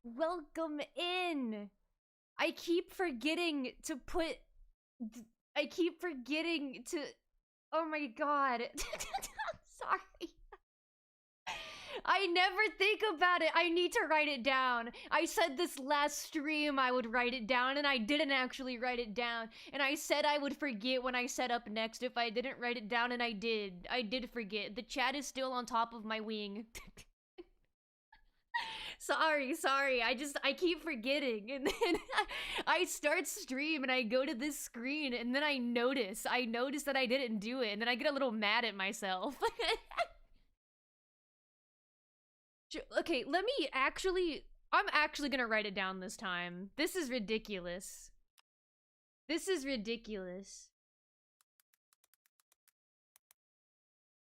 Welcome in. I keep forgetting to put. I keep forgetting to. Oh my god. Sorry. I never think about it. I need to write it down. I said this last stream I would write it down, and I didn't actually write it down. And I said I would forget when I set up next if I didn't write it down, and I did. I did forget. The chat is still on top of my wing. Sorry. I keep forgetting. And then I start stream and I go to this screen and then I notice that I didn't do it, and then I get a little mad at myself. Okay, I'm actually gonna write it down this time. This is ridiculous.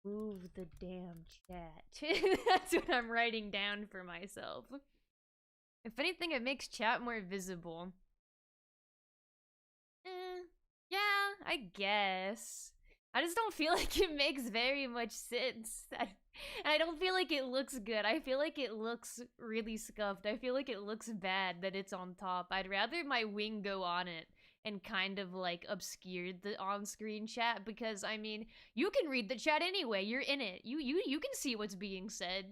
Move the damn chat. That's what I'm writing down for myself. If anything, it makes chat more visible. Yeah, I guess. I just don't feel like it makes very much sense. I don't feel like it looks good. I feel like it looks really scuffed. I feel like it looks bad that it's on top. I'd rather my wing go on it and kind of like obscure the on-screen chat, because I mean, you can read the chat anyway. You're in it. You can see what's being said.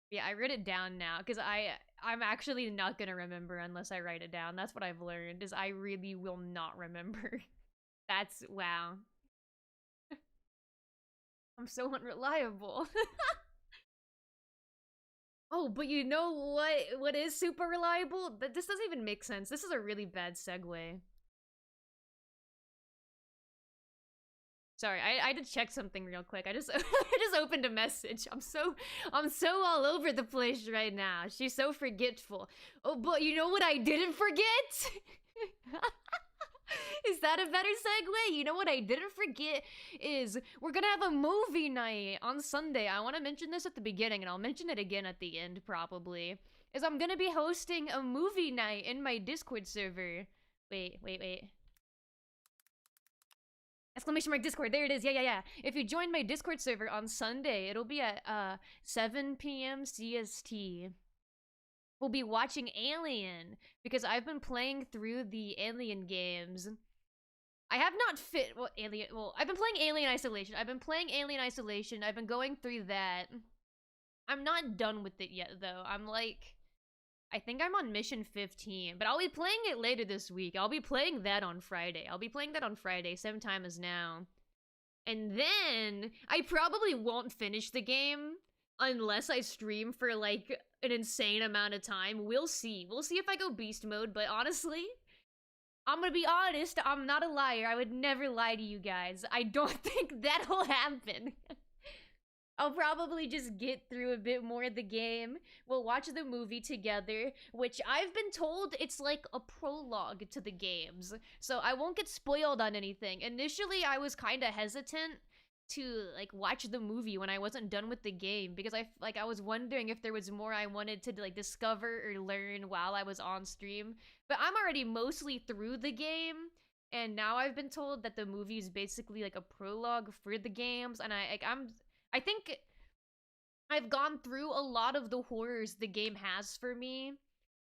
Yeah, I wrote it down now because I'm actually not gonna remember unless I write it down. That's what I've learned, is I really will not remember. That's wow. I'm so unreliable. Oh, but you know what is super reliable? This doesn't even make sense. This is a really bad segue. Sorry, I had to check something real quick. I just I just opened a message. I'm so all over the place right now. She's so forgetful. Oh, but you know what I didn't forget? Is that a better segue? You know what I didn't forget is we're gonna have a movie night on Sunday. I want to mention this at the beginning, and I'll mention it again at the end probably. Is I'm gonna be hosting a movie night in my Discord server. Wait. Exclamation mark Discord. There it is. Yeah. If you join my Discord server on Sunday, it'll be at 7 p.m. CST. We'll be watching Alien, because I've been playing through the Alien games. I have not I've been playing Alien Isolation. I've been going through that. I'm not done with it yet, though. I think I'm on mission 15, but I'll be playing it later this week. I'll be playing that on Friday. Same time as now. And then I probably won't finish the game unless I stream for like an insane amount of time. We'll see if I go beast mode, but honestly, I'm gonna be honest, I'm not a liar. I would never lie to you guys. I don't think that'll happen. I'll probably just get through a bit more of the game. We'll watch the movie together, which I've been told it's like a prologue to the games, so I won't get spoiled on anything. Initially, I was kind of hesitant to like watch the movie when I wasn't done with the game, because I was wondering if there was more I wanted to like discover or learn while I was on stream. But I'm already mostly through the game, and now I've been told that the movie is basically like a prologue for the games, and I think I've gone through a lot of the horrors the game has for me.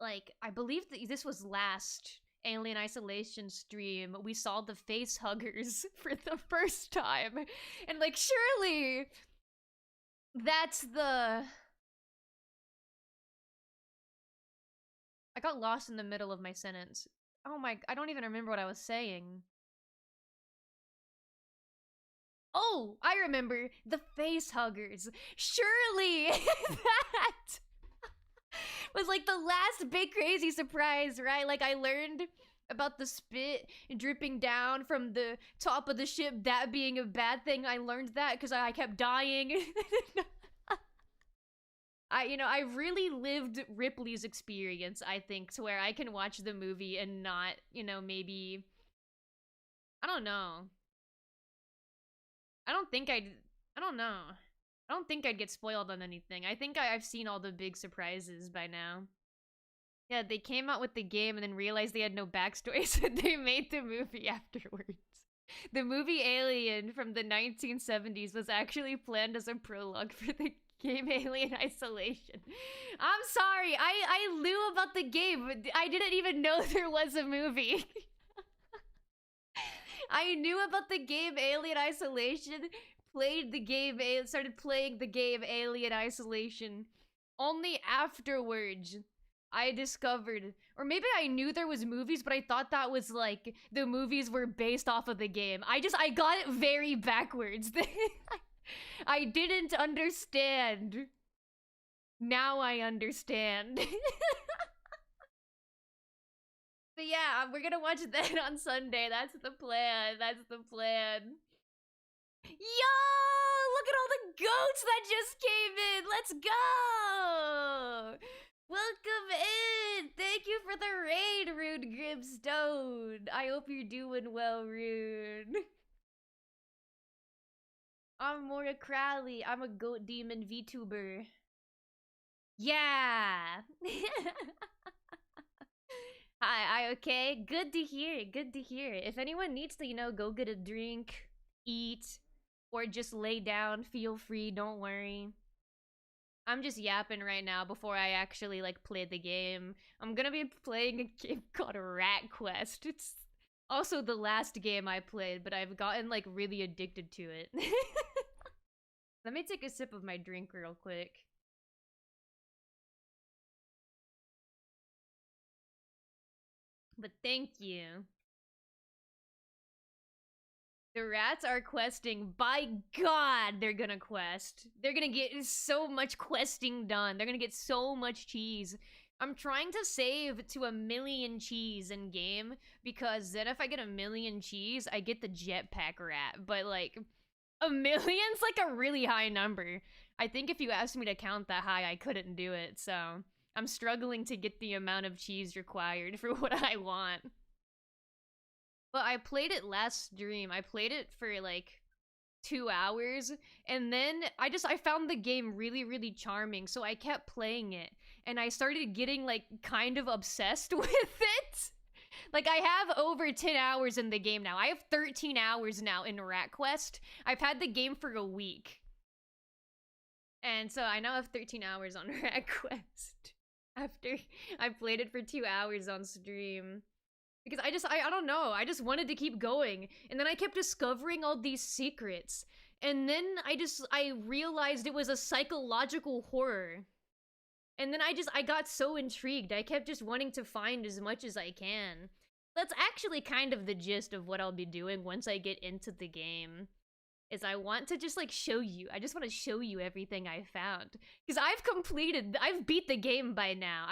Like, I believe that this was last Alien Isolation stream. We saw the face huggers for the first time. And, like, surely that's the... I got lost in the middle of my sentence. Oh my... I don't even remember what I was saying. Oh, I remember. The face huggers. Surely that was like the last big crazy surprise, right? Like, I learned about the spit dripping down from the top of the ship, that being a bad thing. I learned that because I kept dying. I really lived Ripley's experience, I think, to where I can watch the movie and not, maybe... I don't know. I don't know. I don't think I'd get spoiled on anything. I think I've seen all the big surprises by now. Yeah, they came out with the game and then realized they had no backstory, so they made the movie afterwards. The movie Alien from the 1970s was actually planned as a prologue for the Game Alien Isolation. I'm sorry. I knew about the game, but I didn't even know there was a movie. I knew about the game Alien Isolation, played the game, started playing the game Alien Isolation. Only afterwards, I discovered, or maybe I knew there was movies, but I thought that was like the movies were based off of the game. I got it very backwards. I didn't understand. Now I understand. But yeah, we're gonna watch that on Sunday. That's the plan. That's the plan. Yo! Look at all the goats that just came in! Let's go! Welcome in! Thank you for the raid, Rune Grimstone. I hope you're doing well, Rune. I'm Mora Crowley. I'm a goat demon VTuber. Yeah! Hi, okay? Good to hear. Good to hear. If anyone needs to, go get a drink, eat, or just lay down, feel free, don't worry. I'm just yapping right now before I actually, play the game. I'm gonna be playing a game called Rat Quest. It's also the last game I played, but I've gotten, really addicted to it. Let me take a sip of my drink real quick. But thank you. The rats are questing. By God, they're gonna quest. They're gonna get so much questing done. They're gonna get so much cheese. I'm trying to save to 1,000,000 cheese in game, because then if I get 1,000,000 cheese, I get the jetpack rat. But 1,000,000's a really high number. I think if you asked me to count that high, I couldn't do it. So I'm struggling to get the amount of cheese required for what I want. But I played it last stream. I played it for 2 hours, and then I found the game really, really charming, so I kept playing it, and I started getting kind of obsessed with it. I have over 10 hours in the game now. I have 13 hours now in Rat Quest. I've had the game for a week. And so I now have 13 hours on Rat Quest after I played it for 2 hours on stream. Because I don't know, I just wanted to keep going. And then I kept discovering all these secrets. And then I realized it was a psychological horror. And then I got so intrigued. I kept just wanting to find as much as I can. That's actually kind of the gist of what I'll be doing once I get into the game. Is I want to just show you. I just want to show you everything I found. Because I've beat the game by now.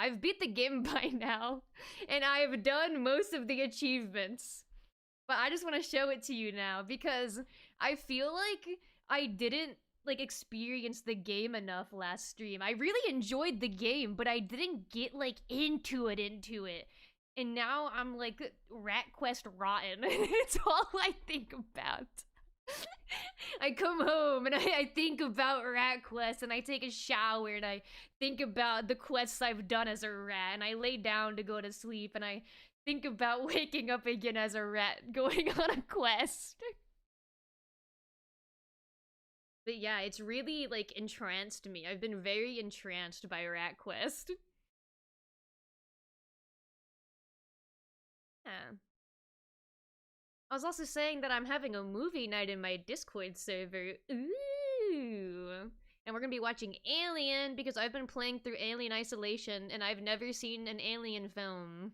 And I've done most of the achievements. But I just want to show it to you now, because I feel like I didn't experience the game enough last stream. I really enjoyed the game, but I didn't get into it. And now I'm Rat Quest rotten. It's all I think about. I come home and I think about Rat Quest, and I take a shower and I think about the quests I've done as a rat, and I lay down to go to sleep and I think about waking up again as a rat going on a quest. But yeah, it's really entranced me. I've been very entranced by Rat Quest. Yeah. I was also saying that I'm having a movie night in my Discord server. Ooh. And we're gonna be watching Alien, because I've been playing through Alien Isolation, and I've never seen an Alien film.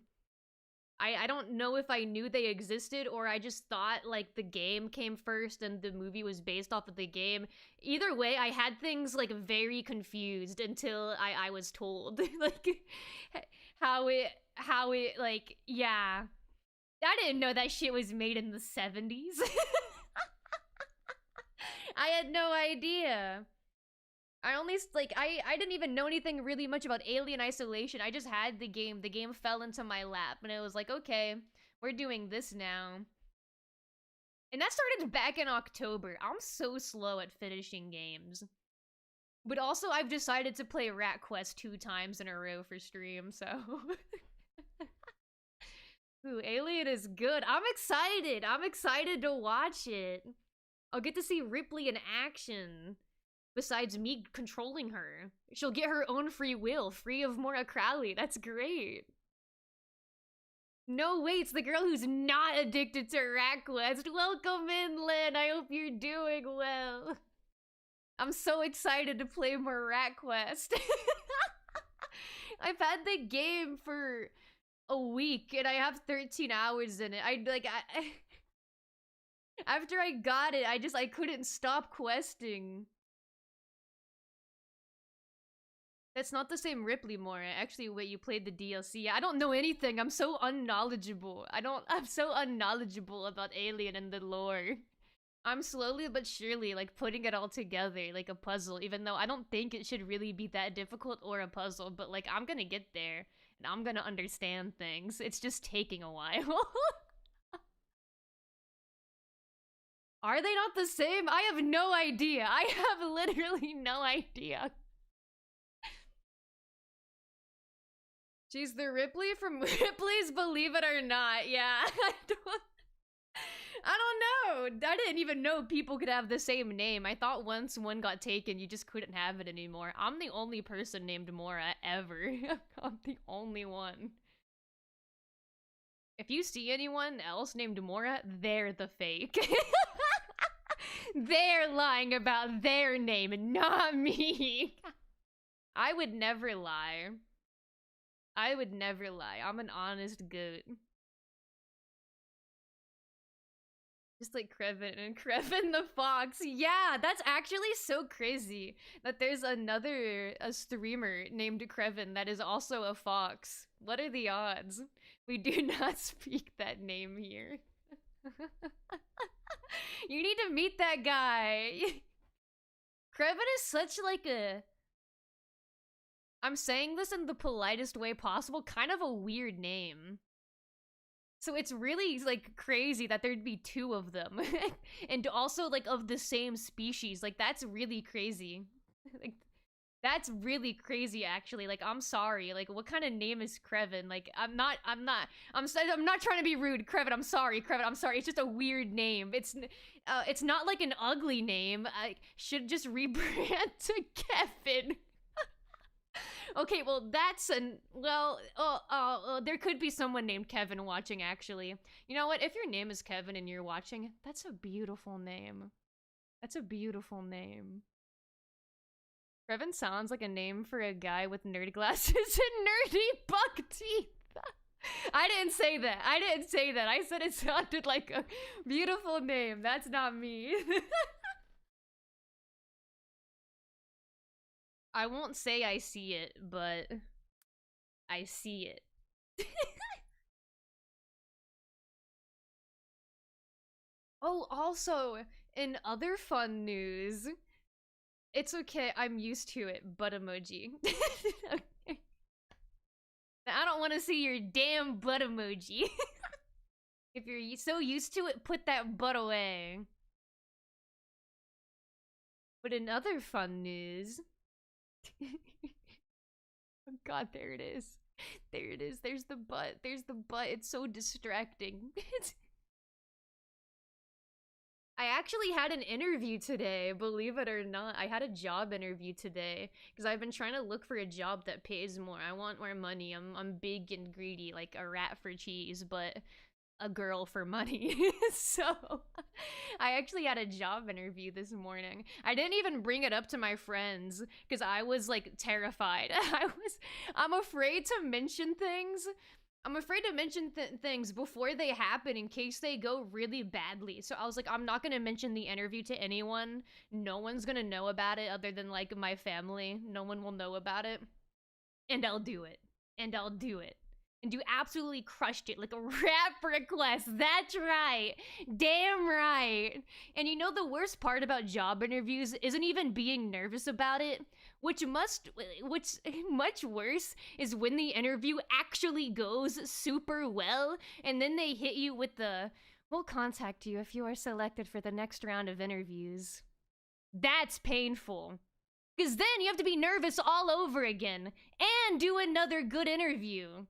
I don't know if I knew they existed, or I just thought, the game came first and the movie was based off of the game. Either way, I had things, very confused until I was told. How it, yeah. I didn't know that shit was made in the 70s. I had no idea. I didn't even know anything really much about Alien Isolation. I just had the game. The game fell into my lap, and it was okay, we're doing this now. And that started back in October. I'm so slow at finishing games. But also, I've decided to play Rat Quest 2 times in a row for stream, so... Ooh, Alien is good. I'm excited. I'm excited to watch it. I'll get to see Ripley in action. besides me controlling her. She'll get her own free will, free of Mora Crowley. That's great. No, wait, it's the girl who's not addicted to RackQuest. Welcome in, Lynn. I hope you're doing well. I'm so excited to play more RackQuest. I've had the game for a week and I have 13 hours in it. After I got it, I couldn't stop questing. That's not the same Ripley Mora. Actually, wait, you played the DLC. I don't know anything. I'm so unknowledgeable. I'm so unknowledgeable about Alien and the lore. I'm slowly but surely, like, putting it all together, like a puzzle, even though I don't think it should really be that difficult or a puzzle, but, like, I'm gonna get there, and I'm gonna understand things. It's just taking a while. Are they not the same? I have no idea. I have literally no idea. She's the Ripley from Ripley's Believe It or Not. Yeah, I don't know. I didn't even know people could have the same name. I thought once one got taken, you just couldn't have it anymore. I'm the only person named Mora ever. I'm the only one. If you see anyone else named Mora, they're the fake. They're lying about their name, not me. I would never lie. I would never lie. I'm an honest goat. Just like Creven and Creven the Fox. Yeah, that's actually so crazy that there's a streamer named Creven that is also a fox. What are the odds? We do not speak that name here. You need to meet that guy. Creven is such like a... I'm saying this in the politest way possible, kind of a weird name. So it's really, like, crazy that there'd be two of them. And also, like, of the same species. Like, that's really crazy. Like, that's really crazy, actually. Like, I'm sorry. Like, what kind of name is Creven? Like, I'm not trying to be rude. Creven, I'm sorry. Creven, I'm sorry. It's just a weird name. It's not, like, an ugly name. I should just rebrand to Kevin. Okay, well, there could be someone named Kevin watching, actually. You know what? If your name is Kevin and you're watching, that's a beautiful name. That's a beautiful name. Kevin sounds like a name for a guy with nerd glasses and nerdy buck teeth. I didn't say that. I didn't say that. I said it sounded like a beautiful name. That's not me. I won't say I see it, but I see it. Oh, also, in other fun news, it's okay, I'm used to it, butt emoji. Okay. I don't want to see your damn butt emoji. If you're so used to it, put that butt away. But in other fun news... Oh god, there it is. There it is. There's the butt. There's the butt. It's so distracting. I actually had an interview today, believe it or not. I had a job interview today because I've been trying to look for a job that pays more. I want more money. I'm big and greedy, like a rat for cheese, but a girl for money. So I actually had a job interview this morning. I didn't even bring it up to my friends because I was like terrified. I'm afraid to mention things. I'm afraid to mention things before they happen in case they go really badly. So I was like, I'm not gonna mention the interview to anyone. No one's gonna know about it other than like my family. No one will know about it. And I'll do it. And I'll do it. And you absolutely crushed it like a rap request. That's right. Damn right. And you know the worst part about job interviews isn't even being nervous about it. What's much worse is when the interview actually goes super well and then they hit you with the, we'll contact you if you are selected for the next round of interviews. That's painful. Because then you have to be nervous all over again and do another good interview.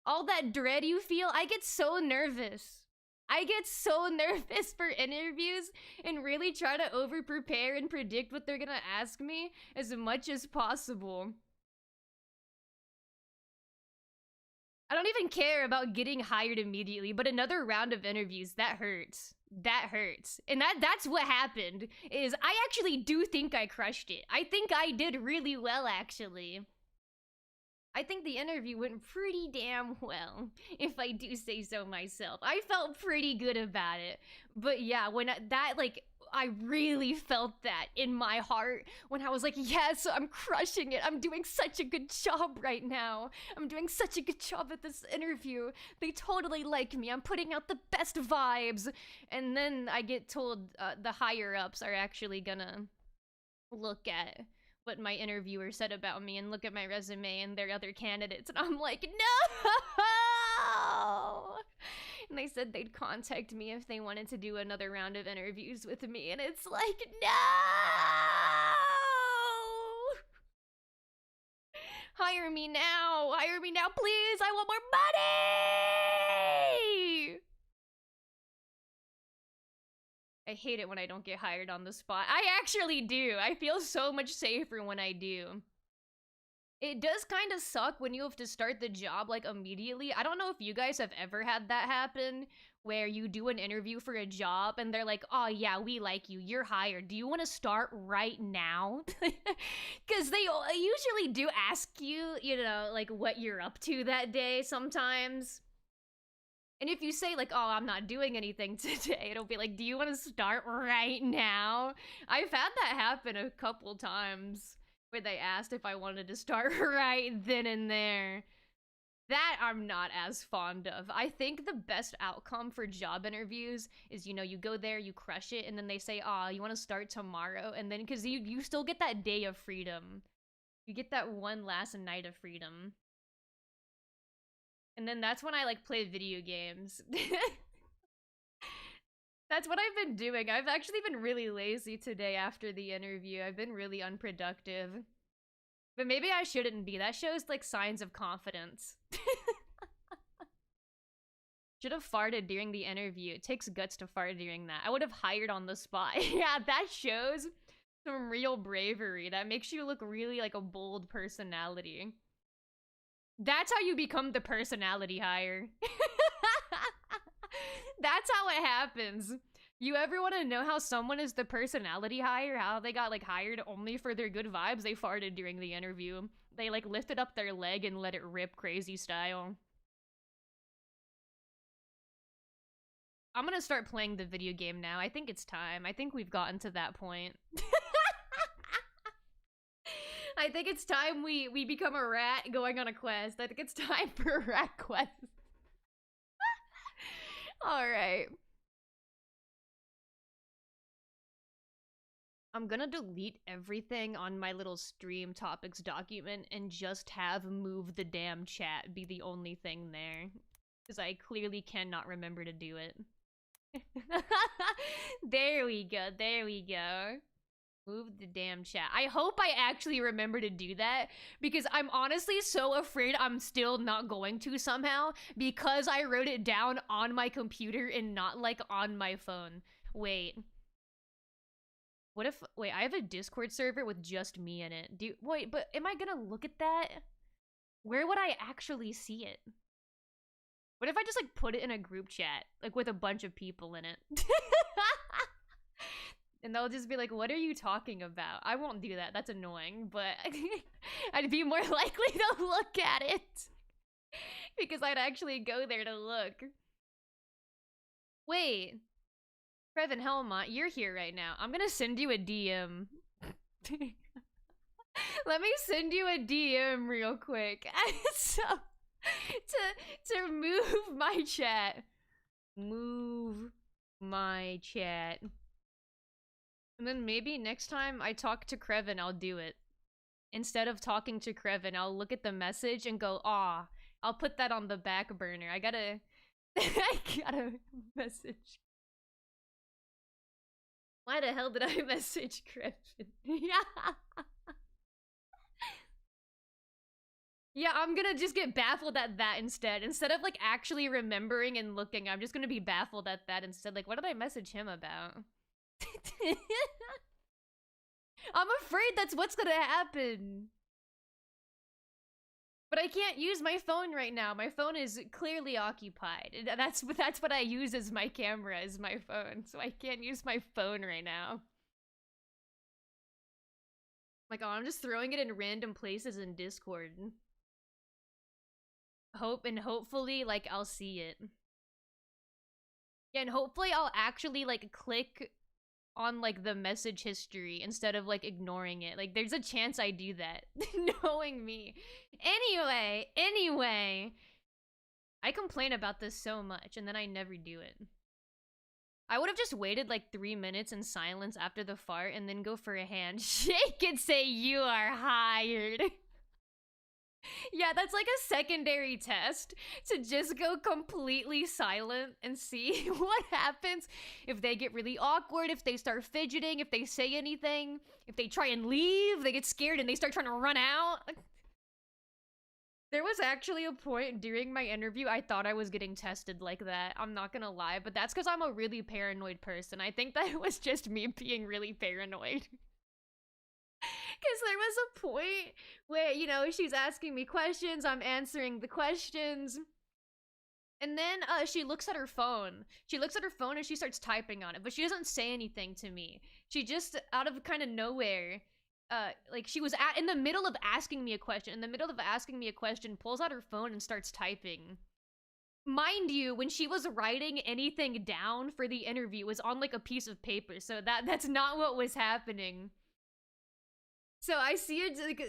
All that dread you feel, I get so nervous. I get so nervous for interviews and really try to over prepare and predict what they're gonna ask me as much as possible. I don't even care about getting hired immediately, but another round of interviews, that hurts. That hurts. And that's what happened, is I actually do think I crushed it. I think I did really well, actually. I think the interview went pretty damn well, if I do say so myself. I felt pretty good about it. But yeah, when I really felt that in my heart when I was like, yes, I'm crushing it. I'm doing such a good job right now. I'm doing such a good job at this interview. They totally like me. I'm putting out the best vibes. And then I get told the higher ups are actually gonna look at what my interviewer said about me and look at my resume and their other candidates, and I'm like, no! And they said they'd contact me if they wanted to do another round of interviews with me, and it's like, no! Hire me now! Hire me now, please! I want more money! I hate it when I don't get hired on the spot. I actually do. I feel so much safer when I do. It does kind of suck when you have to start the job like immediately. I don't know if you guys have ever had that happen where you do an interview for a job and they're like, oh yeah, we like you, you're hired. Do you want to start right now? Because they usually do ask you, you know, like what you're up to that day sometimes. And if you say like, oh, I'm not doing anything today, it'll be like, do you want to start right now? I've had that happen a couple times where they asked if I wanted to start right then and there. That I'm not as fond of. I think the best outcome for job interviews is, you know, you go there, you crush it, and then they say, oh, you want to start tomorrow? And then, because you still get that day of freedom. You get that one last night of freedom. And then that's when I like play video games. That's what I've been doing. I've actually been really lazy today after the interview. I've been really unproductive. But maybe I shouldn't be. That shows like signs of confidence. Should have farted during the interview. It takes guts to fart during that. I would have hired on the spot. Yeah, that shows some real bravery. That makes you look really like a bold personality. That's how you become the personality hire. That's how it happens. You ever want to know how someone is the personality hire? How they got like hired only for their good vibes? They farted during the interview. They like lifted up their leg and let it rip crazy style. I'm gonna start playing the video game now. I think it's time. I think we've gotten to that point. I think it's time we become a rat going on a quest. I think it's time for a rat quest. Alright. I'm gonna delete everything on my little stream topics document and just have move the damn chat be the only thing there. Because I clearly cannot remember to do it. There we go, there we go. Move the damn chat. I hope I actually remember to do that, because I'm honestly so afraid I'm still not going to somehow, because I wrote it down on my computer and not like on my phone. Wait. What if, wait, I have a Discord server with just me in it. Wait, but am I gonna look at that? Where would I actually see it? What if I just like put it in a group chat, like with a bunch of people in it? And they'll just be like, what are you talking about? I won't do that. That's annoying, but I'd be more likely to look at it. Because I'd actually go there to look. Wait. Previn Helmont, you're here right now. I'm gonna send you a DM. Let me send you a DM real quick. So, to move my chat. Move my chat. And then maybe next time I talk to Krevin, I'll do it. Instead of talking to Krevin, I'll look at the message and go, aw, I'll put that on the back burner. I gotta message. Why the hell did I message Krevin? Yeah. Yeah, I'm gonna just get baffled at that instead. Instead of like actually remembering and looking, I'm just gonna be baffled at that instead. Like, what did I message him about? I'm afraid that's what's gonna happen. But I can't use my phone right now. My phone is clearly occupied. That's what I use as my camera, is my phone. So I can't use my phone right now. Like, oh, I'm just throwing it in random places in Discord. Hopefully, like, I'll see it. Yeah, and hopefully I'll actually, like, click on, like, the message history instead of, like, ignoring it. Like, there's a chance I do that. Knowing me. Anyway. I complain about this so much, and then I never do it. I would have just waited, like, 3 minutes in silence after the fart and then go for a handshake and say, "You are hired." Yeah, that's like a secondary test, to just go completely silent and see what happens. If they get really awkward, if they start fidgeting, if they say anything, if they try and leave, they get scared and they start trying to run out. There was actually a point during my interview I thought I was getting tested like that. I'm not gonna lie, but that's because I'm a really paranoid person. I think that it was just me being really paranoid. Because there was a point where, you know, she's asking me questions, I'm answering the questions, and then she looks at her phone. She looks at her phone and she starts typing on it, but she doesn't say anything to me. She just, out of kind of nowhere, like, she was in the middle of asking me a question, pulls out her phone and starts typing. Mind you, when she was writing anything down for the interview, it was on, like, a piece of paper, so that's not what was happening. So I see her, like,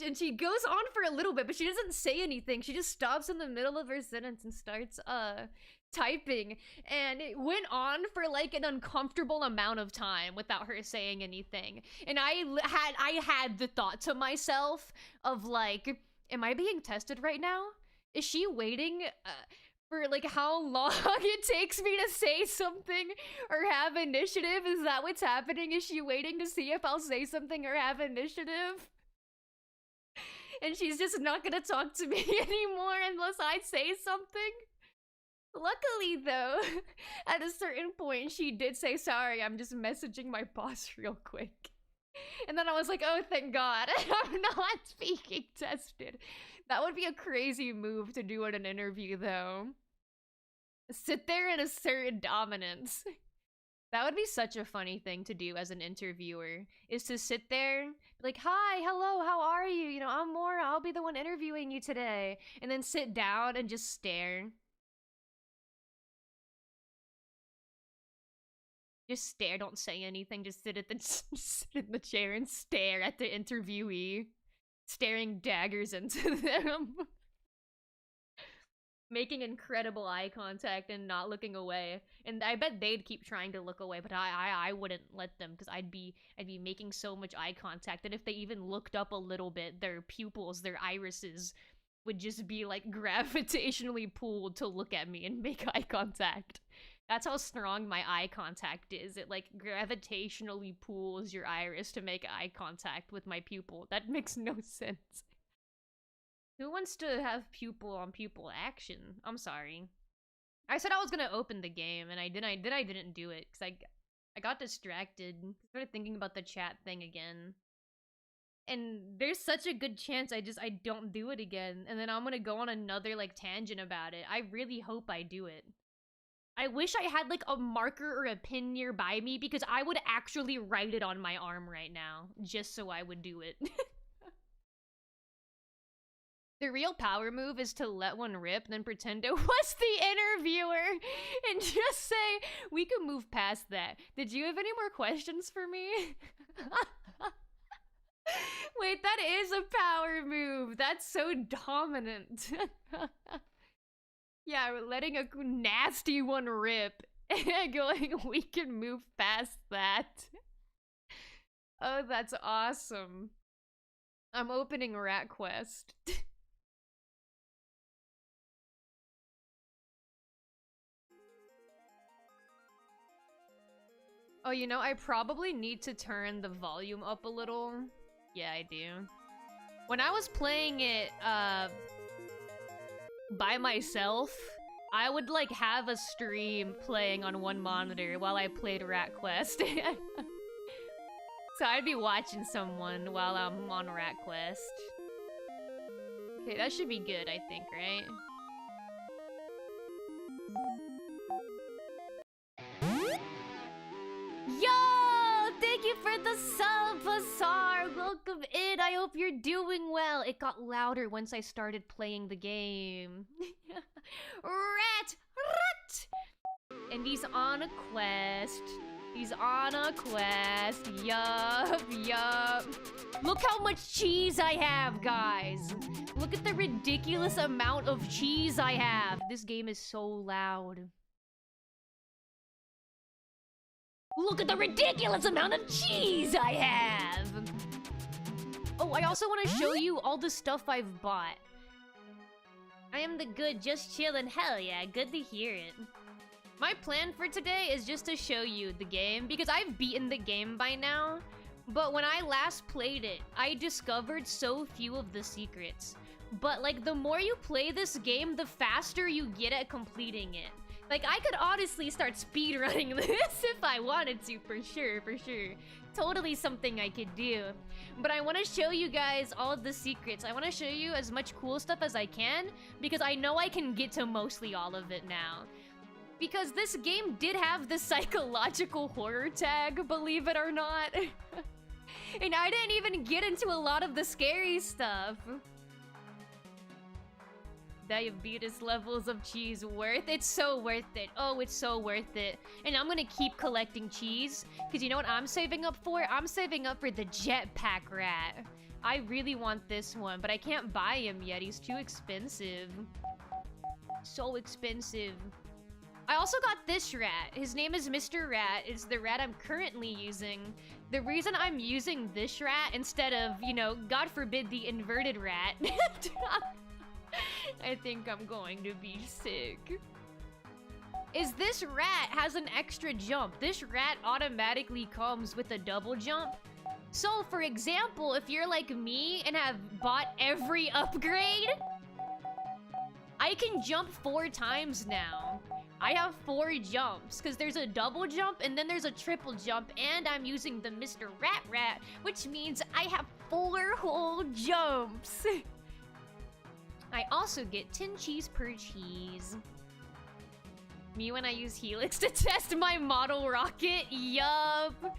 and she goes on for a little bit, but she doesn't say anything. She just stops in the middle of her sentence and starts, typing. And it went on for, like, an uncomfortable amount of time without her saying anything. And I had the thought to myself of, like, am I being tested right now? Is she waiting, for, like, how long it takes me to say something or have initiative? Is that what's happening? Is she waiting to see if I'll say something or have initiative? And she's just not gonna talk to me anymore unless I say something? Luckily, though, at a certain point, she did say, "Sorry, I'm just messaging my boss real quick." And then I was like, oh, thank God, I'm not being tested. That would be a crazy move to do at an interview, though. Sit there and assert dominance. That would be such a funny thing to do as an interviewer, is to sit there, be like, "Hi, hello, how are you? You know, I'm Mora, I'll be the one interviewing you today." And then sit down and just stare. Just stare, don't say anything, just sit sit in the chair and stare at the interviewee. Staring daggers into them. Making incredible eye contact and not looking away. And I bet they'd keep trying to look away, but I wouldn't let them, because I'd be making so much eye contact that if they even looked up a little bit, their pupils, their irises would just be, like, gravitationally pulled to look at me and make eye contact. That's how strong my eye contact is. It, like, gravitationally pulls your iris to make eye contact with my pupil. That makes no sense. Who wants to have pupil on pupil action? I'm sorry. I said I was gonna open the game, and I didn't do it, because I got distracted. Started thinking about the chat thing again. And there's such a good chance I don't do it again, and then I'm gonna go on another, like, tangent about it. I really hope I do it. I wish I had, like, a marker or a pin nearby me, because I would actually write it on my arm right now, just so I would do it. The real power move is to let one rip, then pretend it was the interviewer, and just say, "We can move past that. Did you have any more questions for me?" Wait, that is a power move. That's so dominant. Yeah, we're letting a nasty one rip and going, "We can move past that." Oh, that's awesome. I'm opening Rat Quest. Oh, I probably need to turn the volume up a little. Yeah, I do. When I was playing it, by myself, I would, like, have a stream playing on one monitor while I played Rat Quest. So I'd be watching someone while I'm on Rat Quest. Okay, that should be good, I think, right? Yo! Thank you for the sub, Bazaar! Welcome in, I hope you're doing well. It got louder once I started playing the game. Rat! And he's on a quest. He's on a quest. Yup, yup. Look how much cheese I have, guys. Look at the ridiculous amount of cheese I have. This game is so loud. Look at the ridiculous amount of cheese I have. Oh, I also want to show you all the stuff I've bought. I am the good, just chillin'. Hell yeah, good to hear it. My plan for today is just to show you the game, because I've beaten the game by now. But when I last played it, I discovered so few of the secrets. But, like, the more you play this game, the faster you get at completing it. Like, I could honestly start speedrunning this if I wanted to, for sure, for sure. Totally something I could do. But I want to show you guys all of the secrets. I want to show you as much cool stuff as I can, because I know I can get to mostly all of it now. Because this game did have the psychological horror tag, believe it or not. And I didn't even get into a lot of the scary stuff. Diabetes levels of cheese worth? It's so worth it. Oh, it's so worth it. And I'm gonna keep collecting cheese, because you know what I'm saving up for? I'm saving up for the jetpack rat. I really want this one, but I can't buy him yet. He's too expensive. So expensive. I also got this rat. His name is Mr. Rat. It's the rat I'm currently using. The reason I'm using this rat instead of, you know, God forbid, the inverted rat. I think I'm going to be sick. Is this rat has an extra jump. This rat automatically comes with a double jump. So, for example, if you're like me and have bought every upgrade, I can jump 4 times now. I have 4 jumps, because there's a double jump, and then there's a triple jump, and I'm using the Mr. Rat, which means I have 4 whole jumps. I also get 10 cheese per cheese. Me when I use Helix to test my model rocket? Yup.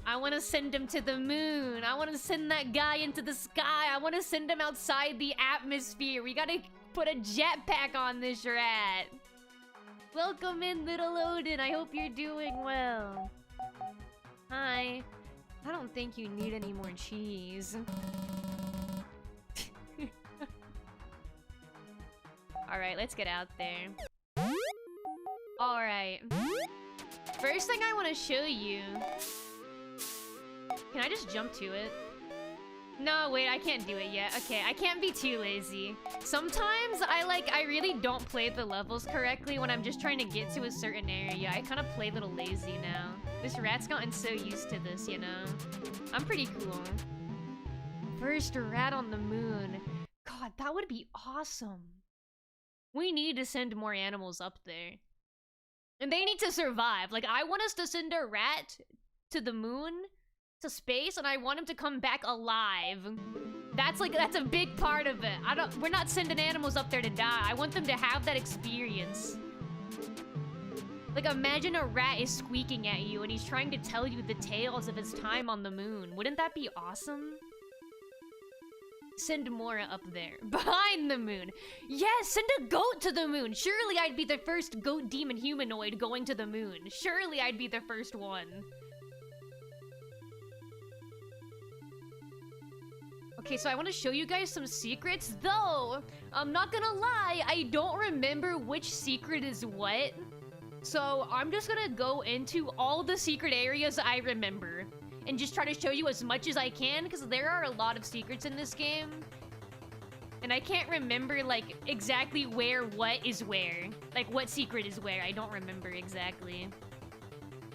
I want to send him to the moon. I want to send that guy into the sky. I want to send him outside the atmosphere. We gotta put a jetpack on this rat. Welcome in, little Odin. I hope you're doing well. Hi. I don't think you need any more cheese. Alright, let's get out there. Alright. First thing I want to show you... Can I just jump to it? No, wait, I can't do it yet. Okay, I can't be too lazy. Sometimes I really don't play the levels correctly when I'm just trying to get to a certain area. I kind of play a little lazy now. This rat's gotten so used to this, you know? I'm pretty cool. First rat on the moon. God, that would be awesome. We need to send more animals up there. And they need to survive. Like, I want us to send a rat to the moon, to space, and I want him to come back alive. That's a big part of it. We're not sending animals up there to die. I want them to have that experience. Like, imagine a rat is squeaking at you and he's trying to tell you the tales of his time on the moon. Wouldn't that be awesome? Send more up there. Behind the moon. Yes, send a goat to the moon. Surely I'd be the first goat demon humanoid going to the moon. Surely I'd be the first one. Okay, so I want to show you guys some secrets, though I'm not gonna lie, I don't remember which secret is what. So I'm just gonna go into all the secret areas I remember and just try to show you as much as I can, because there are a lot of secrets in this game. And I can't remember, like, exactly what is where. Like, what secret is where. I don't remember exactly.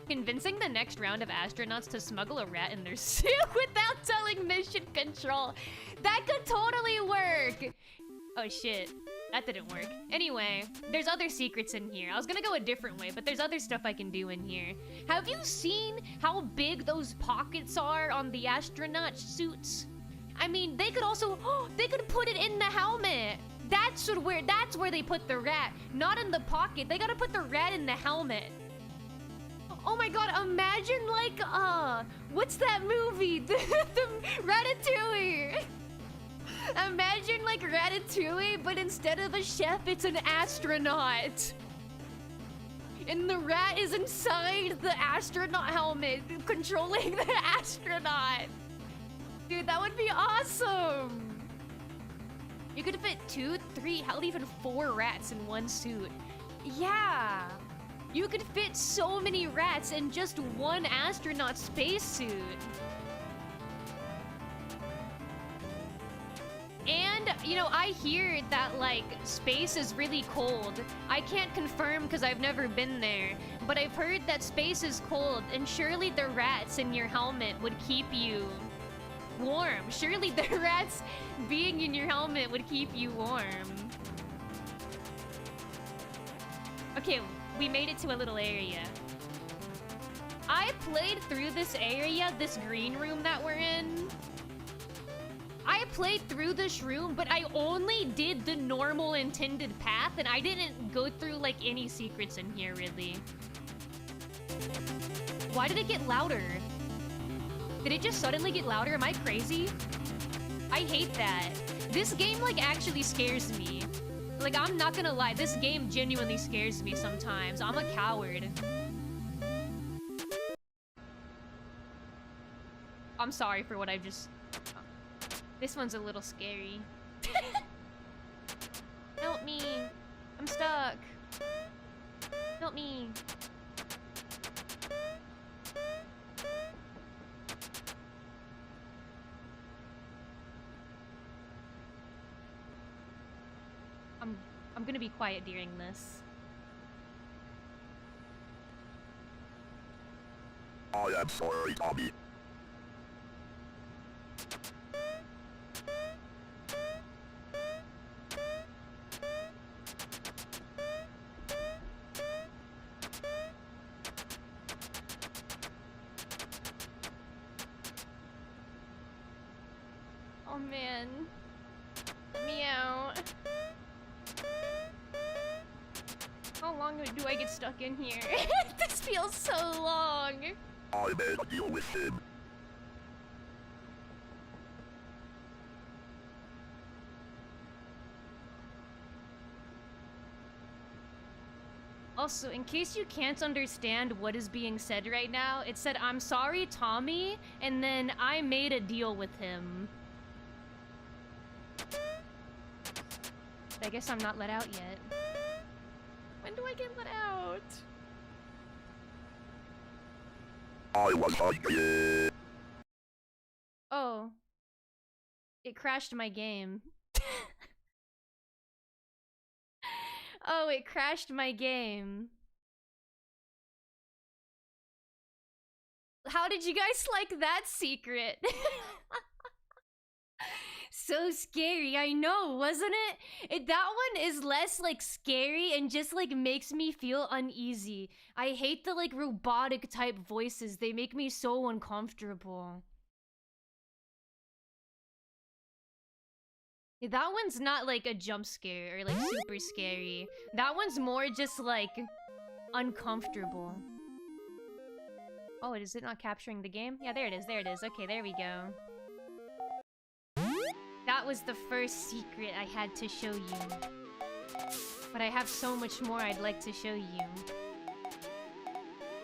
Convincing the next round of astronauts to smuggle a rat in their suit without telling mission control. That could totally work. Oh shit. That didn't work. Anyway, there's other secrets in here. I was gonna go a different way, but there's other stuff I can do in here. Have you seen how big those pockets are on the astronaut suits? I mean, they could also... they could put it in the helmet. That's where they put the rat. Not in the pocket. They gotta put the rat in the helmet. Oh my god, imagine like, what's that movie? the Ratatouille. Imagine like Ratatouille, but instead of a chef, it's an astronaut. And the rat is inside the astronaut helmet, controlling the astronaut. Dude, that would be awesome. You could fit 2, 3, hell, even 4 rats in one suit. Yeah. You could fit so many rats in just one astronaut spacesuit. And, you know, I hear that, like, space is really cold. I can't confirm because I've never been there, but I've heard that space is cold, and surely the rats in your helmet would keep you warm. Surely the rats being in your helmet would keep you warm. Okay, we made it to a little area. I played through this area, this green room that we're in. I played through this room, but I only did the normal intended path, and I didn't go through, like, any secrets in here, really. Why did it get louder? Did it just suddenly get louder? Am I crazy? I hate that. This game, like, actually scares me. Like, I'm not gonna lie, this game genuinely scares me sometimes. I'm a coward. I'm sorry for what I've just... This one's a little scary. Help me. I'm stuck. Help me. I'm gonna be quiet during this. I am sorry, Tommy. Oh man. Let me out. How long do I get stuck in here? This feels so long. I made a deal with him. Also, in case you can't understand what is being said right now, it said, "I'm sorry, Tommy," and then I made a deal with him. I guess I'm not let out yet. When do I get let out? I was hungry. Oh. It crashed my game. Oh, it crashed my game. How did you guys like that secret? So scary, I know, wasn't it? That one is less, like, scary and just, like, makes me feel uneasy. I hate the, like, robotic type voices. They make me so uncomfortable. Yeah, that one's not, like, a jump scare or, like, super scary. That one's more just, like, uncomfortable. Oh, is it not capturing the game? Yeah, there it is, there it is. Okay, there we go. That was the first secret I had to show you. But I have so much more I'd like to show you.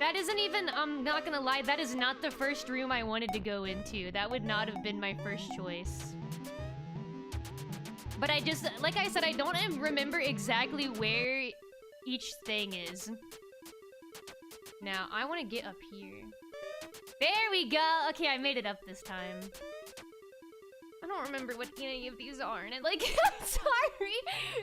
That isn't even, I'm not gonna lie, that is not the first room I wanted to go into. That would not have been my first choice. But I just, like I said, I don't remember exactly where each thing is. Now, I want to get up here. There we go! Okay, I made it up this time. I don't remember what any of these are, and like, I'm sorry.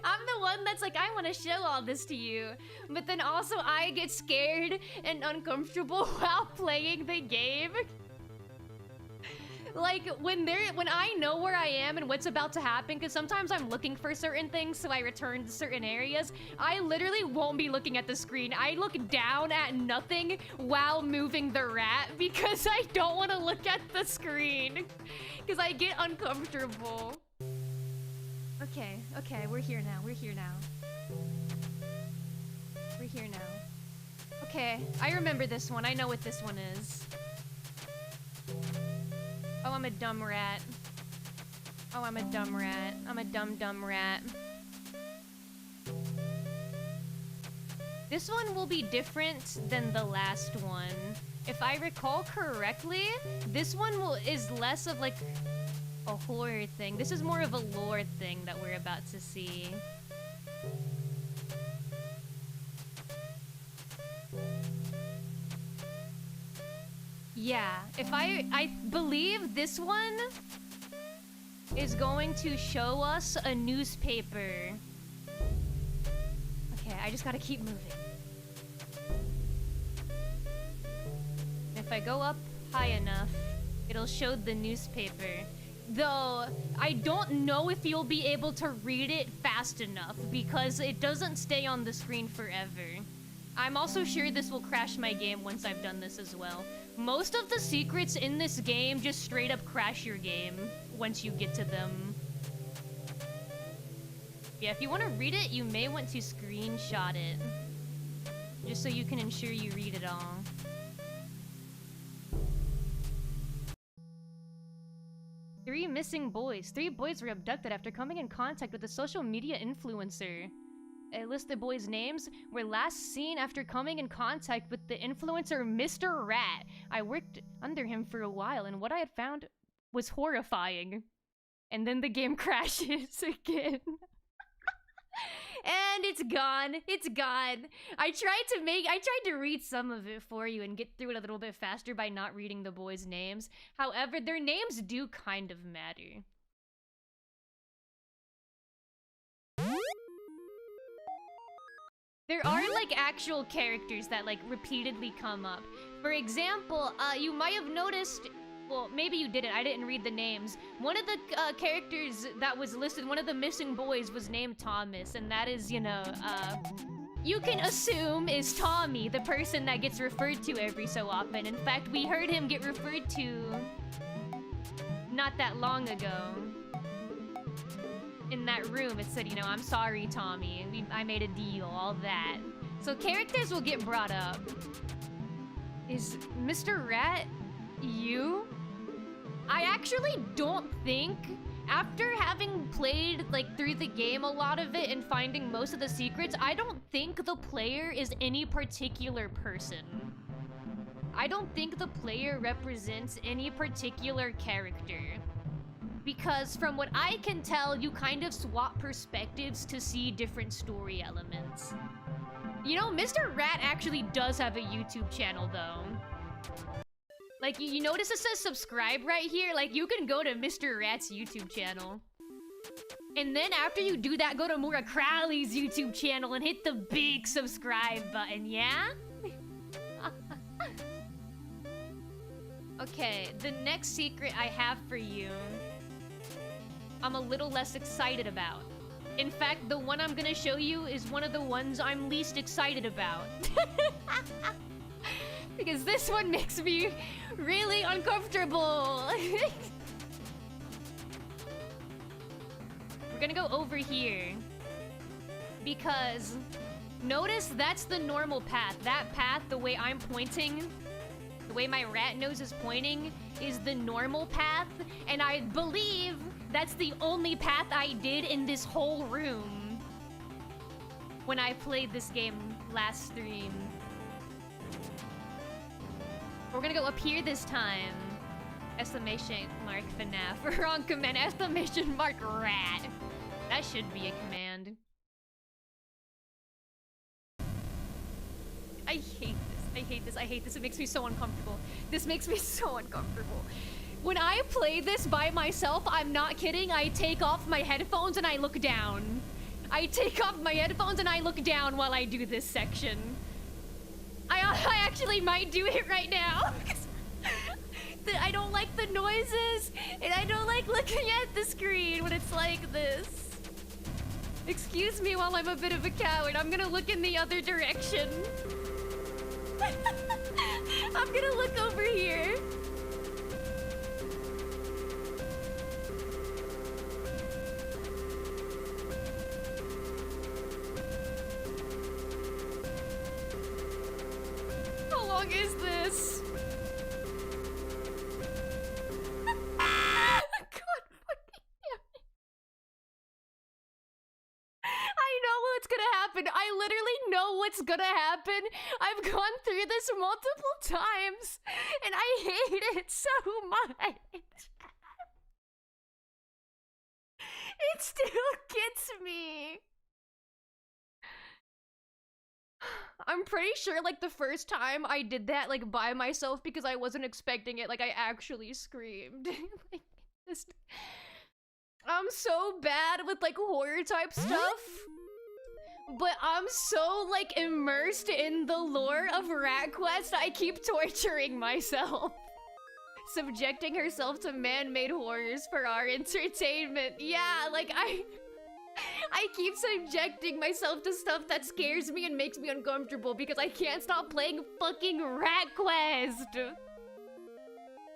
I'm the one that's like, I want to show all this to you, but then also I get scared and uncomfortable while playing the game. Like, when I know where I am and what's about to happen, because sometimes I'm looking for certain things, so I return to certain areas, I literally won't be looking at the screen. I look down at nothing while moving the rat, because I don't want to look at the screen. Because I get uncomfortable. Okay, we're here now, we're here now. We're here now. Okay, I remember this one, I know what this one is. Oh, I'm a dumb rat. Oh, I'm a dumb rat. I'm a dumb rat. This one will be different than the last one. If I recall correctly, this one is less of like a horror thing. This is more of a lore thing that we're about to see. Yeah, if I believe this one is going to show us a newspaper. Okay, I just gotta keep moving. If I go up high enough, it'll show the newspaper. Though, I don't know if you'll be able to read it fast enough because it doesn't stay on the screen forever. I'm also sure this will crash my game once I've done this as well. Most of the secrets in this game just straight up crash your game once you get to them. Yeah, if you want to read it, you may want to screenshot it. Just so you can ensure you read it all. Three missing boys. 3 boys were abducted after coming in contact with a social media influencer. A list of boys' names were last seen after coming in contact with the influencer Mr. Rat. I worked under him for a while, and what I had found was horrifying. And then the game crashes again. And it's gone. It's gone. I tried to read some of it for you and get through it a little bit faster by not reading the boys' names. However, their names do kind of matter. There are, like, actual characters that, like, repeatedly come up. For example, you might have noticed... Well, maybe you didn't. I didn't read the names. One of the characters that was listed, one of the missing boys, was named Thomas. And that is, you know, you can assume is Tommy, the person that gets referred to every so often. In fact, we heard him get referred to not that long ago. In that room, it said, you know, I'm sorry, Tommy. I made a deal, all that. So characters will get brought up. Is Mr. Rat you? I actually don't think, after having played, like, through the game a lot of it and finding most of the secrets, I don't think the player is any particular person. I don't think the player represents any particular character. Because from what I can tell, you kind of swap perspectives to see different story elements. You know, Mr. Rat actually does have a YouTube channel, though. Like, you notice it says subscribe right here? Like, you can go to Mr. Rat's YouTube channel. And then after you do that, go to Mura Crowley's YouTube channel and hit the big subscribe button, yeah? Okay, the next secret I have for you, I'm a little less excited about. In fact, the one I'm gonna show you is one of the ones I'm least excited about. Because this one makes me really uncomfortable. We're gonna go over here. Because notice that's the normal path. That path, the way I'm pointing, the way my rat nose is pointing, is the normal path. And I believe that's the only path I did in this whole room when I played this game last stream. We're gonna go up here this time. Exclamation mark FNAF. Wrong command. Exclamation mark rat. That should be a command. I hate this. I hate this. I hate this. It makes me so uncomfortable. This makes me so uncomfortable. When I play this by myself, I'm not kidding, I take off my headphones and I look down. I take off my headphones and I look down while I do this section. I actually might do it right now. I don't like the noises, and I don't like looking at the screen when it's like this. Excuse me while I'm a bit of a coward. I'm gonna look in the other direction. I'm gonna look over here. How long is this? God fucking damn it. I know what's gonna happen. I literally know what's gonna happen. I've gone through this multiple times, and I hate it so much. It still gets me. I'm pretty sure, like, the first time I did that, like, by myself because I wasn't expecting it, like, I actually screamed. Like, just... I'm so bad with, like, horror type stuff. But I'm so, like, immersed in the lore of Rat Quest, I keep torturing myself. Subjecting herself to man-made horrors for our entertainment. Yeah, like, I keep subjecting myself to stuff that scares me and makes me uncomfortable because I can't stop playing fucking Rat Quest.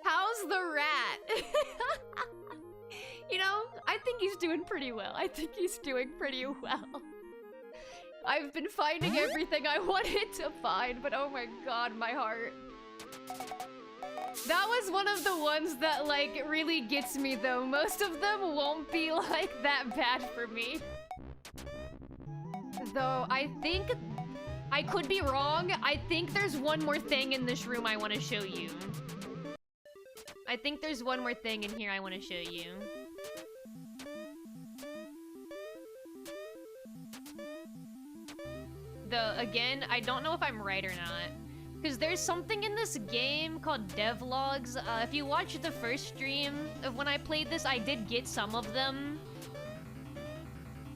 How's the rat? You know, I think he's doing pretty well. I think he's doing pretty well. I've been finding everything I wanted to find, but oh my god, my heart. That was one of the ones that, like, really gets me, though. Most of them won't be, like, that bad for me. Though, I think... I could be wrong. I think there's one more thing in this room I want to show you. I think there's one more thing in here I want to show you. Though, again, I don't know if I'm right or not. Because there's something in this game called devlogs. If you watch the first stream of when I played this, I did get some of them.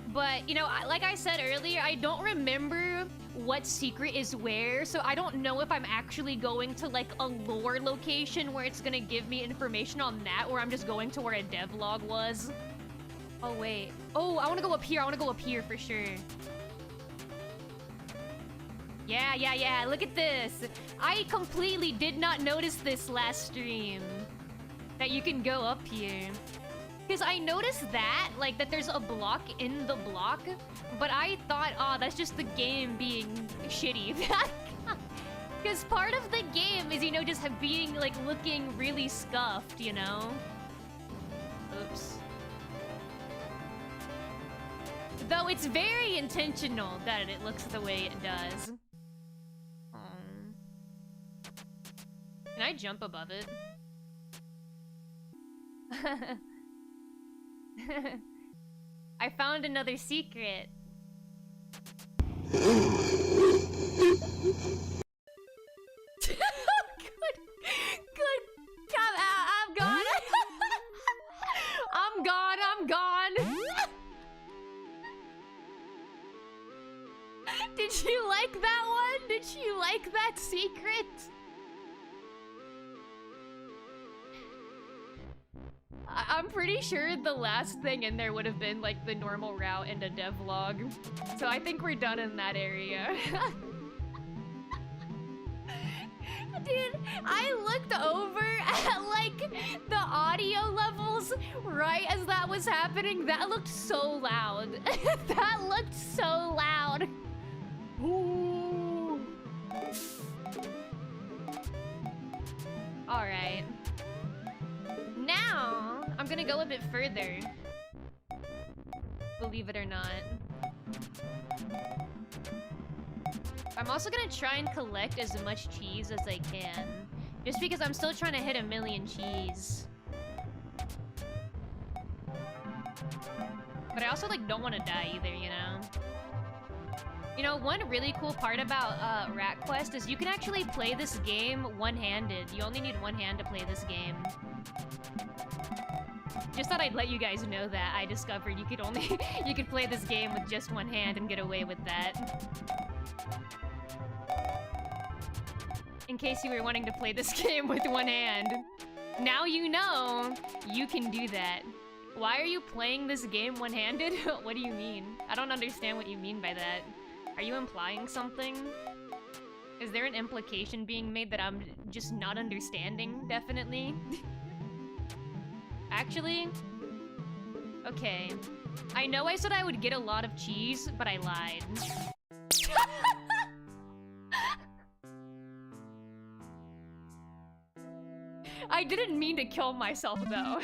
But, you know, like I said earlier, I don't remember what secret is where, so I don't know if I'm actually going to, like, a lore location where it's gonna give me information on that, or I'm just going to where a devlog was. Oh, wait. Oh, I want to go up here. I want to go up here for sure. Yeah. Look at this. I completely did not notice this last stream. That you can go up here. Because I noticed that, like, that there's a block in the block. But I thought, oh, that's just the game being shitty. Because part of the game is, you know, just being, like, looking really scuffed, you know? Oops. Though it's very intentional that it looks the way it does. Can I jump above it? I found another secret. Good. I'm gone. I'm gone. Did you like that one? Did you like that secret? I'm pretty sure the last thing in there would have been like the normal route and a devlog. So I think we're done in that area. Dude, I looked over at like the audio levels right as that was happening. That looked so loud. That looked so loud. Ooh. All right. Now, I'm gonna go a bit further. Believe it or not. I'm also gonna try and collect as much cheese as I can. Just because I'm still trying to hit 1,000,000 cheese. But I also, like, don't want to die either, you know? You know, one really cool part about Rat Quest is you can actually play this game one-handed. You only need one hand to play this game. Just thought I'd let you guys know that I discovered you could only you could play this game with just one hand and get away with that. In case you were wanting to play this game with one hand. Now you know you can do that. Why are you playing this game one-handed? What do you mean? I don't understand what you mean by that. Are you implying something? Is there an implication being made that I'm just not understanding? Definitely. Actually, okay. I know I said I would get a lot of cheese, but I lied. I didn't mean to kill myself though.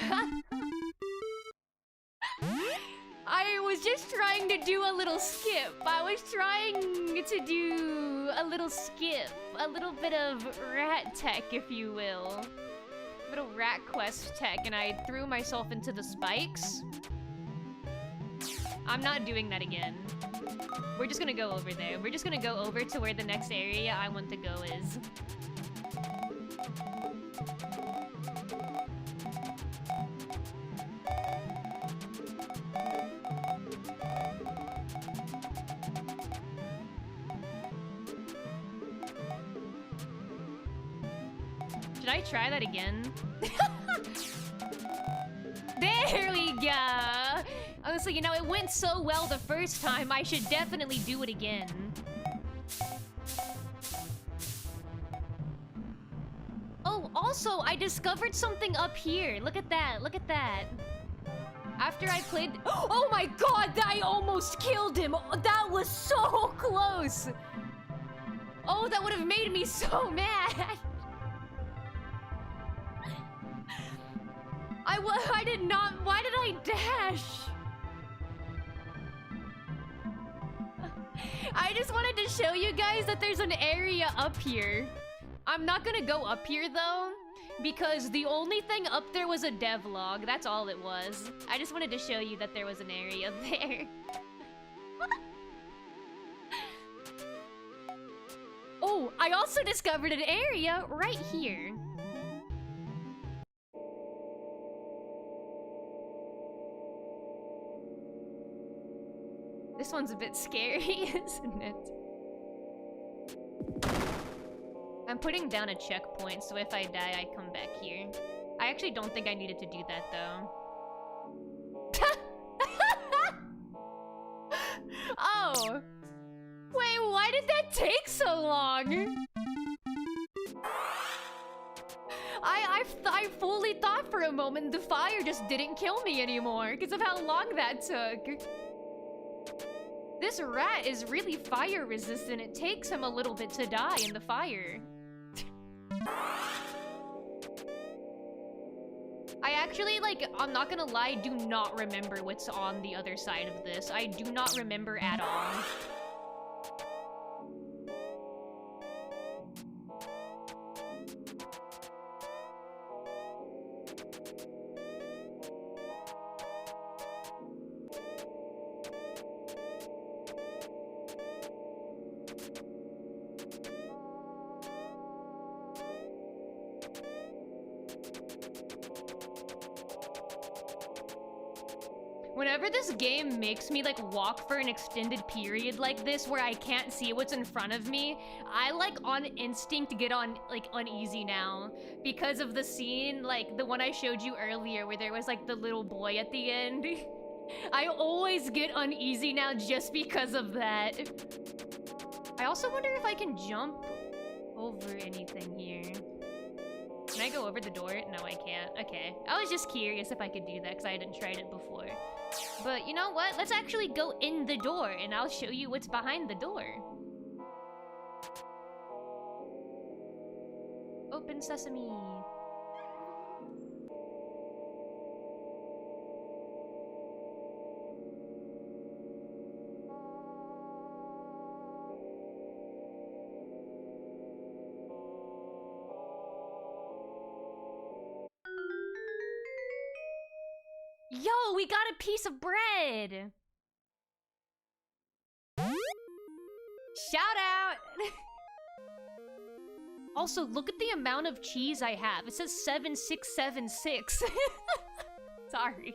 I was just trying to do a little skip. I was trying to do a little skip. A little bit of rat tech, if you will. A little rat quest tech, and I threw myself into the spikes. I'm not doing that again. We're just gonna go over there. We're just gonna go over to where the next area I want to go is. Should I try that again? There we go! Honestly, you know, it went so well the first time, I should definitely do it again. Oh, also, I discovered something up here. Look at that, look at that. After I played... Oh my god, I almost killed him! That was so close! Oh, that would have made me so mad! I did not... Why did I dash? I just wanted to show you guys that there's an area up here. I'm not gonna go up here, though, because the only thing up there was a devlog. That's all it was. I just wanted to show you that there was an area there. Oh, I also discovered an area right here. This one's a bit scary, isn't it? I'm putting down a checkpoint, so if I die, I come back here. I actually don't think I needed to do that, though. Oh! Wait, why did that take so long? I fully thought for a moment the fire just didn't kill me anymore because of how long that took. This rat is really fire resistant. It takes him a little bit to die in the fire. I actually, like, I'm not gonna lie, do not remember what's on the other side of this. I do not remember at all. Whenever this game makes me, like, walk for an extended period like this where I can't see what's in front of me, I, like, on instinct get on, like, uneasy now. Because of the scene, like, the one I showed you earlier where there was, like, the little boy at the end. I always get uneasy now just because of that. I also wonder if I can jump over anything here. Can I go over the door? No, I can't. Okay. I was just curious if I could do that because I hadn't tried it before. But you know what? Let's actually go in the door and I'll show you what's behind the door. Open sesame. Yo, we got a piece of bread! Shout out! Also, look at the amount of cheese I have. It says 7676. Sorry.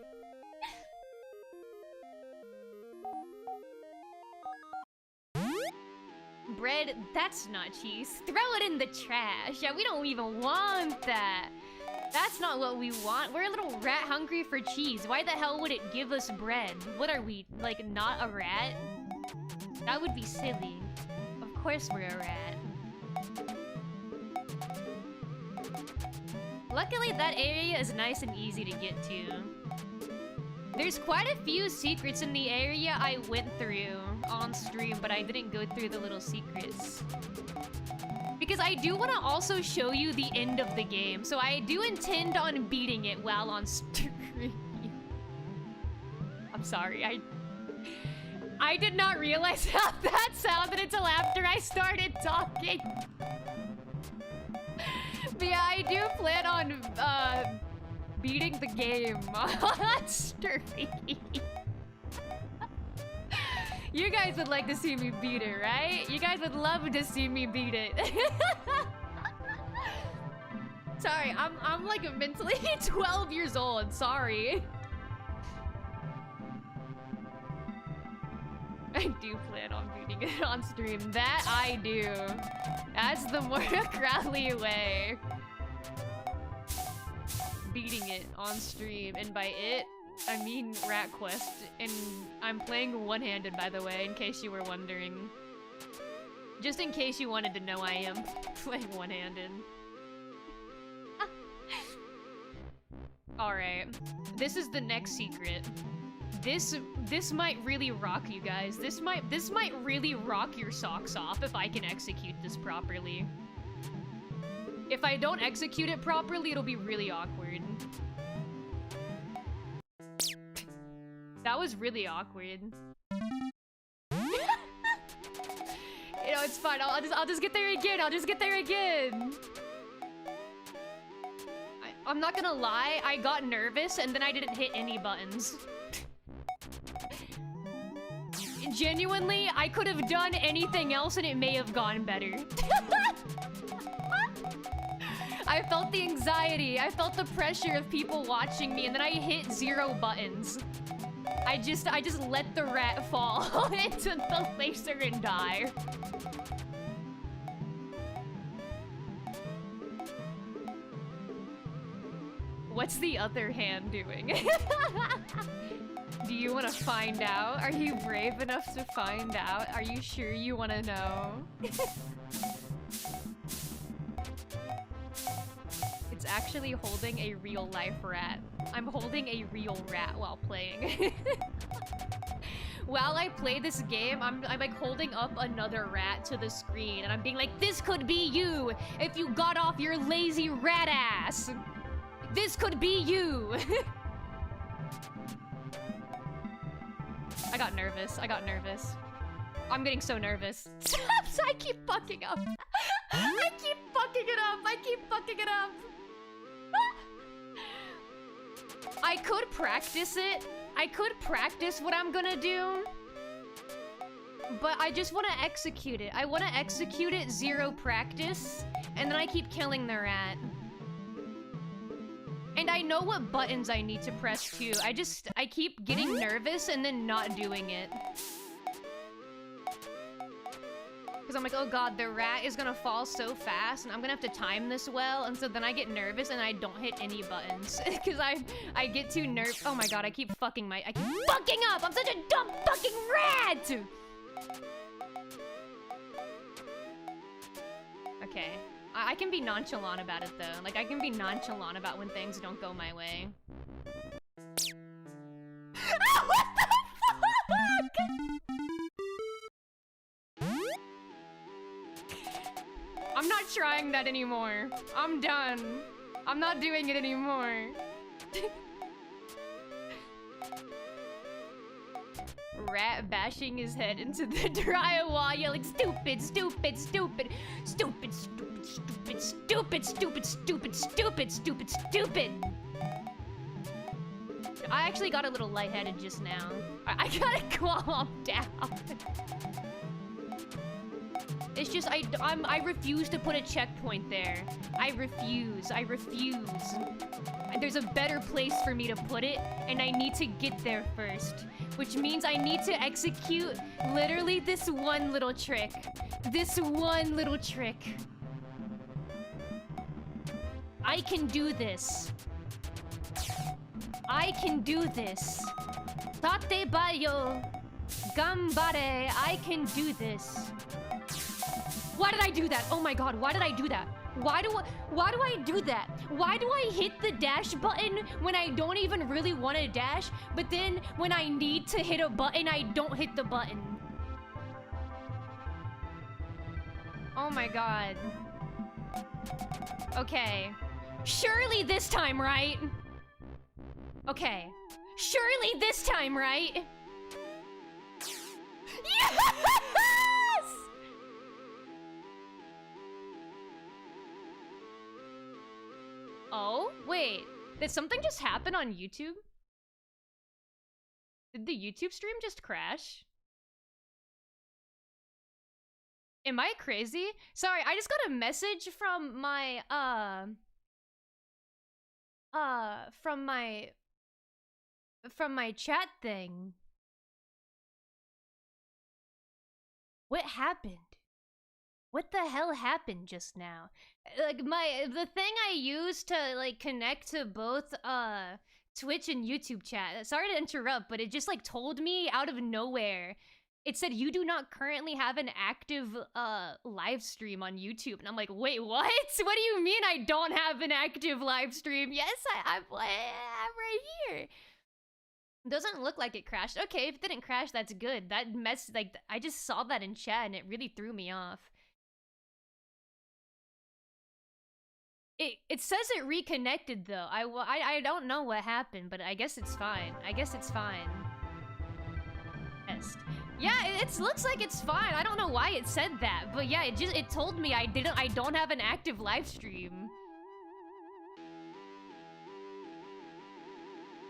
Bread, that's not cheese. Throw it in the trash. Yeah, we don't even want that. That's not what we want. We're a little rat hungry for cheese. Why the hell would it give us bread? What are we, like, not a rat? That would be silly. Of course we're a rat. Luckily, that area is nice and easy to get to. There's quite a few secrets in the area I went through on stream, but I didn't go through the little secrets. Because I do want to also show you the end of the game, so I do intend on beating it while on stream. I'm sorry, I did not realize how that sounded until after I started talking. But yeah, I do plan on beating the game on stream. You guys would like to see me beat it, right? You guys would love to see me beat it. Sorry, I'm like mentally 12 years old. Sorry. I do plan on beating it on stream. That I do. That's the Moira Crowley way. Beating it on stream, and by it, I mean Rat Quest, and I'm playing one-handed, by the way, in case you were wondering. Just in case you wanted to know, I am playing one-handed. Alright, this is the next secret. This might really rock you guys. This might really rock your socks off if I can execute this properly. If I don't execute it properly, it'll be really awkward. That was really awkward. You know, it's fine. I'll just get there again. I'll just get there again. I'm not gonna lie. I got nervous and then I didn't hit any buttons. Genuinely, I could have done anything else and it may have gone better. I felt the anxiety. I felt the pressure of people watching me, and then I hit 0 buttons. I just let the rat fall into the laser and die. What's the other hand doing? Do you want to find out? Are you brave enough to find out? Are you sure you want to know? It's actually holding a real life rat. I'm holding a real rat while playing. While I play this game, I'm like holding up another rat to the screen and I'm being like, this could be you if you got off your lazy rat ass. This could be you. I got nervous. I'm getting so nervous. I keep fucking up. I keep fucking it up. I could practice it. I could practice what I'm gonna do. But I just want to execute it. I want to execute it 0 practice. And then I keep killing the rat. And I know what buttons I need to press too. I keep getting nervous and then not doing it. Because I'm like, oh god, the rat is gonna fall so fast and I'm gonna have to time this well. And so then I get nervous and I don't hit any buttons. Because I get too nervous. Oh my god, I keep fucking up! I'm such a dumb fucking rat! Okay. I can be nonchalant about it though. Like, I can be nonchalant about when things don't go my way. What the fuck? I'm not trying that anymore. I'm done. I'm not doing it anymore. Rat bashing his head into the drywall, yelling, stupid, stupid, stupid, stupid, stupid, stupid, stupid, stupid, stupid, stupid, stupid, stupid. I actually got a little lightheaded just now. I gotta calm down. It's just I refuse to put a checkpoint there. I refuse. There's a better place for me to put it, and I need to get there first. Which means I need to execute literally this one little trick. This one little trick. I can do this. I can do this. Tate bayo. Gambare. I can do this. Why did I do that? Oh my god, why did I do that? Why do I do that? Why do I hit the dash button when I don't even really want to dash, but then when I need to hit a button, I don't hit the button? Oh my god. Okay. Surely this time, right? Okay. Surely this time, right? Yes! Oh, wait. Did something just happen on YouTube? Did the YouTube stream just crash? Am I crazy? Sorry, I just got a message from my, from my chat thing. What happened? What the hell happened just now? Like, the thing I use to, like, connect to both, Twitch and YouTube chat. Sorry to interrupt, but it just, like, told me out of nowhere. It said, you do not currently have an active, live stream on YouTube. And I'm like, wait, what? What do you mean I don't have an active live stream? Yes, I'm right here. Doesn't look like it crashed. Okay, if it didn't crash, that's good. That mess, like, I just saw that in chat and it really threw me off. It says it reconnected though. I don't know what happened, but I guess it's fine. I guess it's fine. Test. Yeah, it looks like it's fine. I don't know why it said that, but yeah, it told me I don't have an active live stream.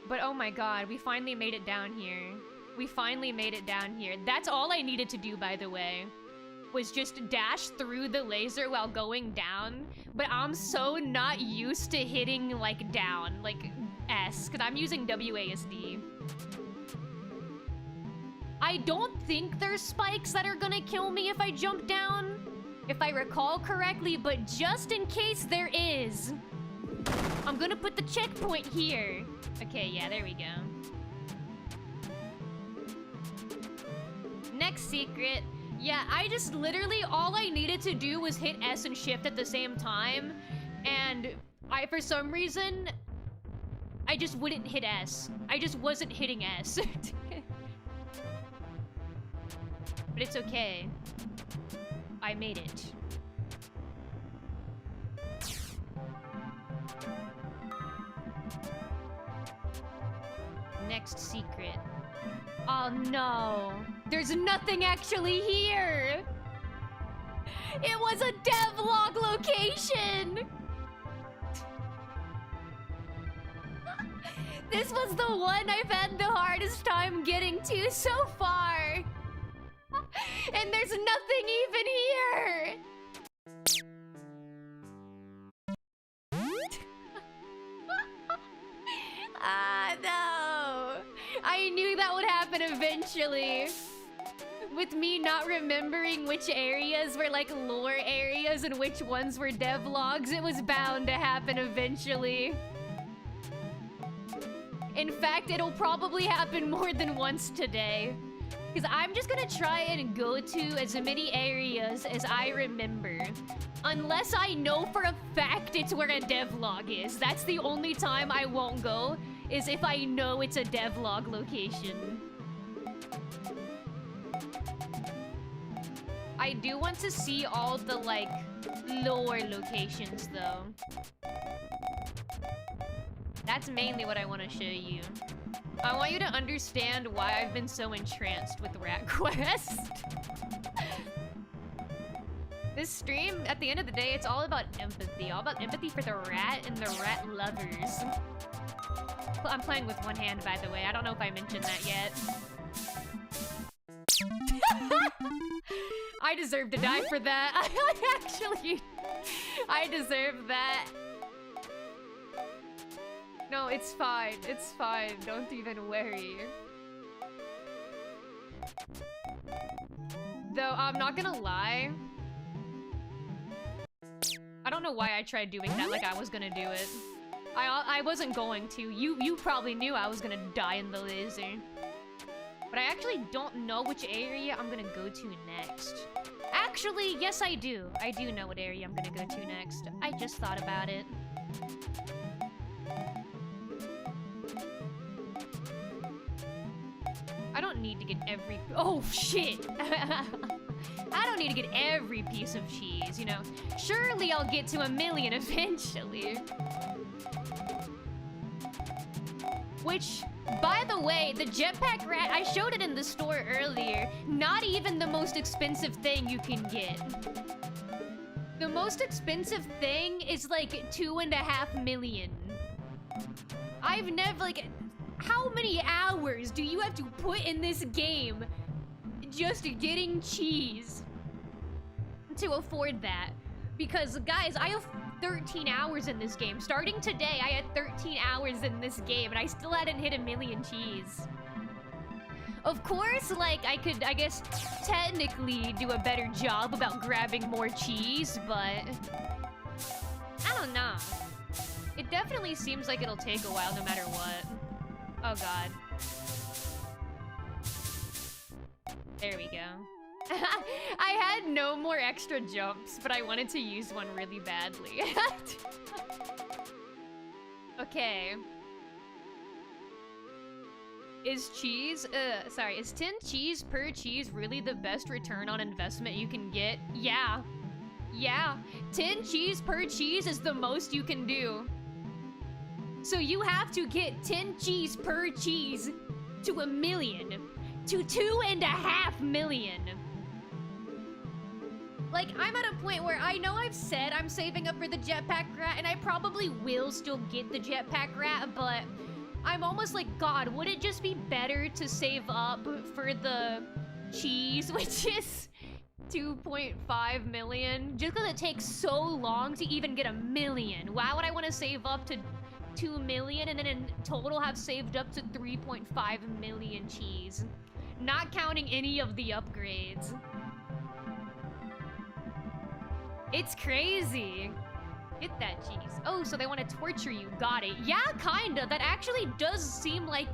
But oh my god, we finally made it down here. We finally made it down here. That's all I needed to do, by the way. Was just dash through the laser while going down. But I'm so not used to hitting, like, down. Like, S. Because I'm using WASD. I don't think there's spikes that are gonna kill me if I jump down. If I recall correctly, but just in case there is, I'm gonna put the checkpoint here. Okay, yeah, there we go. Next secret. Yeah, I just literally, all I needed to do was hit S and shift at the same time. And for some reason, I just wouldn't hit S. I just wasn't hitting S. But it's okay. I made it. Next secret. Oh no. There's nothing actually here. It was a devlog location. This was the one I've had the hardest time getting to so far. And there's nothing even here. No. I knew that would happen eventually. With me not remembering which areas were like lore areas and which ones were devlogs, it was bound to happen eventually. In fact, it'll probably happen more than once today. Because I'm just gonna try and go to as many areas as I remember. Unless I know for a fact it's where a devlog is. That's the only time I won't go, is if I know it's a devlog location. I do want to see all the, like, lore locations, though. That's mainly what I want to show you. I want you to understand why I've been so entranced with Rat Quest. This stream, at the end of the day, it's all about empathy. All about empathy for the rat and the rat lovers. I'm playing with one hand, by the way. I don't know if I mentioned that yet. I I deserve to die for that. Actually, I deserve that. No, it's fine. It's fine. Don't even worry. Though, I'm not gonna lie. I don't know why I tried doing that like I was gonna do it. I wasn't going to. You probably knew I was gonna die in the laser. But I actually don't know which area I'm gonna go to next. Actually, yes I do. I do know what area I'm gonna go to next. I just thought about it. I don't need to get every... Oh, shit! I don't need to get every piece of cheese, you know? Surely I'll get to 1 million eventually. Which, by the way, the jetpack rat, I showed it in the store earlier. Not even the most expensive thing you can get. The most expensive thing is like 2.5 million. I've never, like... How many hours do you have to put in this game just getting cheese to afford that? Because, guys, I have 13 hours in this game. Starting today, I had 13 hours in this game, and I still hadn't hit 1 million cheese. Of course, like, I could, I guess, technically do a better job about grabbing more cheese, but... I don't know. It definitely seems like it'll take a while no matter what. Oh god. There we go. I had no more extra jumps, but I wanted to use one really badly. Okay. Is 10 cheese per cheese really the best return on investment you can get? Yeah. Yeah. 10 cheese per cheese is the most you can do. So you have to get 10 cheese per cheese to 1 million. To 2.5 million. Like, I'm at a point where I know I've said I'm saving up for the jetpack rat, and I probably will still get the jetpack rat, but I'm almost like, God, would it just be better to save up for the cheese, which is 2.5 million? Just because it takes so long to even get 1 million. Why would I want to save up to 2 million and then in total have saved up to 3.5 million cheese? Not counting any of the upgrades. It's crazy. Get that cheese. Oh, so they want to torture you. Got it. Yeah, kinda. That actually does seem like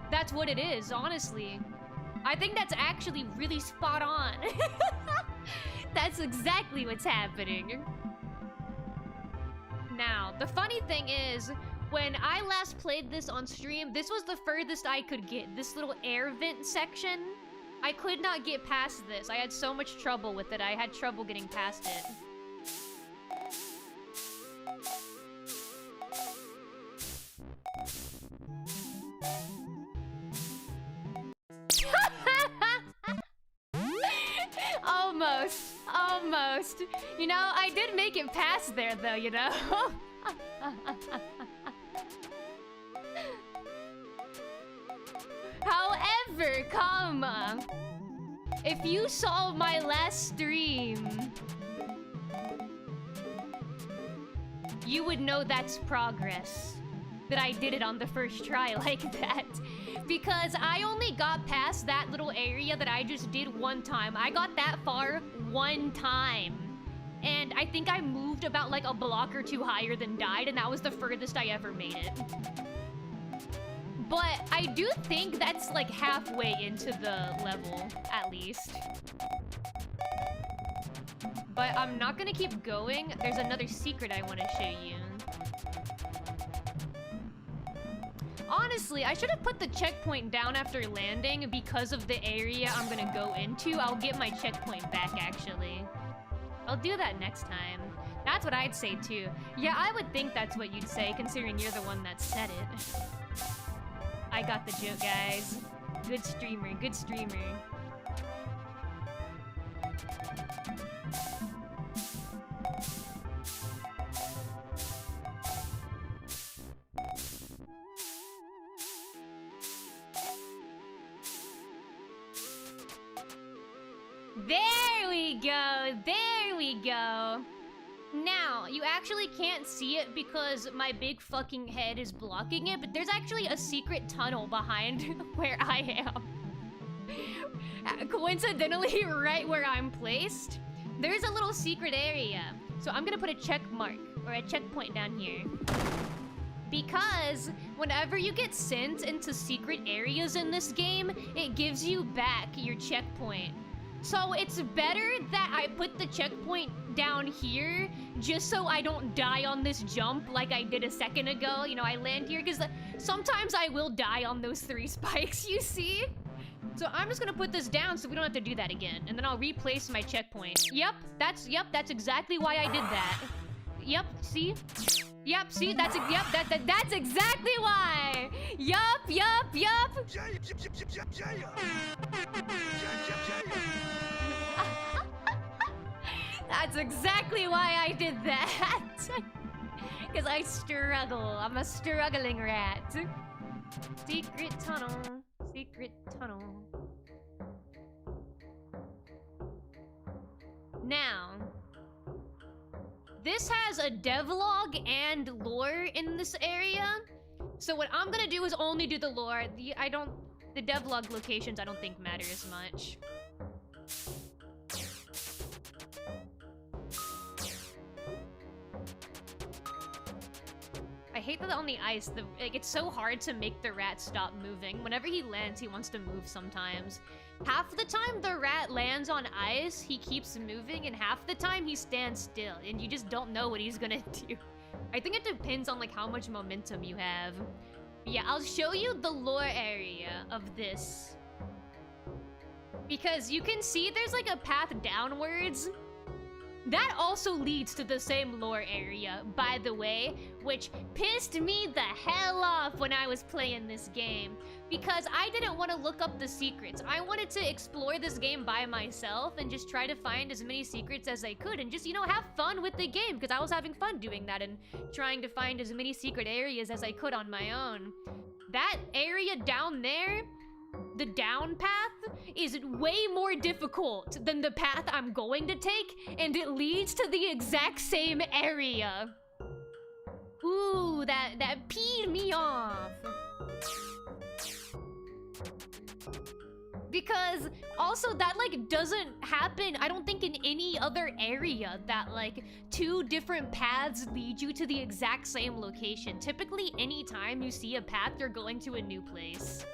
that's what it is, honestly. I think that's actually really spot on. That's exactly what's happening. Now, the funny thing is, when I last played this on stream, this was the furthest I could get. This little air vent section. I could not get past this. I had so much trouble with it. I had trouble getting past it. Almost. Almost. You know, I did make it past there, though, you know? However, comma, if you saw my last stream, you would know that's progress. That I did it on the first try like that. Because I only got past that little area that I just did one time. I got that far one time. And I think I moved about like a block or two higher than died, and that was the furthest I ever made it. But I do think that's like halfway into the level, at least. But I'm not gonna keep going. There's another secret I want to show you. Honestly, I should have put the checkpoint down after landing because of the area I'm gonna go into. I'll get my checkpoint back, actually. I'll do that next time. That's what I'd say, too. Yeah, I would think that's what you'd say, considering you're the one that said it. I got the joke, guys. Good streamer, good streamer. There we go. There we go. Now, you actually can't see it because my big fucking head is blocking it, but there's actually a secret tunnel behind where I am. Coincidentally, right where I'm placed, there's a little secret area. So I'm gonna put a check mark, or a checkpoint down here. Because whenever you get sent into secret areas in this game, it gives you back your checkpoint. So it's better that I put the checkpoint down here just so I don't die on this jump like I did a second ago. You know, I land here because sometimes I will die on those 3 spikes, you see? So I'm just gonna put this down so we don't have to do that again. And then I'll replace my checkpoint. Yep, that's exactly why I did that. Yep, see? Yep, see, that's exactly why. Yup. That's exactly why I did that. Because I struggle. I'm a struggling rat. Secret tunnel. Secret tunnel. Now, this has a devlog and lore in this area. So what I'm gonna do is only do the lore. The devlog locations I don't think matter as much. I hate that on the ice, it's so hard to make the rat stop moving. Whenever he lands, he wants to move sometimes. Half the time the rat lands on ice, he keeps moving, and half the time he stands still, and you just don't know what he's gonna do. I think it depends on like how much momentum you have. Yeah, I'll show you the lore area of this. Because you can see there's like a path downwards. That also leads to the same lore area, by the way, which pissed me the hell off when I was playing this game. Because I didn't want to look up the secrets. I wanted to explore this game by myself and just try to find as many secrets as I could and just, you know, have fun with the game, because I was having fun doing that and trying to find as many secret areas as I could on my own. That area down there, the down path, is way more difficult than the path I'm going to take, and it leads to the exact same area. Ooh, that peed me off. Because also that like doesn't happen, I don't think, in any other area that like 2 different paths lead you to the exact same location. Typically, anytime you see a path, you're going to a new place.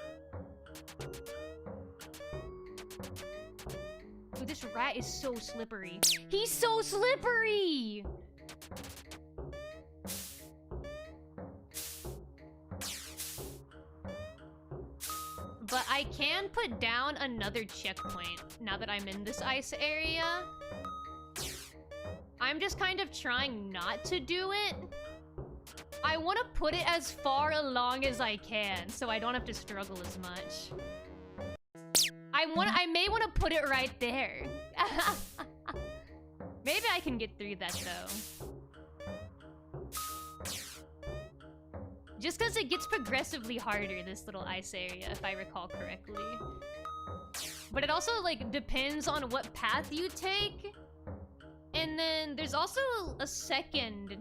Ooh, this rat is so slippery. He's so slippery! But I can put down another checkpoint now that I'm in this ice area. I'm just kind of trying not to do it. I want to put it as far along as I can so I don't have to struggle as much. I may want to put it right there. Maybe I can get through that though. Just because it gets progressively harder, this little ice area, if I recall correctly. But it also, like, depends on what path you take. And then there's also a second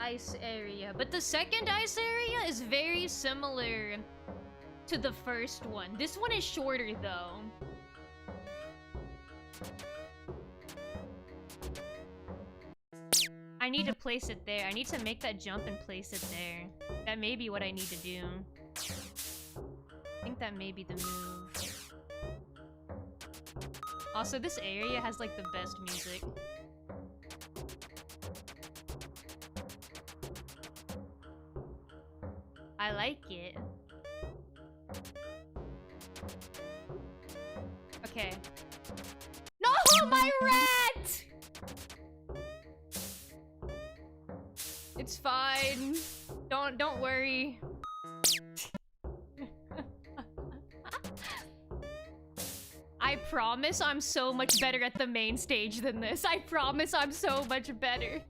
ice area. But the second ice area is very similar to the first one. This one is shorter, though. I need to place it there. I need to make that jump and place it there. That may be what I need to do. I think that may be the move. Also, this area has like the best music. I like it. Okay. No, my rat! It's fine. Don't worry. I promise I'm so much better at the main stage than this. I promise I'm so much better.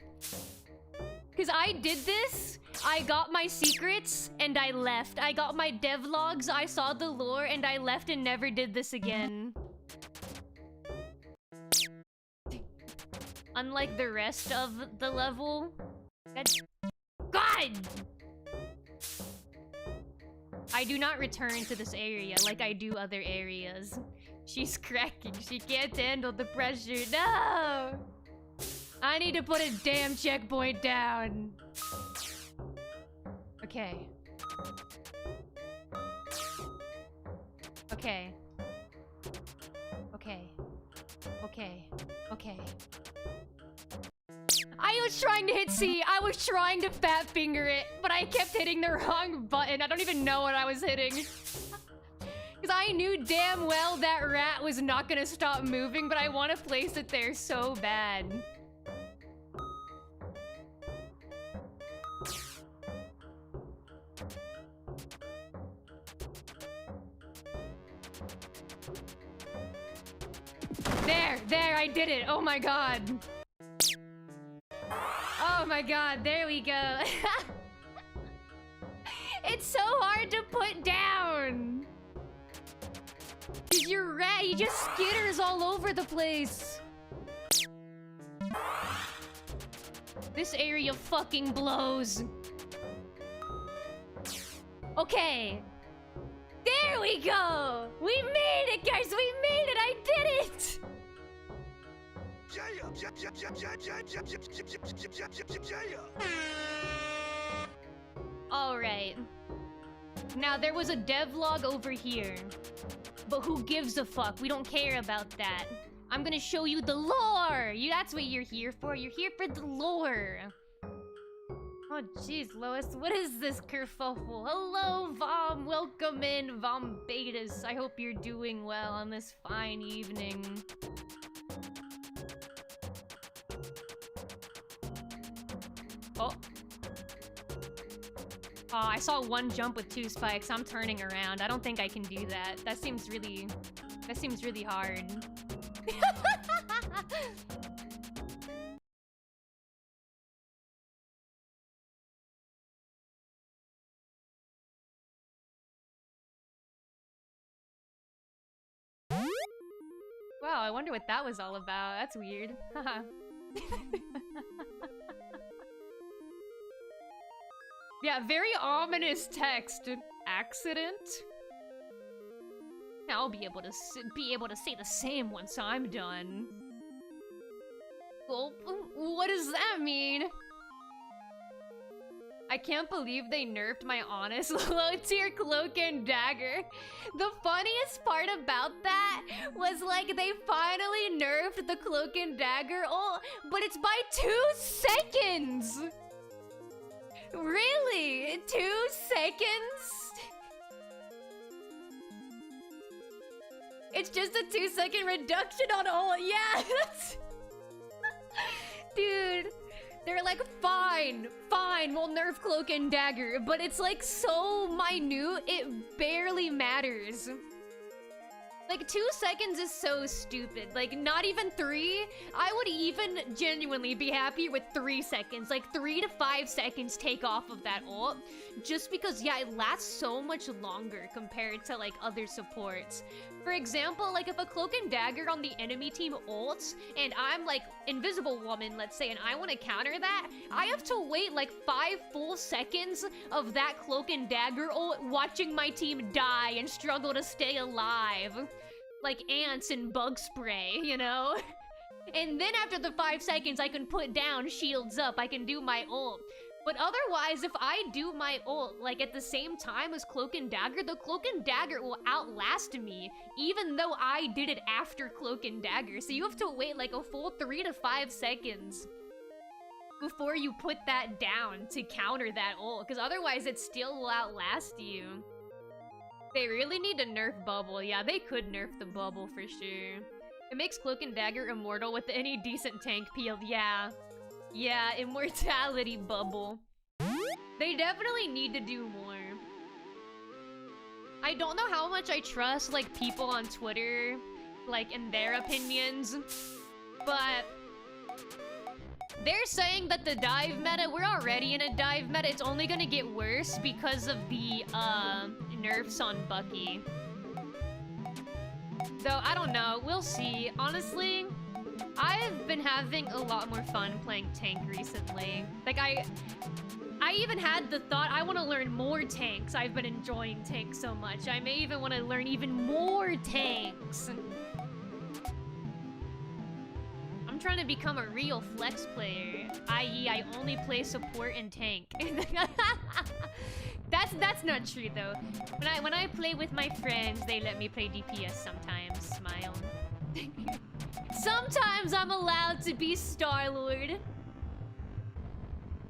Because I did this, I got my secrets, and I left. I got my devlogs, I saw the lore, and I left and never did this again. unlike the rest of the level. God! I do not return to this area like I do other areas. She's cracking. She can't handle the pressure. No! I need to put a damn checkpoint down. Okay. Okay. Okay. Okay. Okay. I was trying to hit C. I was trying to fat finger it, but I kept hitting the wrong button. I don't even know what I was hitting. Because I knew damn well that rat was not gonna stop moving, but I want to place it there so bad. There, I did it. Oh my god. Oh my god, there we go. It's so hard to put down. Cause your rat, he just skitters all over the place. This area fucking blows. Okay. There we go! We made it, guys! We made it! I did it! Alright. Now, there was a devlog over here. But who gives a fuck? We don't care about that. I'm gonna show you the lore! That's what you're here for. You're here for the lore. Oh jeez, Lois, what is this kerfuffle? Hello, Vom, welcome in, Vom Betas. I hope you're doing well on this fine evening. Oh. Oh, I saw one jump with 2 spikes. I'm turning around. I don't think I can do that. That seems really hard. Wow, I wonder what that was all about. That's weird. Haha. Yeah, very ominous text. Accident? I'll be able to say the same once I'm done. Well, what does that mean? I can't believe they nerfed my honest low-tier cloak and dagger. The funniest part about that was like they finally nerfed the cloak and dagger, but it's by 2 seconds! Really? 2 seconds? It's just a 2-second reduction on all. Yeah, that's... Dude. They're like, fine, we'll nerf cloak and dagger, but it's like so minute, it barely matters. Like 2 seconds is so stupid, like not even 3. I would even genuinely be happy with 3 seconds, like 3 to 5 seconds take off of that ult, just because yeah, it lasts so much longer compared to like other supports. For example, like if a cloak and dagger on the enemy team ults, and I'm like Invisible Woman, let's say, and I want to counter that, I have to wait like 5 full seconds of that cloak and dagger ult watching my team die and struggle to stay alive. Like ants in bug spray, you know? And then after the 5 seconds, I can put down shields up, I can do my ult. But otherwise, if I do my ult, like at the same time as Cloak and Dagger, the Cloak and Dagger will outlast me, even though I did it after Cloak and Dagger. So you have to wait like a full 3 to 5 seconds before you put that down to counter that ult, because otherwise it still will outlast you. They really need to nerf Bubble. Yeah, they could nerf the Bubble for sure. It makes Cloak and Dagger immortal with any decent tank peel. Yeah. Yeah, immortality Bubble. They definitely need to do more. I don't know how much I trust, like, people on Twitter, like, in their opinions, but they're saying that the dive meta, we're already in a dive meta, it's only gonna get worse because of the, nerfs on Bucky. Though, I don't know, we'll see. Honestly, I've been having a lot more fun playing tank recently. Like, I even had the thought, I want to learn more tanks. I've been enjoying tanks so much. I may even want to learn even more tanks. I'm trying to become a real flex player, i.e. I only play support and tank. That's not true though. When I play with my friends, they let me play DPS sometimes. Smile. Sometimes I'm allowed to be Star-Lord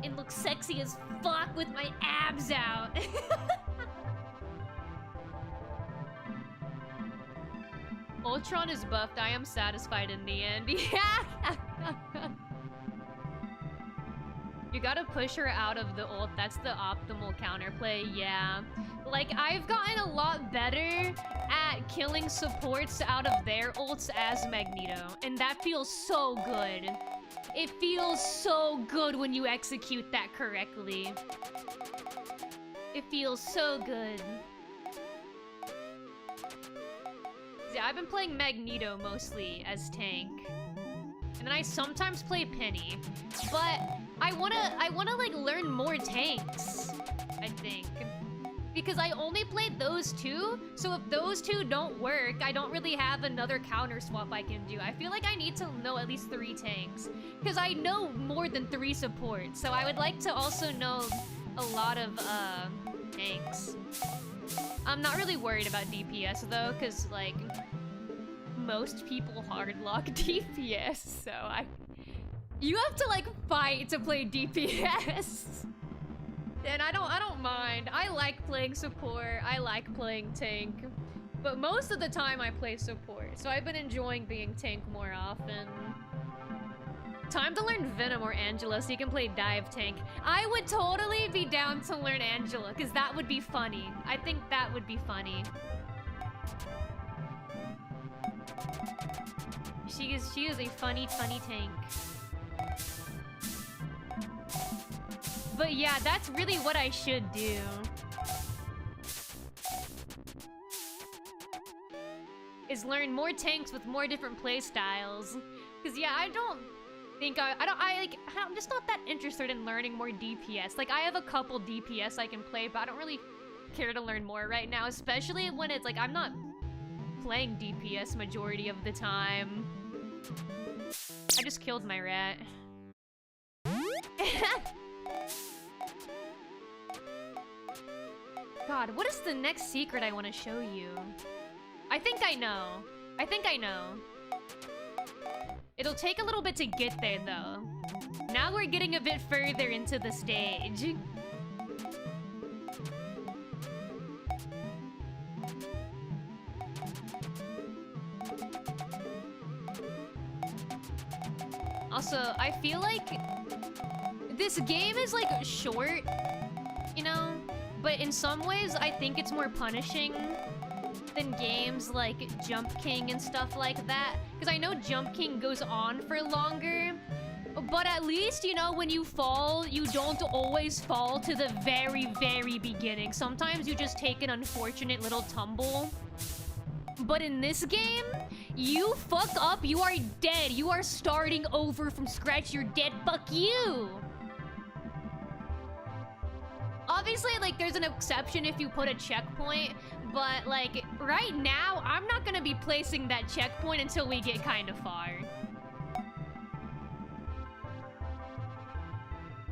and look sexy as fuck with my abs out. Ultron is buffed. I am satisfied in the end. Yeah. You gotta push her out of the ult. That's the optimal counterplay. Yeah. Like, I've gotten a lot better at killing supports out of their ults as Magneto. And that feels so good. It feels so good when you execute that correctly. It feels so good. Yeah, I've been playing Magneto mostly as tank. And then I sometimes play Penny. But I wanna like learn more tanks, I think. Because I only played those two, so if those two don't work, I don't really have another counter swap I can do. I feel like I need to know at least 3 tanks. Because I know more than 3 supports, so I would like to also know a lot of tanks. I'm not really worried about DPS though, because like most people hardlock DPS, so you have to like fight to play DPS. And I don't mind. I like playing support. I like playing tank. But most of the time I play support. So I've been enjoying being tank more often. Time to learn Venom or Angela so you can play dive tank. I would totally be down to learn Angela because that would be funny. I think that would be funny. She is a funny tank. But yeah, that's really what I should do. Is learn more tanks with more different playstyles. Cause yeah, I don't think I'm just not that interested in learning more DPS. Like I have a couple DPS I can play, but I don't really care to learn more right now, especially when it's like I'm not playing DPS majority of the time. I just killed my rat. God, what is the next secret I want to show you? I think I know. It'll take a little bit to get there, though. Now we're getting a bit further into the stage. Also, I feel like this game is, like, short, you know? But in some ways, I think it's more punishing than games like Jump King and stuff like that. Because I know Jump King goes on for longer, but at least, you know, when you fall, you don't always fall to the very, very beginning. Sometimes you just take an unfortunate little tumble. But in this game, you fuck up, you are dead. You are starting over from scratch. You're dead. Fuck you. Obviously, like, there's an exception if you put a checkpoint, but, like, right now, I'm not gonna be placing that checkpoint until we get kind of far.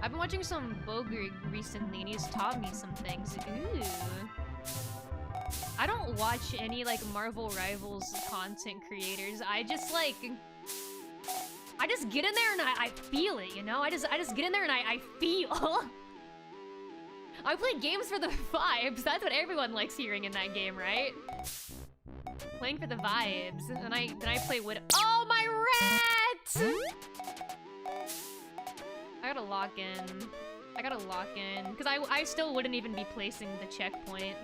I've been watching some Bogrig recently, and he's taught me some things. Ooh. I don't watch any, like, Marvel Rivals content creators. I just, like... I just get in there and I feel it, you know? I just get in there and I feel... I play games for the vibes. That's what everyone likes hearing in that game, right? Playing for the vibes. And then I play Widow. Oh, my rat! I gotta lock in. Because I still wouldn't even be placing the checkpoint.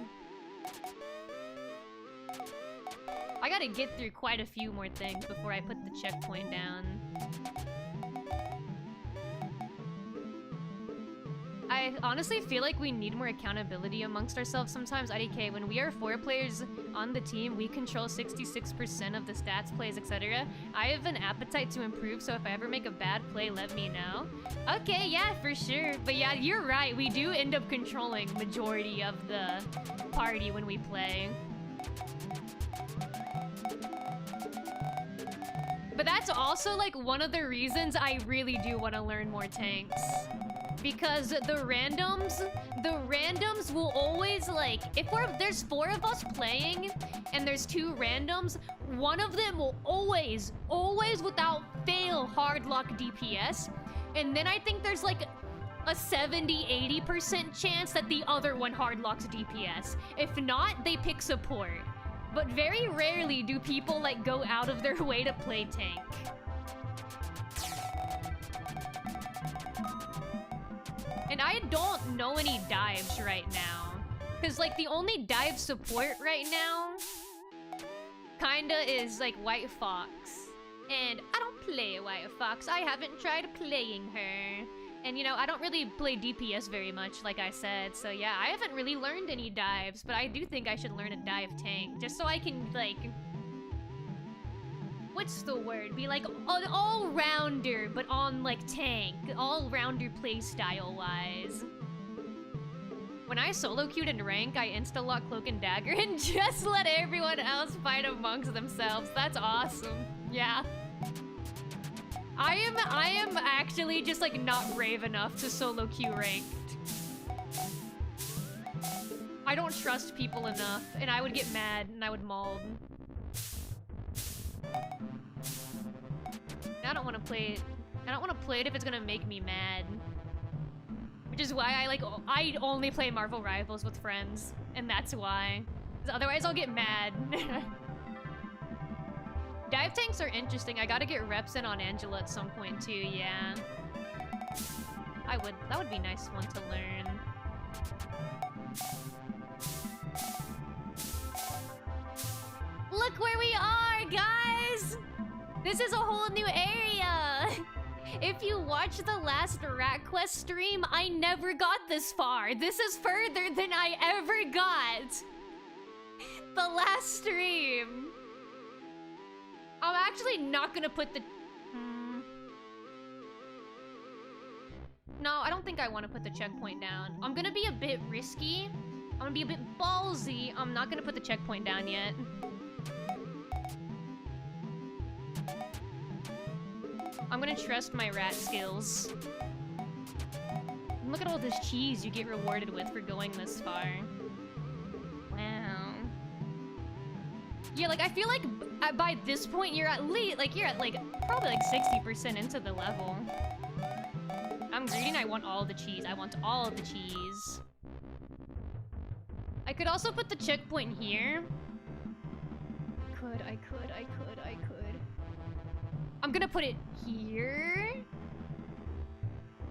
I gotta get through quite a few more things before I put the checkpoint down. I honestly feel like we need more accountability amongst ourselves sometimes. IDK, when we are 4 players on the team, we control 66% of the stats, plays, etc. I have an appetite to improve, so if I ever make a bad play, let me know. Okay, yeah, for sure. But yeah, you're right. We do end up controlling majority of the party when we play. But that's also like one of the reasons I really do want to learn more tanks. Because the randoms will always like, if there's 4 of us playing and there's 2 randoms, one of them will always without fail hard lock DPS. And then I think there's like a 70-80% chance that the other one hard locks DPS. If not, they pick support. But very rarely do people like go out of their way to play tank. And I don't know any dives right now. Cause like the only dive support right now kinda is like White Fox. And I don't play White Fox. I haven't tried playing her. And you know, I don't really play DPS very much, like I said. So yeah, I haven't really learned any dives, but I do think I should learn a dive tank. Just so I can like... What's the word? Be like an all-rounder, but on like tank. All-rounder playstyle-wise. When I solo queued in rank, I insta-lock Cloak and Dagger and just let everyone else fight amongst themselves. That's awesome. Yeah. I am actually just like not brave enough to solo queue ranked. I don't trust people enough, and I would get mad and I would maul. I don't want to play it. I don't want to play it if it's gonna make me mad. Which is why I only play Marvel Rivals with friends, and that's why. 'Cause otherwise I'll get mad. Dive tanks are interesting. I gotta get reps in on Angela at some point too, yeah. That would be a nice one to learn. Look where we are, guys! This is a whole new area! If you watch the last Rat Quest stream, I never got this far. This is further than I ever got. The last stream. I'm actually not gonna put the... No, I don't think I want to put the checkpoint down. I'm gonna be a bit risky. I'm gonna be a bit ballsy. I'm not gonna put the checkpoint down yet. I'm gonna trust my rat skills. Look at all this cheese you get rewarded with for going this far. Wow. Yeah, like I feel like by this point you're at least probably like 60% into the level. I'm greedy and I want all the cheese. I want all of the cheese. I could also put the checkpoint here. I could. I'm gonna put it here.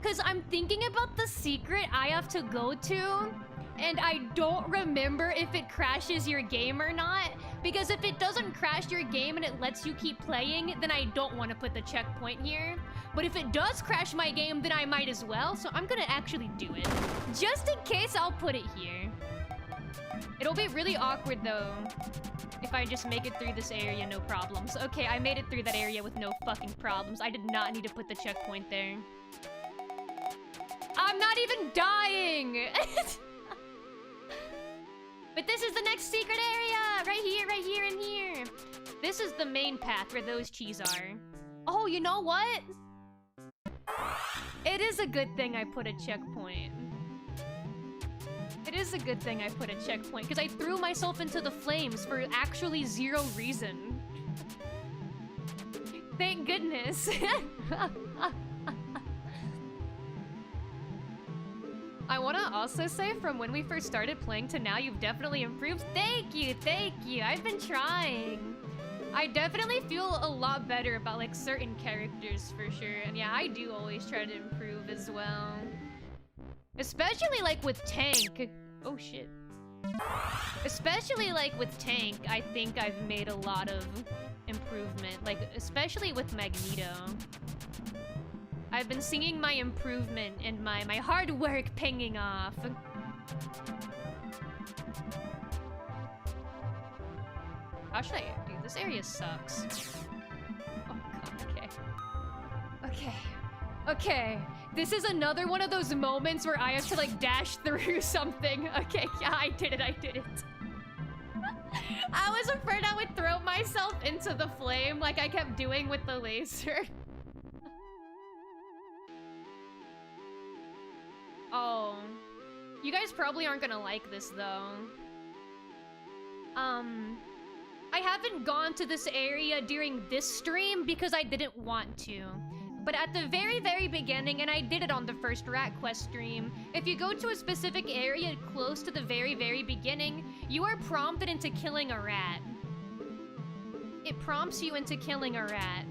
Cause I'm thinking about the secret I have to go to, and I don't remember if it crashes your game or not. Because if it doesn't crash your game and it lets you keep playing, then I don't want to put the checkpoint here. But if it does crash my game, then I might as well. So I'm gonna actually do it. Just in case, I'll put it here. It'll be really awkward though if I just make it through this area, no problems. Okay, I made it through that area with no fucking problems. I did not need to put the checkpoint there. I'm not even dying! But this is the next secret area! Right here, and here. This is the main path where those cheese are. Oh, you know what? It is a good thing I put a checkpoint. It is a good thing I put a checkpoint, because I threw myself into the flames for actually zero reason. Thank goodness. I want to also say, from when we first started playing to now, you've definitely improved. Thank you. I've been trying. I definitely feel a lot better about like certain characters for sure. And yeah, I do always try to improve as well. Especially like with Tank. Oh shit. Especially like with Tank, I think I've made a lot of improvement. Like, especially with Magneto. I've been seeing my improvement and my hard work paying off. How should I do? This area sucks. Oh god, okay. Okay. Okay. This is another one of those moments where I have to like dash through something. Okay, yeah, I did it, I did it. I was afraid I would throw myself into the flame like I kept doing with the laser. Oh. You guys probably aren't gonna like this though. I haven't gone to this area during this stream because I didn't want to. But at the very, very beginning, and I did it on the first Rat Quest stream, if you go to a specific area close to the very, very beginning, you are prompted into killing a rat. It prompts you into killing a rat.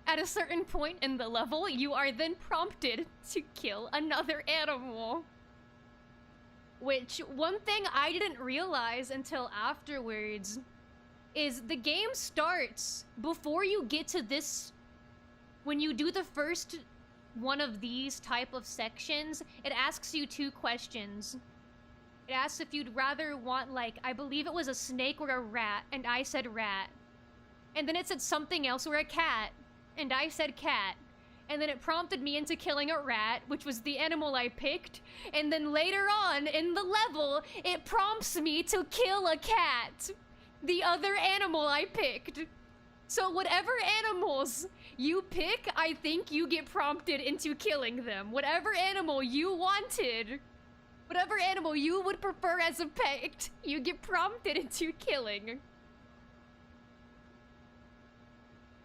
At a certain point in the level, you are then prompted to kill another animal. Which, one thing I didn't realize until afterwards is the game starts before you get to this. When you do the first one of these type of sections, it asks you 2 questions. It asks if you'd rather want, like, I believe it was a snake or a rat, and I said rat. And then it said something else or a cat. And I said cat. And then it prompted me into killing a rat, which was the animal I picked. And then later on in the level, it prompts me to kill a cat. The other animal I picked. So whatever animals you pick, I think you get prompted into killing them. Whatever animal you wanted, whatever animal you would prefer as a pet, you get prompted into killing.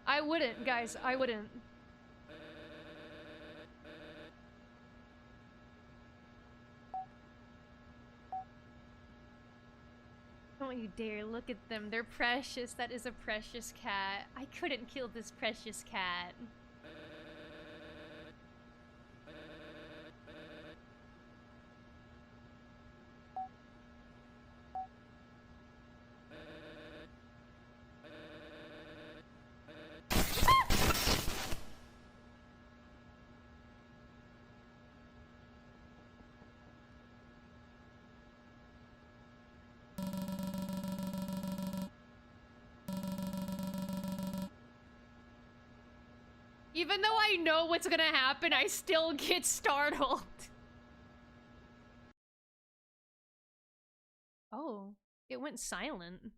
I wouldn't, guys. I wouldn't. Don't you dare look at them. They're precious. That is a precious cat. I couldn't kill this precious cat. Even though I know what's gonna happen, I still get startled. Oh, it went silent.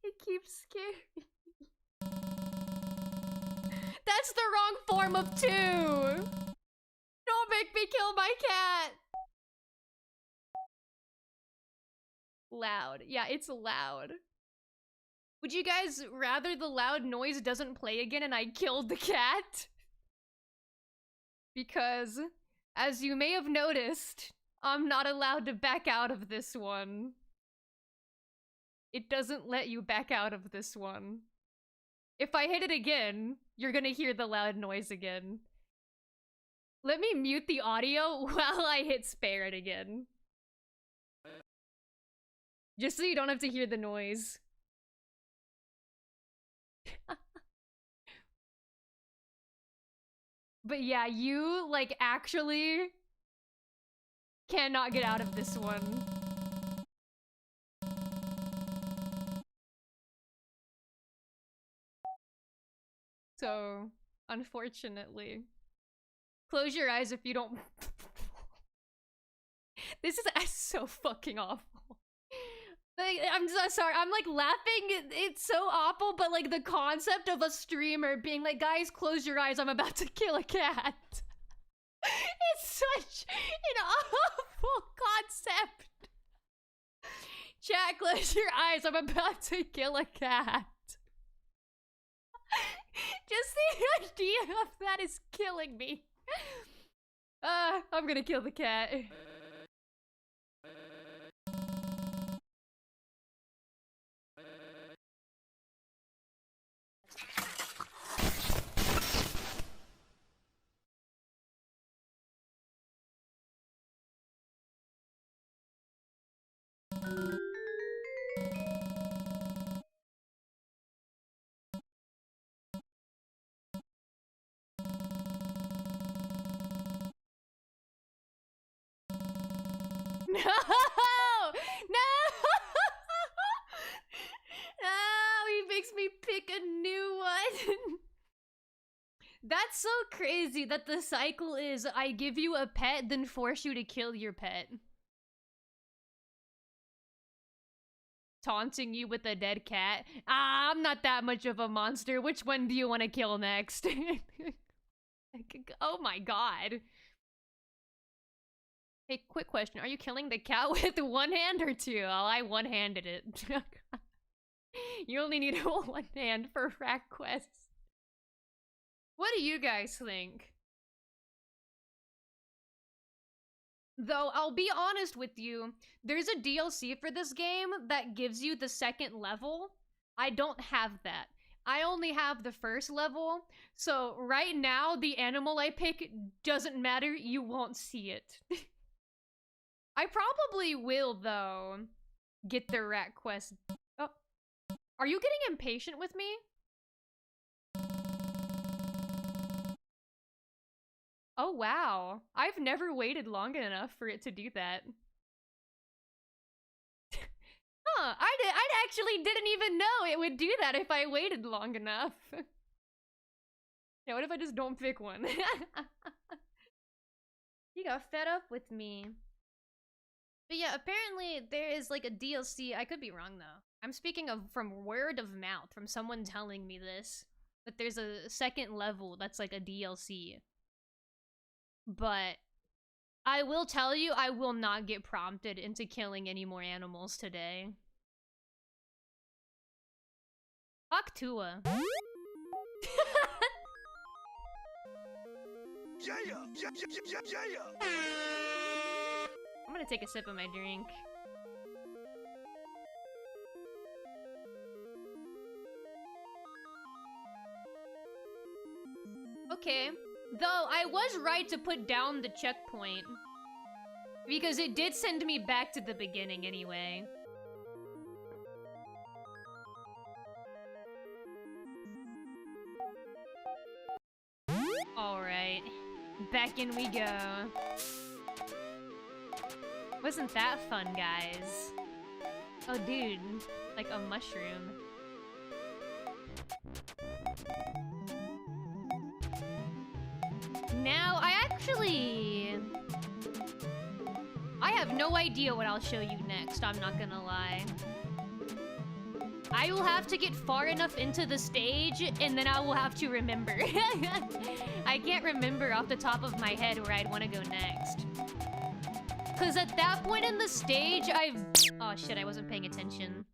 It keeps scaring. That's the wrong form of 2. Don't make me kill my cat! Loud. Yeah, it's loud. Would you guys rather the loud noise doesn't play again and I killed the cat? Because, as you may have noticed, I'm not allowed to back out of this one. It doesn't let you back out of this one. If I hit it again, you're gonna hear the loud noise again. Let me mute the audio while I hit spare it again. Just so you don't have to hear the noise. But yeah, you, like, actually cannot get out of this one. So, unfortunately. Close your eyes if you don't. This is so fucking awful. Like, I'm so sorry. I'm like laughing. It's so awful, but like the concept of a streamer being like, guys, close your eyes. I'm about to kill a cat. It's such an awful concept. Chat, close your eyes. I'm about to kill a cat. Just the idea of that is killing me. I'm gonna kill the cat. No! No! No, he makes me pick a new one. That's so crazy that the cycle is I give you a pet, then force you to kill your pet. Taunting you with a dead cat. Ah, I'm not that much of a monster. Which one do you want to kill next? Oh my god. Hey, quick question. Are you killing the cat with one hand or two? Oh, I one-handed it. You only need one hand for rat quests. What do you guys think? Though, I'll be honest with you, there's a DLC for this game that gives you the second level. I don't have that. I only have the first level, so right now, the animal I pick doesn't matter, you won't see it. I probably will, though, get the rat quest. Oh. Are you getting impatient with me? Oh, wow. I've never waited long enough for it to do that. Huh, I actually didn't even know it would do that if I waited long enough. Yeah, what if I just don't pick one? You got fed up with me. But yeah, apparently there is like a DLC. I could be wrong though. I'm speaking of from word of mouth, from someone telling me this. That there's a second level that's like a DLC. But I will tell you, I will not get prompted into killing any more animals today. Fuck Tua. I'm gonna take a sip of my drink. Okay. Though, I was right to put down the checkpoint. Because it did send me back to the beginning anyway. Alright. Back in we go. Wasn't that fun, guys? Oh, dude. Like a mushroom. Now, I have no idea what I'll show you next, I'm not gonna lie. I will have to get far enough into the stage, and then I will have to remember. I can't remember off the top of my head where I'd want to go next. Because at that point in the stage, oh shit, I wasn't paying attention.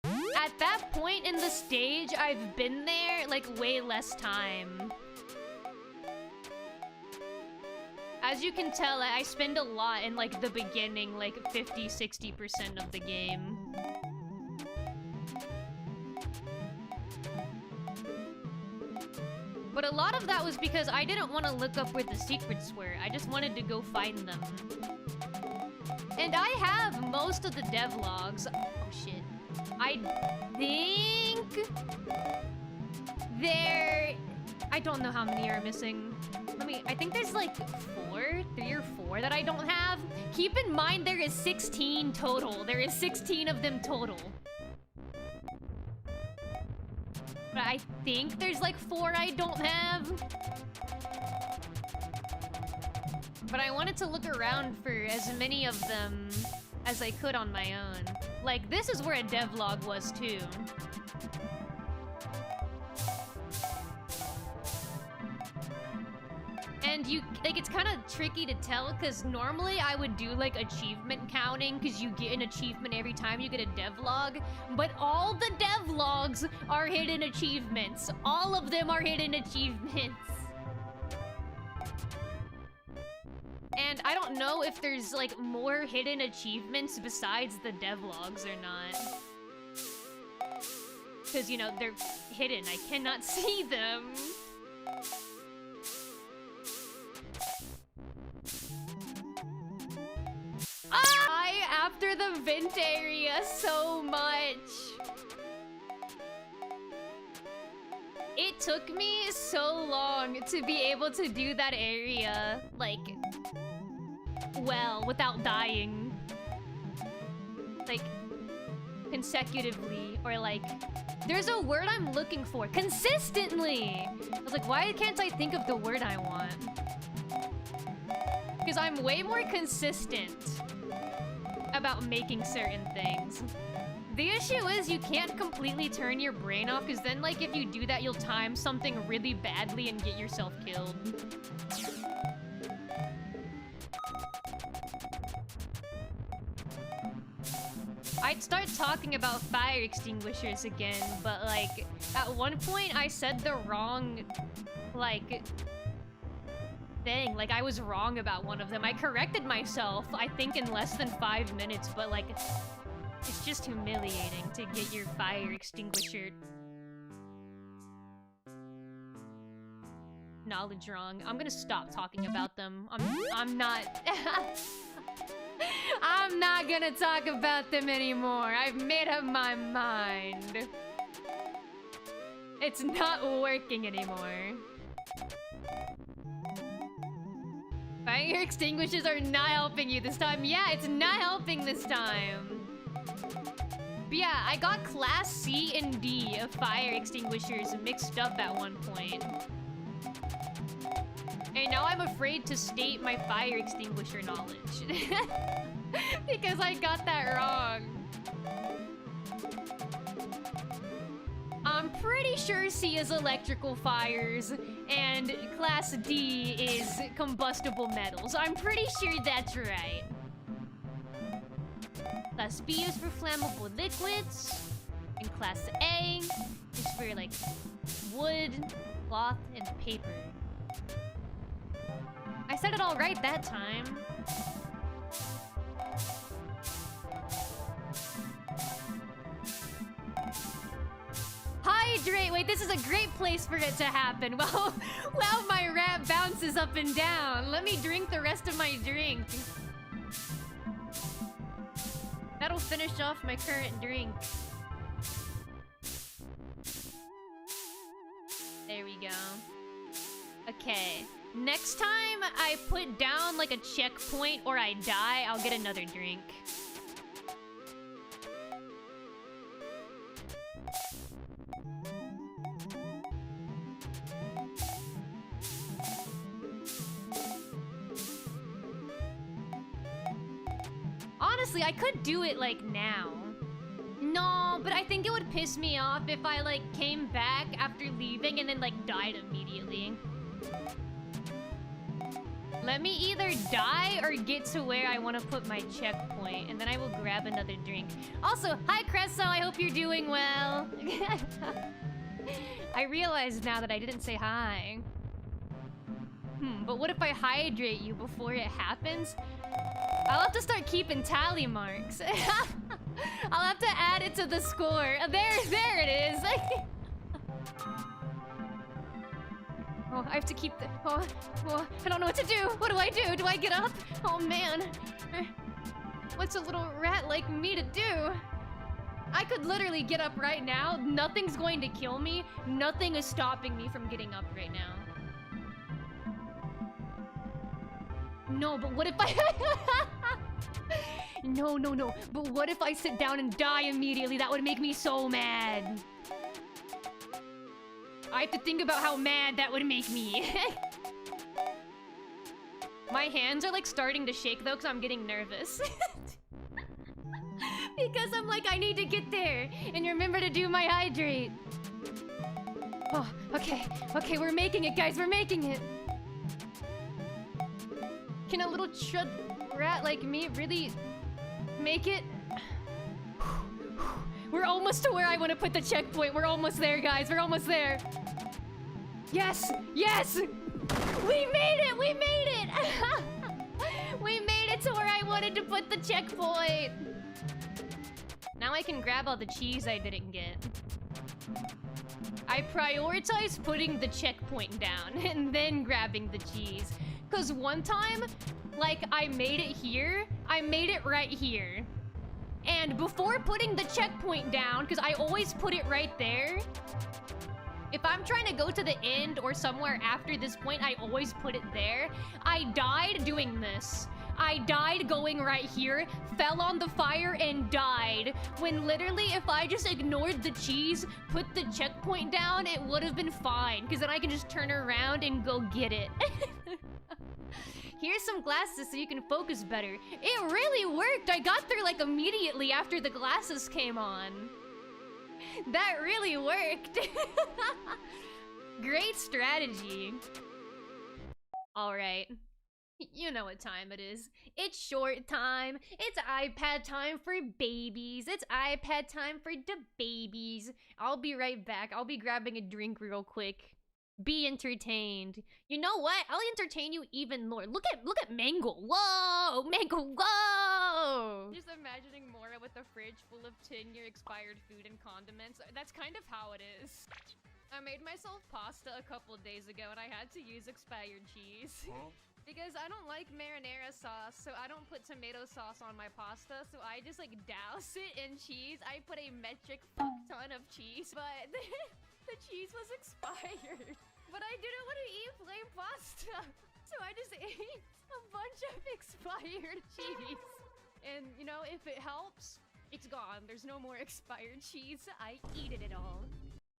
At that point in the stage, I've been there, like, way less time. As you can tell, I spend a lot in, like, the beginning, like, 50-60% of the game. But a lot of that was because I didn't want to look up where the secrets were. I just wanted to go find them. And I have most of the devlogs. Oh, shit. I think... I don't know how many are missing. I think there's like 3 or 4 that I don't have. Keep in mind there is 16 total. There is 16 of them total. But I think there's like 4 I don't have. But I wanted to look around for as many of them as I could on my own. Like, this is where a devlog was too. And it's kind of tricky to tell, because normally I would do, like, achievement counting, because you get an achievement every time you get a devlog, but all the devlogs are hidden achievements. All of them are hidden achievements. And I don't know if there's like more hidden achievements besides the devlogs or not. Because, you know, they're hidden. I cannot see them. After the vent area so much. It took me so long to be able to do that area, like, well, without dying. Like, consecutively, or like, there's a word I'm looking for. Consistently! I was like, why can't I think of the word I want? Because I'm way more consistent about making certain things. The issue is you can't completely turn your brain off, because then, like, if you do that, you'll time something really badly and get yourself killed. I'd start talking about fire extinguishers again, but, like, at one point I said the wrong, like, thing. Like, I was wrong about one of them. I corrected myself, I think, in less than 5 minutes, but, like, it's just humiliating to get your fire extinguisher knowledge wrong. I'm gonna stop talking about them. I'm not... I'm not gonna talk about them anymore. I've made up my mind. It's not working anymore. Fire extinguishers are not helping you this time. Yeah, it's not helping this time. But yeah, I got Class C and D of fire extinguishers mixed up at one point. And now I'm afraid to state my fire extinguisher knowledge. Because I got that wrong. I'm pretty sure C is electrical fires, and Class D is combustible metals. I'm pretty sure that's right. Class B is for flammable liquids, and Class A is for, like, wood, cloth, and paper. I said it all right that time. Hydrate! Wait, this is a great place for it to happen. Well, my rap bounces up and down. Let me drink the rest of my drink. That'll finish off my current drink. There we go. Okay. Next time I put down like a checkpoint or I die, I'll get another drink. Honestly, I could do it like now. No, but I think it would piss me off if I like came back after leaving and then like died immediately. Let me either die or get to where I want to put my checkpoint, and then I will grab another drink. Also, hi Cresso, I hope you're doing well. I realize now that I didn't say hi. But what if I hydrate you before it happens? I'll have to start keeping tally marks. I'll have to add it to the score. There it is. Oh, I have to keep the... Oh, I don't know what to do. What do I do? Do I get up? Oh, man. What's a little rat like me to do? I could literally get up right now. Nothing's going to kill me. Nothing is stopping me from getting up right now. No, but what if I... No. But what if I sit down and die immediately? That would make me so mad. I have to think about how mad that would make me. My hands are like starting to shake though because I'm getting nervous. Because I'm like, I need to get there and remember to do my hydrate. Oh, okay, we're making it, guys, we're making it. Can a little chud rat like me really make it? We're almost to where I want to put the checkpoint. We're almost there, guys. We're almost there. Yes! We made it! We made it to where I wanted to put the checkpoint. Now I can grab all the cheese I didn't get. I prioritize putting the checkpoint down and then grabbing the cheese. Cause one time, like, I made it here, I made it right here. And before putting the checkpoint down, cause I always put it right there, if I'm trying to go to the end or somewhere after this point, I always put it there. I died doing this. I died going right here, fell on the fire, and died. When literally, if I just ignored the cheese, put the checkpoint down, it would have been fine. Because then I can just turn around and go get it. Here's some glasses so you can focus better. It really worked! I got there like immediately after the glasses came on. That really worked. Great strategy. Alright. You know what time it is. It's short time. It's iPad time for babies. It's iPad time for the babies. I'll be right back. I'll be grabbing a drink real quick. Be entertained. You know what? I'll entertain you even more. Look at Mango. Whoa! Mango, whoa! Just imagining Mora with a fridge full of 10-year expired food and condiments. That's kind of how it is. I made myself pasta a couple days ago and I had to use expired cheese. Huh? Because I don't like marinara sauce, so I don't put tomato sauce on my pasta, so I just like douse it in cheese. I put a metric fuck ton of cheese, but the cheese was expired. But I didn't want to eat plain pasta, so I just ate a bunch of expired cheese. And you know, if it helps, it's gone. There's no more expired cheese. I eat it all.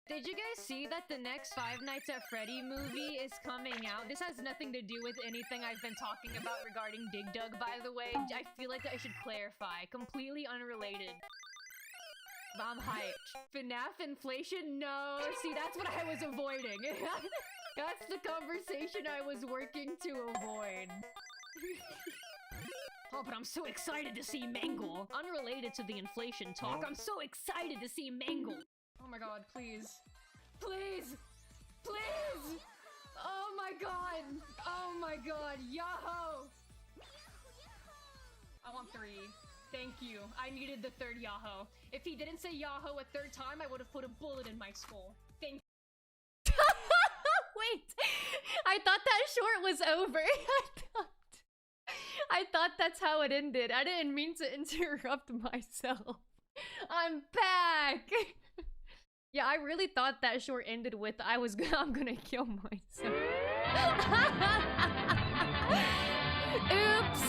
Did you guys see that the next Five Nights at Freddy movie is coming out? This has nothing to do with anything I've been talking about regarding Dig Dug, by the way. I feel like I should clarify. Completely unrelated. I'm hyped. FNAF inflation? No. See, that's what I was avoiding. That's the conversation I was working to avoid. Oh, but I'm so excited to see Mangle. Unrelated to the inflation talk, I'm so excited to see Mangle. Oh my god, please. Please! Please! Oh my god! Oh my god, Yahoo! I want 3. Thank you. I needed the 3rd Yahoo. If he didn't say Yahoo a 3rd time, I would have put a bullet in my skull. Thank you. Wait! I thought that short was over. I thought that's how it ended. I didn't mean to interrupt myself. I'm back! Yeah, I really thought that short ended with I'm gonna kill myself. Oops.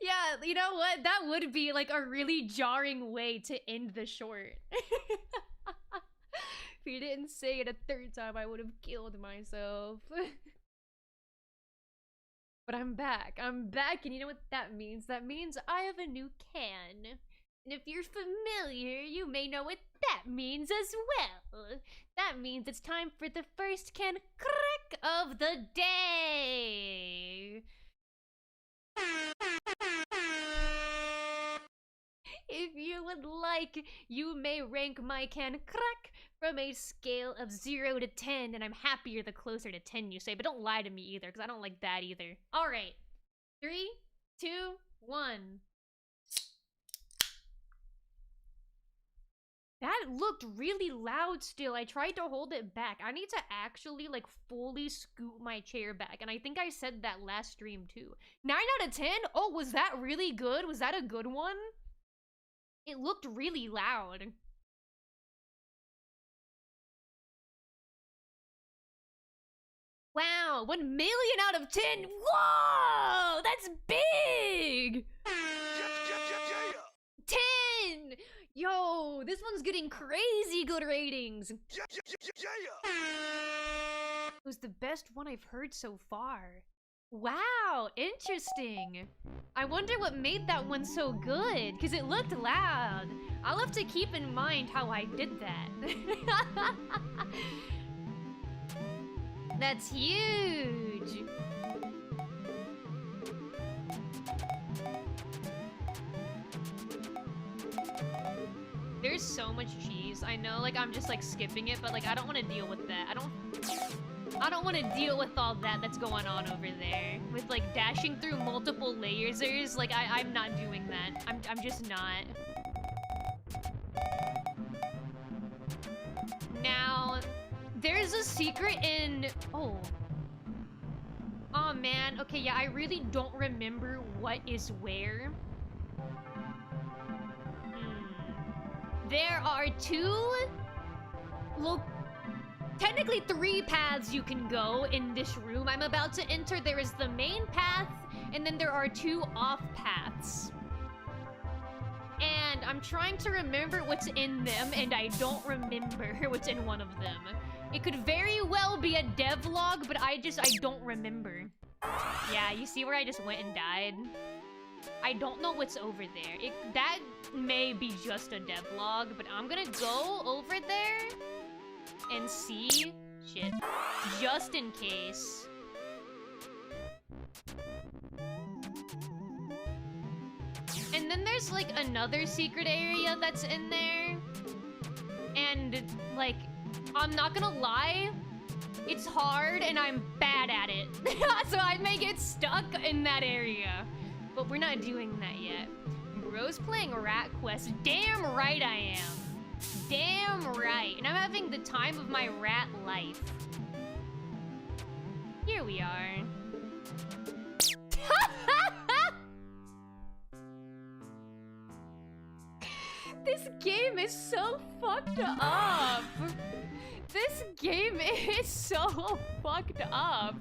Yeah, you know what? That would be like a really jarring way to end the short. If he didn't say it a 3rd time, I would have killed myself. But I'm back. I'm back, and you know what that means? That means I have a new can. And if you're familiar, you may know what that means as well. That means it's time for the first can crack of the day. If you would like, you may rank my can crack from a scale of 0 to 10, and I'm happier the closer to 10 you say, but don't lie to me either, because I don't like that either. Alright. 3, 2, 1. That looked really loud still. I tried to hold it back. I need to actually, like, fully scoot my chair back, and I think I said that last stream, too. 9 out of 10? Oh, was that really good? Was that a good one? It looked really loud. Wow, 1 million out of 10. Whoa, that's big. 10. Yo, this one's getting crazy good ratings. It was the best one I've heard so far. Wow, interesting. I wonder what made that one so good, because it looked loud. I'll have to keep in mind how I did that. That's huge. There's so much cheese. I know, like, I'm just, like, skipping it, but, like, I don't want to deal with that. I don't want to deal with all that that's going on over there. With, like, dashing through multiple lasers. Like, I'm not doing that. I'm just not. Now, there's a secret in... Oh. Oh, man. Okay, yeah, I really don't remember what is where. There are technically 3 paths you can go in this room I'm about to enter. There is the main path, and then there are 2 off paths. And I'm trying to remember what's in them, and I don't remember what's in one of them. It could very well be a devlog, but I don't remember. Yeah, you see where I just went and died? I don't know what's over there. That may be just a devlog, but I'm gonna go over there and see. Shit. Just in case. And then there's, like, another secret area that's in there. And, like, I'm not gonna lie, it's hard and I'm bad at it. So I may get stuck in that area. But we're not doing that yet. Bro's playing Rat Quest. Damn right I am. Damn right. And I'm having the time of my rat life. Here we are. This game is so fucked up. This game is so fucked up.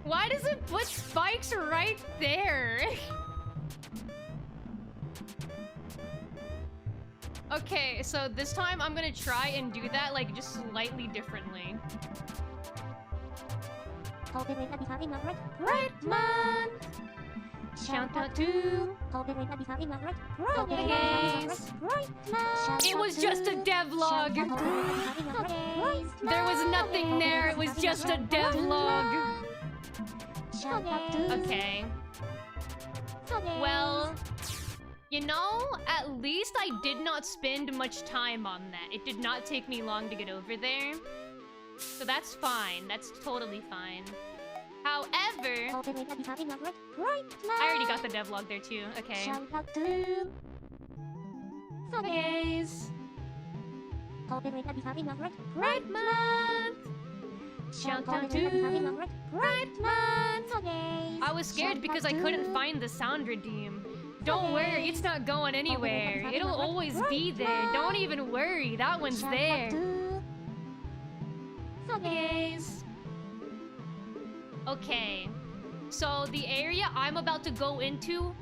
Why does it put spikes right there? Okay, so this time I'm gonna try and do that, like, just slightly differently. Right month! Shout out to... It was just a devlog! There was nothing there, it was just a devlog! Okay. Well, you know, at least I did not spend much time on that. It did not take me long to get over there. So that's fine. That's totally fine. However... I already got the devlog there too. Okay. Guys. Right month! Shout out to Right month! I was scared because I couldn't find the sound redeem. Don't worry, it's not going anywhere. It'll always be there. Don't even worry, that one's there. Guys. Okay. So the area I'm about to go into...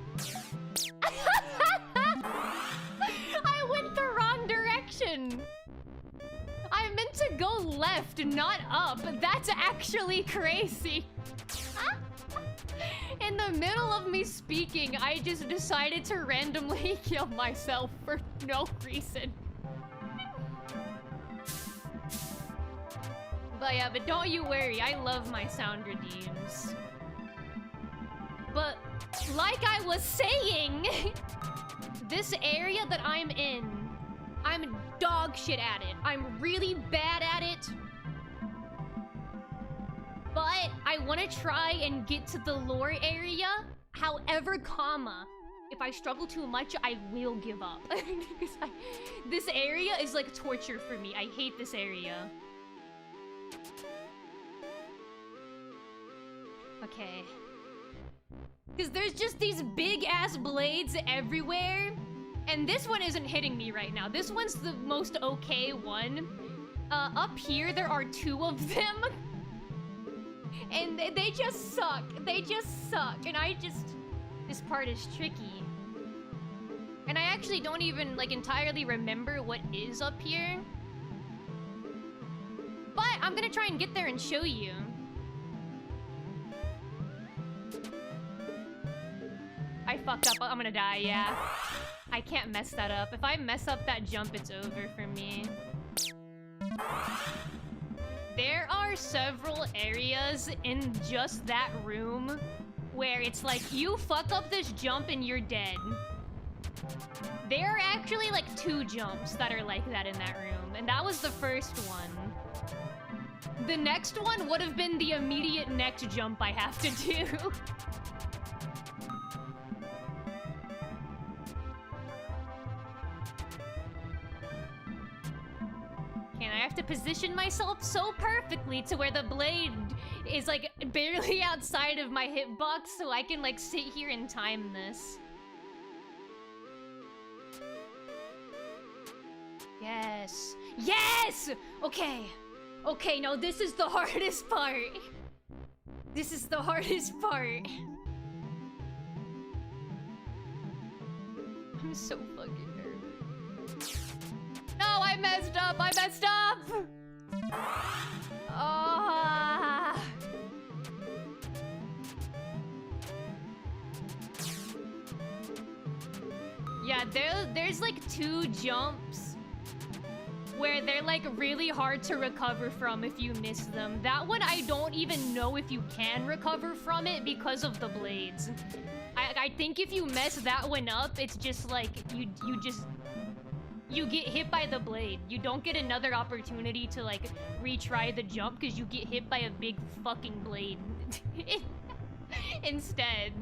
I went the wrong direction! I meant to go left, not up. That's actually crazy. In the middle of me speaking, I just decided to randomly kill myself for no reason. But yeah, but don't you worry, I love my sound redeems. But like I was saying, this area that I'm in, I'm dog shit at it. I'm really bad at it. But I want to try and get to the lore area. However, if I struggle too much, I will give up. Because this area is like torture for me. I hate this area. Okay. Because there's just these big-ass blades everywhere. And this one isn't hitting me right now. This one's the most okay one. Up here, there are 2 of them. And they just suck. They just suck. And this part is tricky. And I actually don't even, like, entirely remember what is up here. But I'm gonna try and get there and show you. I fucked up. I'm gonna die, yeah. I can't mess that up. If I mess up that jump, it's over for me. There are several areas in just that room where it's like, you fuck up this jump and you're dead. There are actually like 2 jumps that are like that in that room, and that was the first one. The next one would have been the immediate next jump I have to do. And I have to position myself so perfectly to where the blade is like barely outside of my hitbox so I can like sit here and time this. Yes. Yes! Okay. Okay, no, this is the hardest part. This is the hardest part. I'm so fucking nervous. No, I messed up! I messed up! Ah. Yeah, there's like 2 jumps where they're like really hard to recover from if you miss them. That one I don't even know if you can recover from it because of the blades. I think if you mess that one up, it's just like you get hit by the blade. You don't get another opportunity to like retry the jump because you get hit by a big fucking blade instead.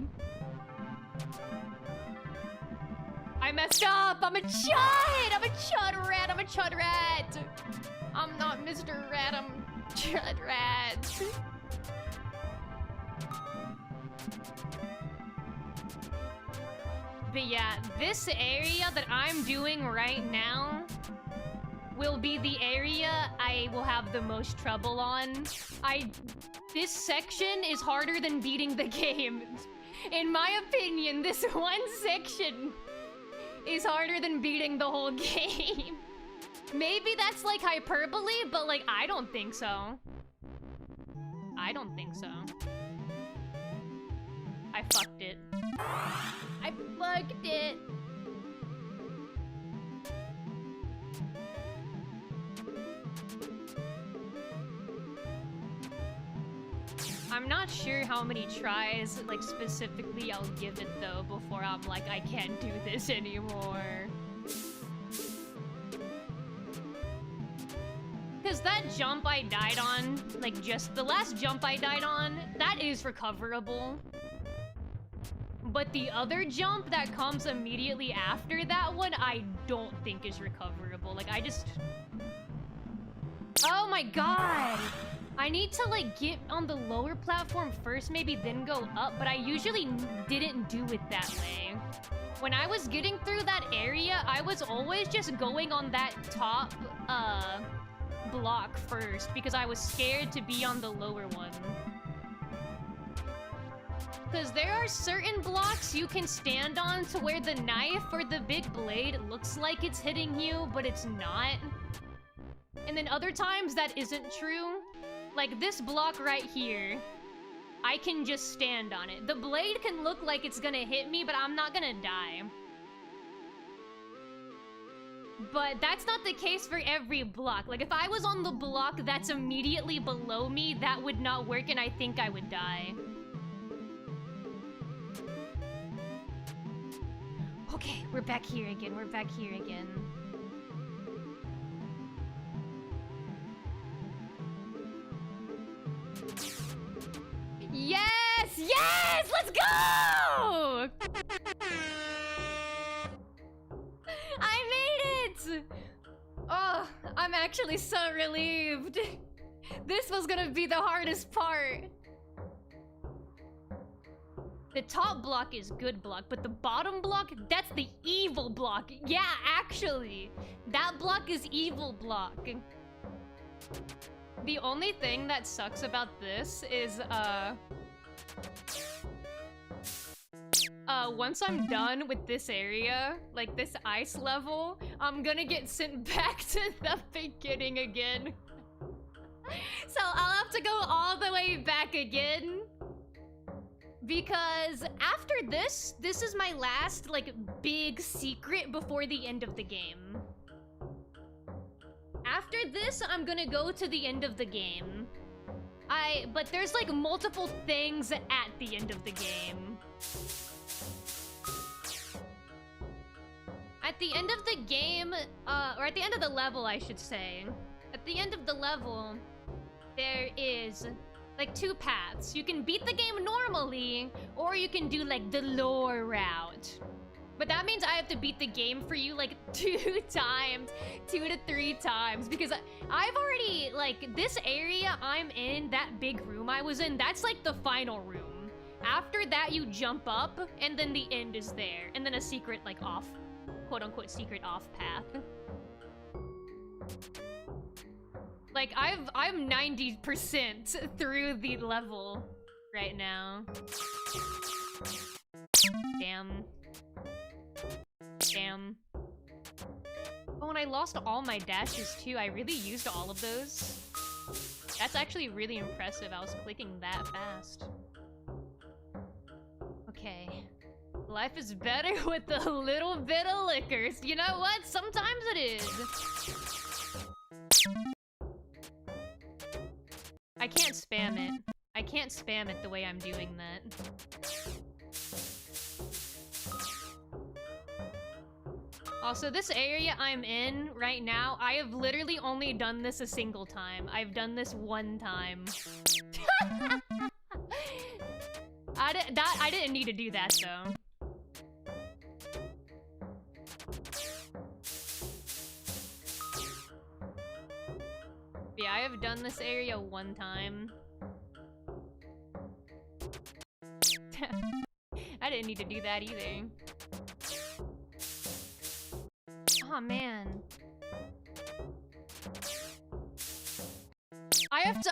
I messed up! I'm a chud! I'm a chud rat! I'm a chud rat! I'm not Mr. Rat, I'm chud rat. But yeah, this area that I'm doing right now will be the area I will have the most trouble on. This section is harder than beating the game. In my opinion, this one section is harder than beating the whole game. Maybe that's like hyperbole, but like I don't think so. I don't think so. I fucked it. I fucked it. I'm not sure how many tries, like, specifically I'll give it, though, before I'm like, I can't do this anymore. Because that jump I died on, like, just the last jump I died on, that is recoverable. But the other jump that comes immediately after that one, I don't think is recoverable. Like, I just... Oh my god! I need to, like, get on the lower platform first, maybe then go up, but I usually didn't do it that way. When I was getting through that area, I was always just going on that top, block first, because I was scared to be on the lower one. Because there are certain blocks you can stand on to where the knife or the big blade looks like it's hitting you, but it's not. And then other times that isn't true. Like this block right here, I can just stand on it. The blade can look like it's gonna hit me, but I'm not gonna die. But that's not the case for every block. Like if I was on the block that's immediately below me, that would not work and I think I would die. Okay, we're back here again. We're back here again. Yes! Yes! Let's go! I made it! Oh, I'm actually so relieved. This was gonna be the hardest part. The top block is good block, but the bottom block, that's the evil block. Yeah, actually. That block is evil block. The only thing that sucks about this is, once I'm done with this area, like this ice level, I'm gonna get sent back to the beginning again. So I'll have to go all the way back again. Because after this is my last, like, big secret before the end of the game. After this, I'm gonna go to the end of the game. But there's, like, multiple things at the end of the game. At the end of the game, or at the end of the level, I should say. At the end of the level, there is like 2 paths. You can beat the game normally, or you can do like the lore route. But that means I have to beat the game for you like 2 times, 2 to 3 times, because I've already, like, this area I'm in, that big room I was in, that's like the final room. After that, you jump up, and then the end is there, and then a secret, like, off, quote-unquote secret off path. Like, I'm 90% through the level right now. Damn. Damn. Oh, and I lost all my dashes too. I really used all of those. That's actually really impressive. I was clicking that fast. Okay. Life is better with a little bit of liquors. You know what? Sometimes it is. I can't spam it. I can't spam it the way I'm doing that. Also, this area I'm in right now, I have literally only done this a single time. I've done this 1 time. I didn't need to do that, though. Yeah, I have done this area 1 time. I didn't need to do that either. Oh man.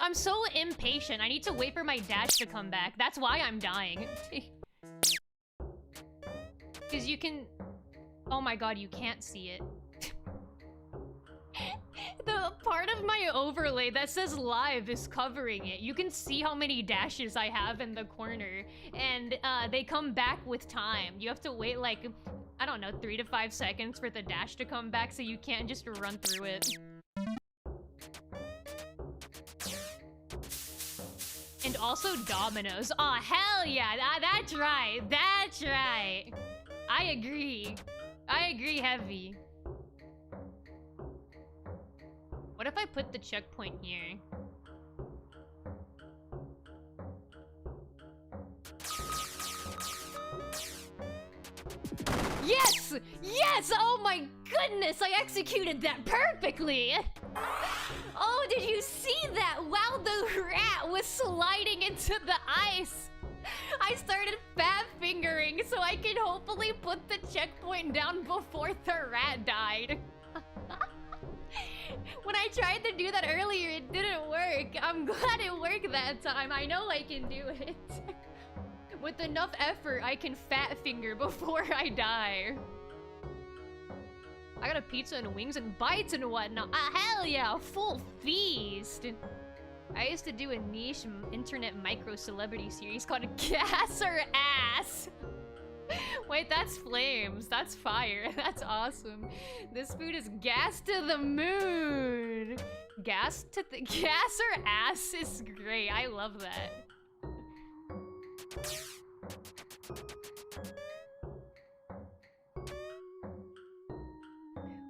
I'm so impatient. I need to wait for my dash to come back. That's why I'm dying. Because you can... Oh my god, you can't see it. The part of my overlay that says live is covering it. You can see how many dashes I have in the corner. And they come back with time. You have to wait like... I don't know, 3 to 5 seconds for the dash to come back, so you can't just run through it. And also dominoes. Aw, oh, hell yeah! That's right! That's right! I agree. I agree heavy. What if I put the checkpoint here? Yes! Yes! Oh my goodness! I executed that perfectly! Oh, did you see that? While the rat was sliding into the ice, I started fat fingering so I could hopefully put the checkpoint down before the rat died. When I tried to do that earlier, it didn't work. I'm glad it worked that time. I know I can do it. With enough effort, I can fat finger before I die. I got a pizza and wings and bites and whatnot. Hell yeah, full feast. I used to do a niche internet micro celebrity series called Gas or Ass. Wait, that's flames. That's fire. That's awesome. This food is gas to the moon. Gas or ass is great. I love that.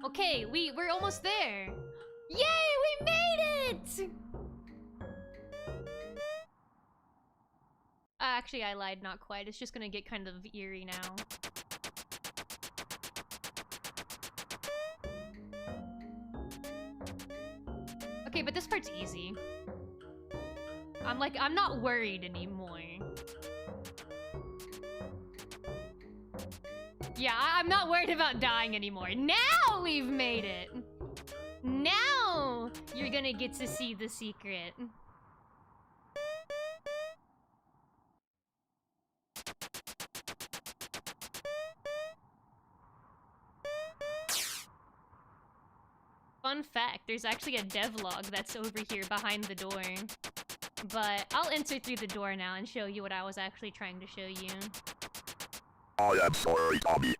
Okay, we're almost there. Yay, we made it! Actually, I lied, not quite. It's just gonna get kind of eerie now. Okay, but this part's easy. I'm not worried anymore. Yeah, I'm not worried about dying anymore. Now we've made it! Now you're gonna get to see the secret. Fun fact, there's actually a devlog that's over here behind the door. But I'll enter through the door now and show you what I was actually trying to show you. I am sorry, Tommy.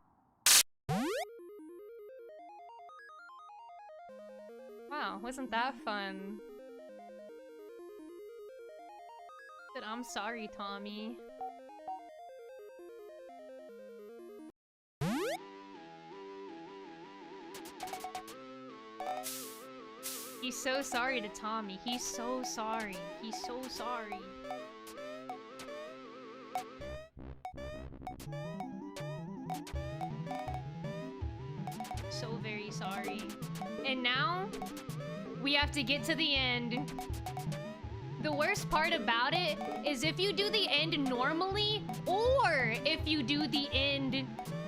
Wow, wasn't that fun? But I'm sorry, Tommy. He's so sorry to Tommy. He's so sorry. He's so sorry. So very sorry. And now, we have to get to the end. The worst part about it is if you do the end normally, or if you do the end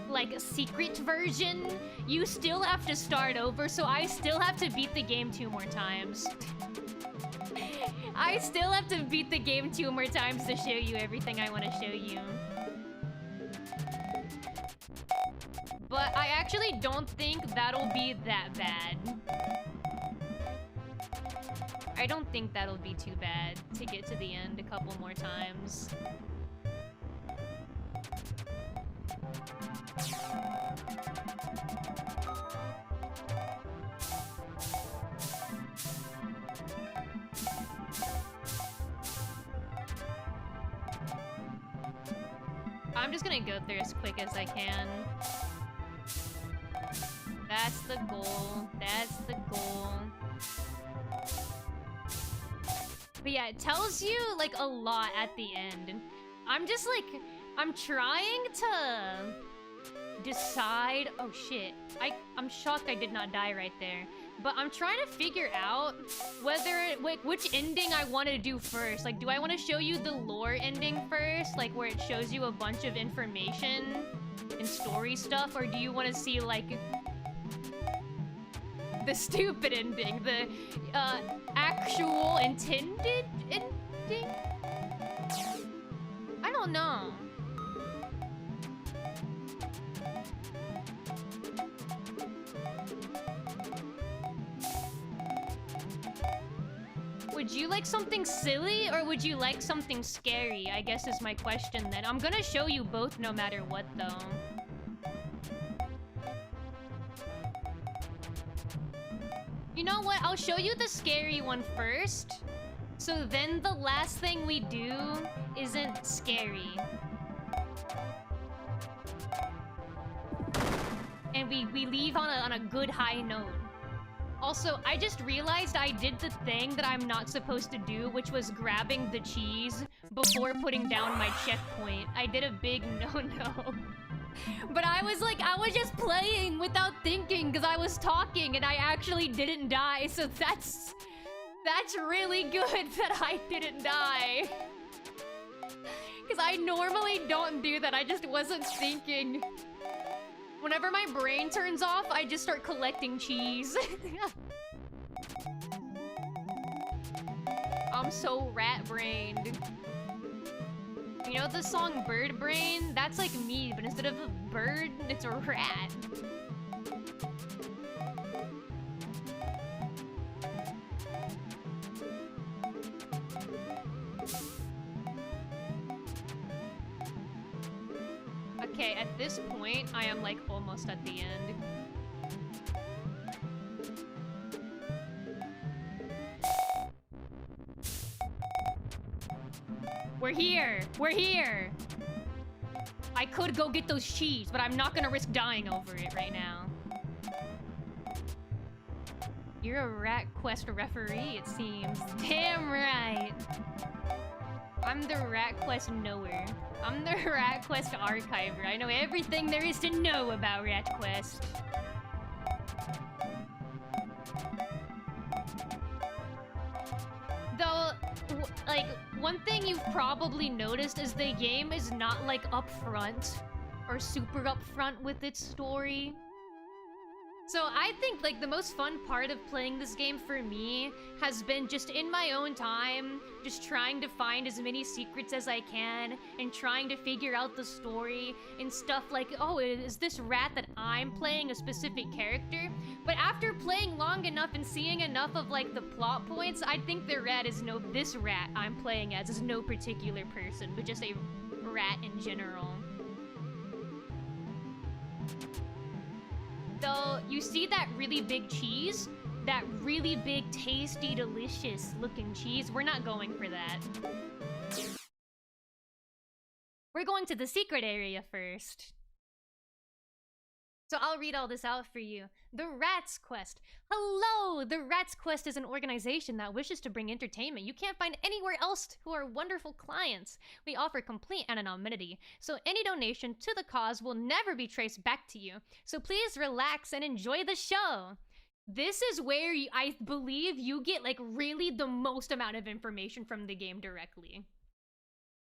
like a secret version, you still have to start over, so I still have to beat the game 2 more times. I still have to beat the game 2 more times to show you everything I want to show you. But I actually don't think that'll be that bad. I don't think that'll be too bad to get to the end a couple more times. I'm just gonna go through as quick as I can. That's the goal. That's the goal. But yeah, it tells you like a lot at the end. I'm just like, I'm trying to decide. Oh shit. I'm shocked I did not die right there. But I'm trying to figure out whether, which ending I want to do first. Like, do I want to show you the lore ending first? Like, where it shows you a bunch of information and story stuff? Or do you want to see, like, the stupid ending? The, actual intended ending? I don't know. Would you like something silly or would you like something scary? I guess is my question then. I'm gonna show you both no matter what though. You know what? I'll show you the scary one first. So then the last thing we do isn't scary. And we leave on a good high note. Also, I just realized I did the thing that I'm not supposed to do, which was grabbing the cheese before putting down my checkpoint. I did a big no-no. But I was just playing without thinking because I was talking and I actually didn't die, so that's really good that I didn't die. Because I normally don't do that, I just wasn't thinking. Whenever my brain turns off, I just start collecting cheese. I'm so rat-brained. You know the song Bird Brain? That's like me, but instead of a bird, it's a rat. Okay, at this point, I am like almost at the end. We're here! We're here! I could go get those cheese, but I'm not gonna risk dying over it right now. You're a Rat Quest referee, it seems. Damn right! I'm the Rat Quest knower. I'm the Rat Quest archiver. I know everything there is to know about Rat Quest. Though, like, one thing you've probably noticed is the game is not, like, upfront or super upfront with its story. So I think, like, the most fun part of playing this game for me has been just in my own time, just trying to find as many secrets as I can and trying to figure out the story and stuff like, oh, is this rat that I'm playing a specific character? But after playing long enough and seeing enough of, like, the plot points, I think the rat is this rat I'm playing as is no particular person, but just a rat in general. Though, you see that really big cheese? That really big, tasty, delicious looking cheese? We're not going for that. We're going to the secret area first. So I'll read all this out for you. The Rats Quest. Hello! The Rats Quest is an organization that wishes to bring entertainment you can't find anywhere else to our wonderful clients. We offer complete anonymity, so any donation to the cause will never be traced back to you. So please relax and enjoy the show. This is where I believe you get like really the most amount of information from the game directly.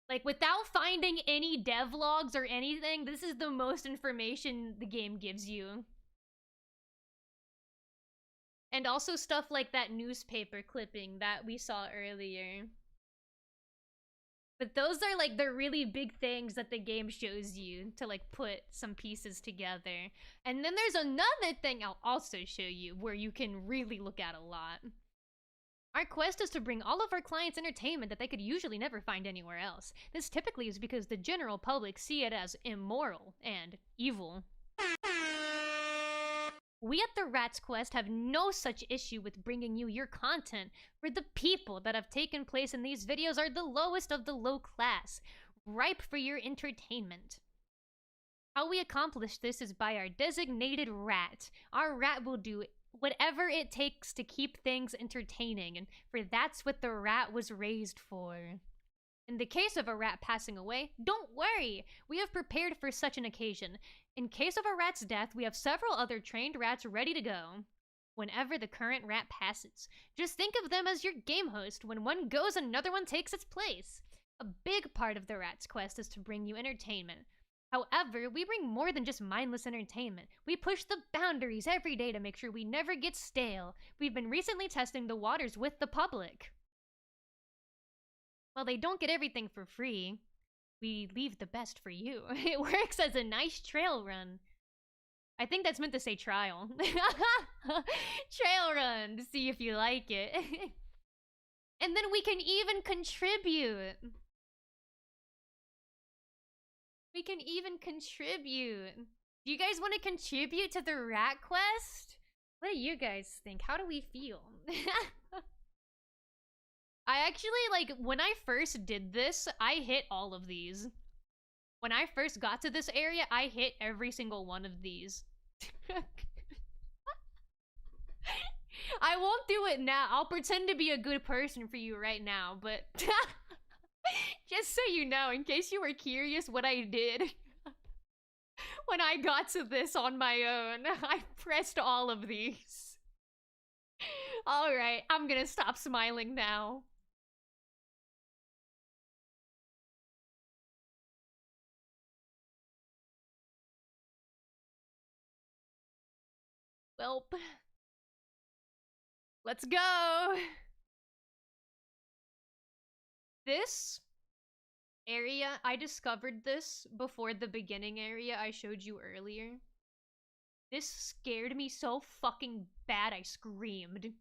Like, without finding any devlogs or anything, this is the most information the game gives you. And also stuff like that newspaper clipping that we saw earlier. But those are, like, the really big things that the game shows you to, like, put some pieces together. And then there's another thing I'll also show you where you can really look at a lot. Our quest is to bring all of our clients entertainment that they could usually never find anywhere else. This typically is because the general public see it as immoral and evil. We at the Rats Quest have no such issue with bringing you your content, for the people that have taken place in these videos are the lowest of the low class, ripe for your entertainment. How we accomplish this is by our designated rat. Our rat will do whatever it takes to keep things entertaining, and for that's what the rat was raised for. In the case of a rat passing away, don't worry! We have prepared for such an occasion. In case of a rat's death, we have several other trained rats ready to go. Whenever the current rat passes, just think of them as your game host. When one goes, another one takes its place. A big part of the Rat's Quest is to bring you entertainment. However, we bring more than just mindless entertainment. We push the boundaries every day to make sure we never get stale. We've been recently testing the waters with the public. While they don't get everything for free, we leave the best for you. It works as a nice trail run. I think that's meant to say trial. Trail run to see if you like it. And then we can even contribute. We can even contribute. Do you guys want to contribute to the Rat Quest? What do you guys think? How do we feel? I actually, like, when I first did this, I hit all of these. When I first got to this area, I hit every single one of these. I won't do it now. I'll pretend to be a good person for you right now, but just so you know, in case you were curious what I did when I got to this on my own, I pressed all of these. Alright, I'm gonna stop smiling now. Welp. Let's go! This area, I discovered this before the beginning area I showed you earlier. This scared me so fucking bad I screamed.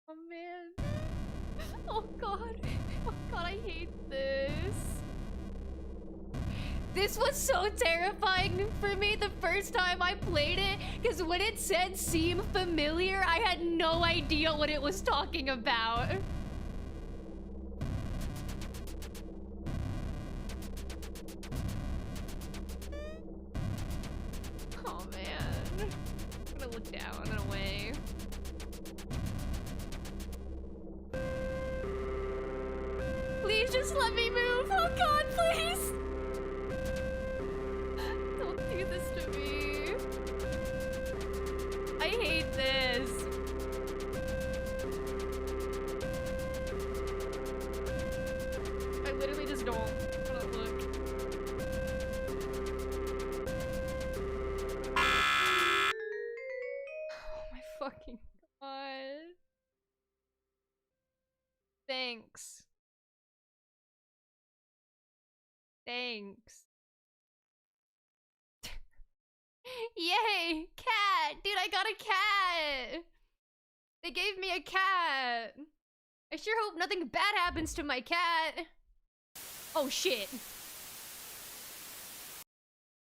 Oh man. Oh god. Oh god, I hate this. This was so terrifying for me the first time I played it, because when it said seem familiar, I had no idea what it was talking about. Oh man. I'm gonna look down and away. Please just let me move. Oh god, please. Don't do this to me. I hate this. I literally just don't want to look. Oh my fucking god. Thanks. Thanks. Yay! Cat! Dude, I got a cat! They gave me a cat! I sure hope nothing bad happens to my cat! Oh shit.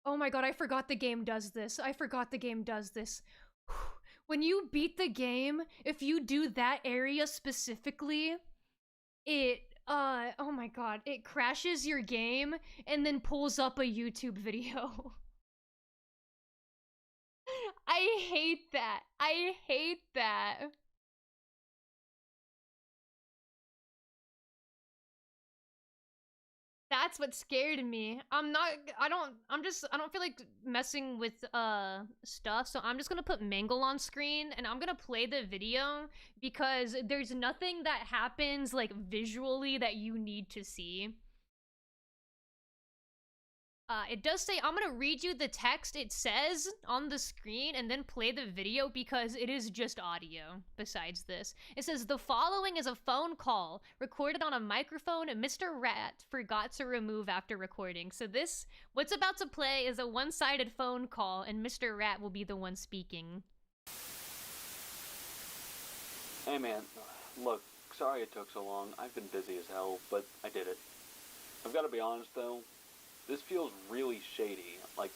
Oh my god, I forgot the game does this. I forgot the game does this. When you beat the game, if you do that area specifically, it, oh my god, it crashes your game and then pulls up a YouTube video. I hate that. I hate that. That's what scared me. I don't feel like messing with stuff, so I'm just gonna put Mangle on screen and I'm gonna play the video because there's nothing that happens like visually that you need to see. It does say, I'm gonna read you the text it says on the screen and then play the video because it is just audio besides this. It says, the following is a phone call recorded on a microphone Mr. Rat forgot to remove after recording. So this, what's about to play is a one-sided phone call and Mr. Rat will be the one speaking. Hey man, look, sorry it took so long. I've been busy as hell, but I did it. I've gotta be honest though, this feels really shady. Like,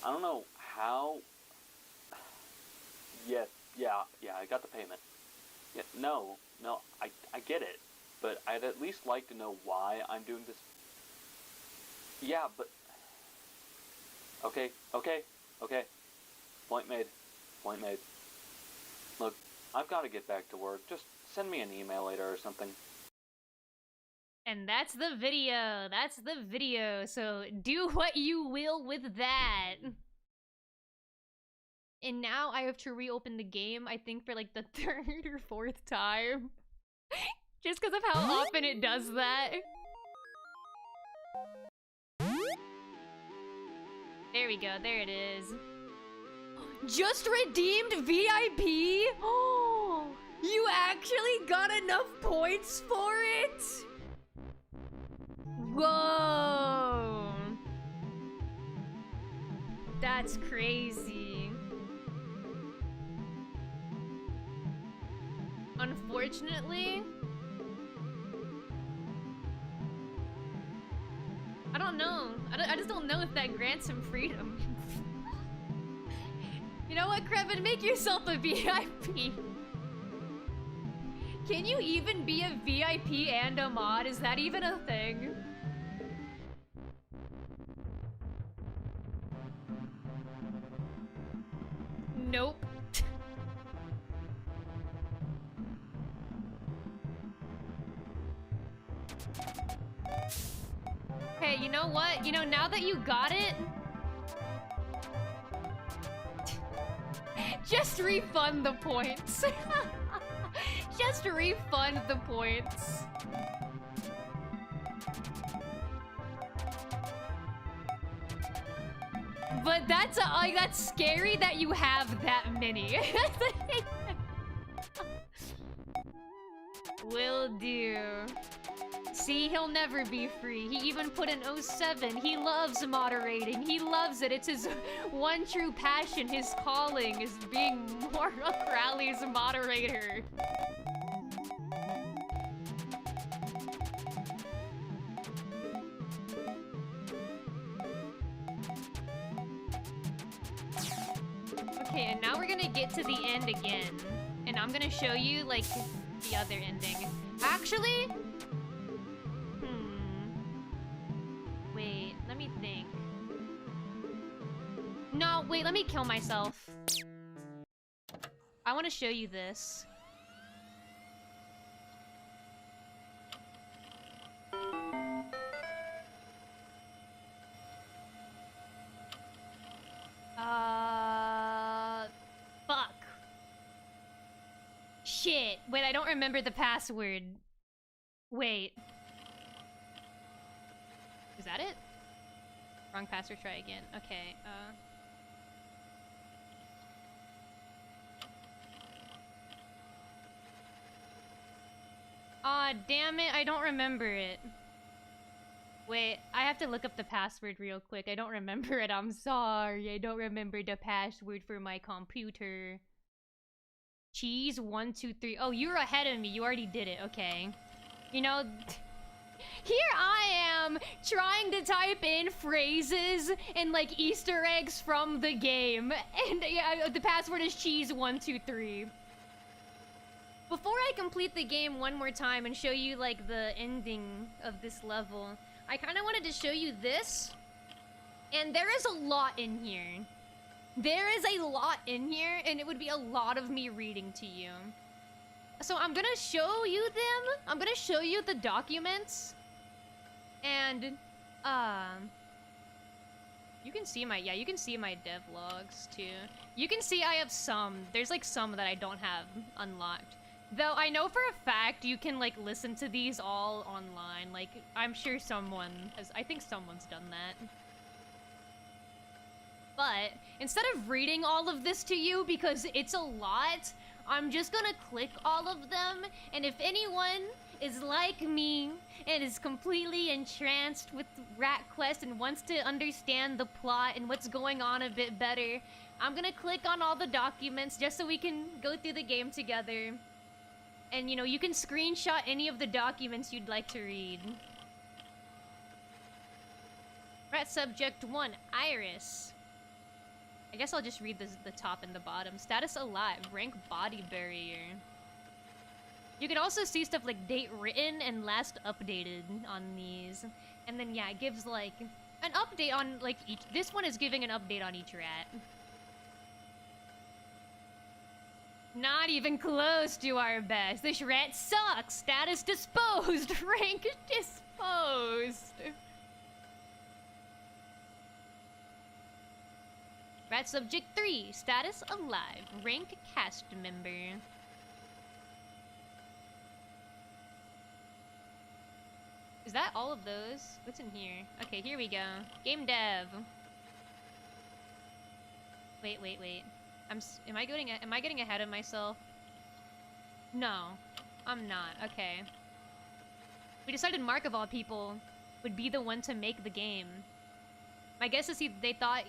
I don't know how... Yeah, I got the payment. Yeah, no, I get it. But I'd at least like to know why I'm doing this. Yeah, but... Okay. Point made. Look, I've got to get back to work. Just send me an email later or something. And that's the video. So do what you will with that. And now I have to reopen the game, I think for like the 3rd or 4th time. Just because of how often it does that. There we go, there it is. Just redeemed VIP? Oh, you actually got enough points for it? Whoa! That's crazy. Unfortunately, I don't know. I just don't know if that grants him freedom. You know what, Krevin? Make yourself a VIP. Can you even be a VIP and a mod? Is that even a thing? Nope. Hey, you know what? You know, now that you got it, just refund the points. Just refund the points. But that's like, that's scary that you have that many. Will do. See, he'll never be free. He even put in 07. He loves moderating. He loves it. It's his one true passion. His calling is being Moral Rally's moderator. Okay, and now we're gonna get to the end again. And I'm gonna show you, like, the other ending. Actually... Wait, let me think. No, wait, let me kill myself. I want to show you this. Fuck. Shit. Wait, I don't remember the password. Wait. Is that it? Wrong password, try again. Okay, Aw, damn it, I don't remember it. Wait, I have to look up the password real quick. I don't remember it, I'm sorry. I don't remember the password for my computer. Cheese 123. Oh, you're ahead of me. You already did it, okay. You know... here I am trying to type in phrases and like Easter eggs from the game, and yeah, the password is cheese123. Before I complete the game one more time and show you like the ending of this level, I kind of wanted to show you this. And there is a lot in here. There is a lot in here, and it would be a lot of me reading to you. So I'm gonna show you them. I'm gonna show you the documents. And, you can see you can see my dev logs too. You can see I have some. There's like some that I don't have unlocked. Though I know for a fact you can like listen to these all online. Like, I'm sure I think someone's done that. But instead of reading all of this to you because it's a lot, I'm just gonna click all of them, and if anyone is like me and is completely entranced with Rat Quest and wants to understand the plot and what's going on a bit better, I'm gonna click on all the documents just so we can go through the game together. And you know, you can screenshot any of the documents you'd like to read. Rat Subject 1, Iris. I guess I'll just read the top and the bottom. Status alive, rank body barrier. You can also see stuff like date written and last updated on these. And then yeah, it gives like an update on like each. This one is giving an update on each rat. Not even close to our best. This rat sucks. Status disposed, rank disposed. Rat Subject 3, status alive, rank cast member. Is that all of those? What's in here? Okay, here we go. Game dev. Wait. Am I getting ahead of myself? No, I'm not. Okay. We decided Mark of all people would be the one to make the game. My guess is he thought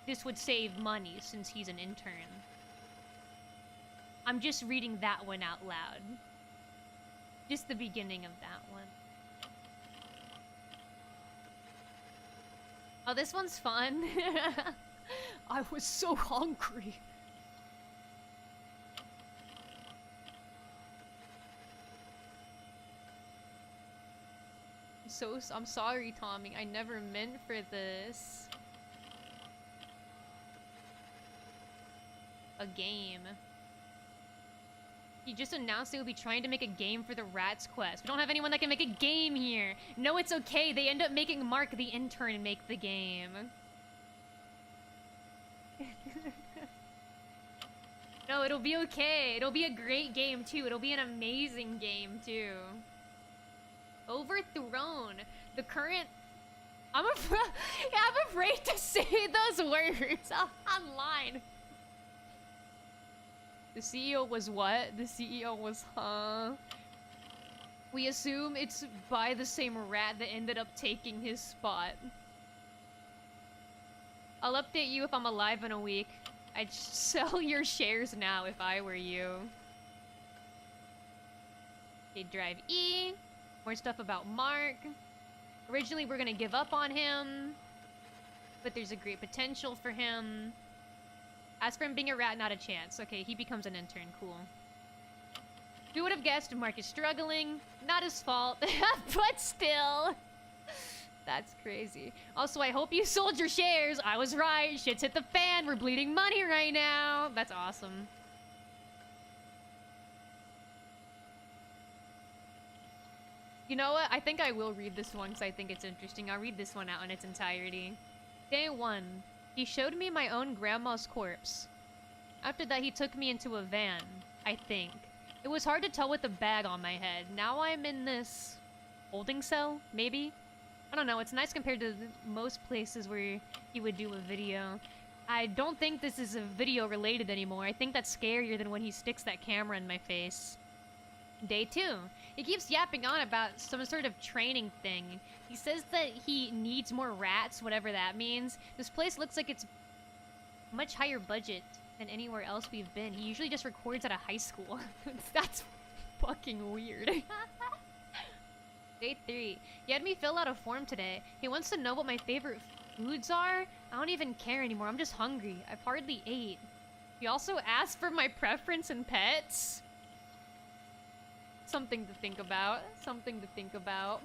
this would save money since he's an intern. I'm just reading that one out loud. Just the beginning of that one. Oh, this one's fun. I was so hungry. I'm sorry, Tommy. I never meant for this. A game. He just announced they will be trying to make a game for the Rat's Quest. We don't have anyone that can make a game here. No, it's okay. They end up making Mark the intern make the game. No, it'll be okay. It'll be a great game too. It'll be an amazing game too. Overthrown. The current... I'm afraid to say those words online. The CEO was what? The CEO was, huh? We assume it's by the same rat that ended up taking his spot. I'll update you if I'm alive in a week. I'd sell your shares now if I were you. Okay, drive E. More stuff about Mark. Originally, we're gonna give up on him, but there's a great potential for him. As for him being a rat, not a chance. Okay, he becomes an intern. Cool. Who would have guessed Mark is struggling? Not his fault, but still. That's crazy. Also, I hope you sold your shares. I was right. Shit's hit the fan. We're bleeding money right now. That's awesome. You know what? I think I will read this one because I think it's interesting. I'll read this one out in its entirety. Day 1. He showed me my own grandma's corpse. After that, he took me into a van, I think. It was hard to tell with the bag on my head. Now I'm in this holding cell, maybe? I don't know. It's nice compared to most places where he would do a video. I don't think this is a video related anymore. I think that's scarier than when he sticks that camera in my face. Day 2. He keeps yapping on about some sort of training thing. He says that he needs more rats, whatever that means. This place looks like it's much higher budget than anywhere else we've been. He usually just records at a high school. That's fucking weird. Day 3. He had me fill out a form today. He wants to know what my favorite foods are. I don't even care anymore. I'm just hungry. I've hardly ate. He also asked for my preference in pets. Something to think about. Something to think about.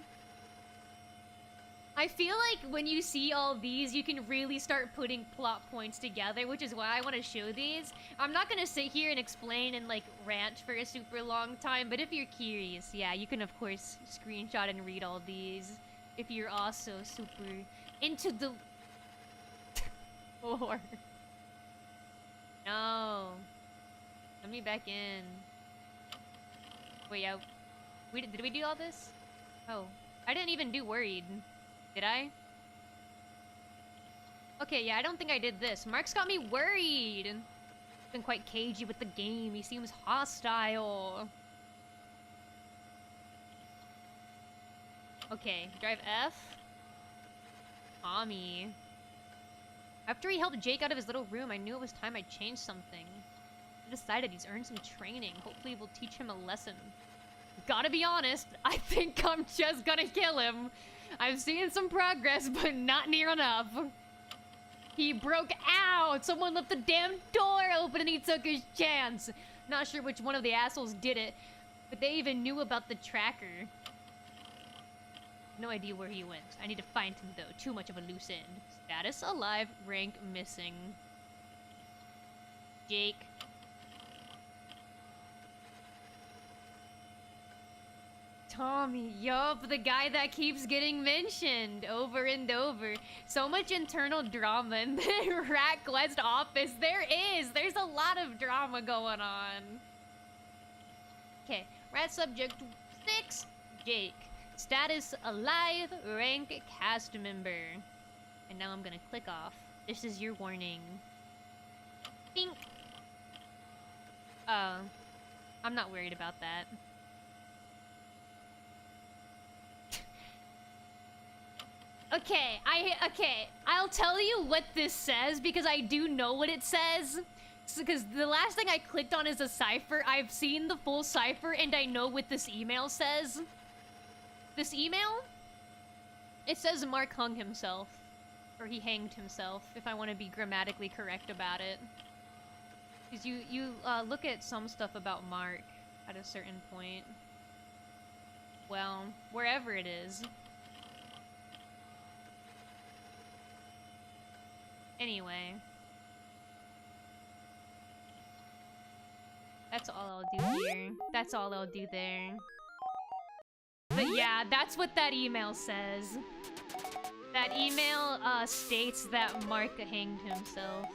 I feel like when you see all these, you can really start putting plot points together, which is why I want to show these. I'm not gonna sit here and explain and like rant for a super long time, but if you're curious, yeah, you can of course screenshot and read all these if you're also super into the lore. No. Let me back in. Wait, yeah. Did we do all this? Oh. I didn't even do worried. Did I? Okay, yeah, I don't think I did this. Mark's got me worried. He's been quite cagey with the game. He seems hostile. Okay, drive F. Tommy. After he helped Jake out of his little room, I knew it was time I changed something. I decided he's earned some training. Hopefully we'll teach him a lesson. Gotta be honest, I think I'm just gonna kill him. I've seen some progress, but not near enough. He broke out! Someone left the damn door open and he took his chance. Not sure which one of the assholes did it, but they even knew about the tracker. No idea where he went. I need to find him though. Too much of a loose end. Status alive, rank missing. Jake. Tommy, yup, the guy that keeps getting mentioned over and over. So much internal drama in the Rat Quest office. There's a lot of drama going on. Okay, rat subject 6, Jake. Status alive, rank cast member. And now I'm gonna click off. This is your warning. Bink. I'm not worried about that. Okay, I'll tell you what this says because I do know what it says. Because the last thing I clicked on is a cipher. I've seen the full cipher and I know what this email says. This email? It says Mark hung himself. Or he hanged himself, if I want to be grammatically correct about it. Because you look at some stuff about Mark at a certain point. Well, wherever it is. Anyway. That's all I'll do here. That's all I'll do there. But yeah, that's what that email says. That email states that Mark hanged himself.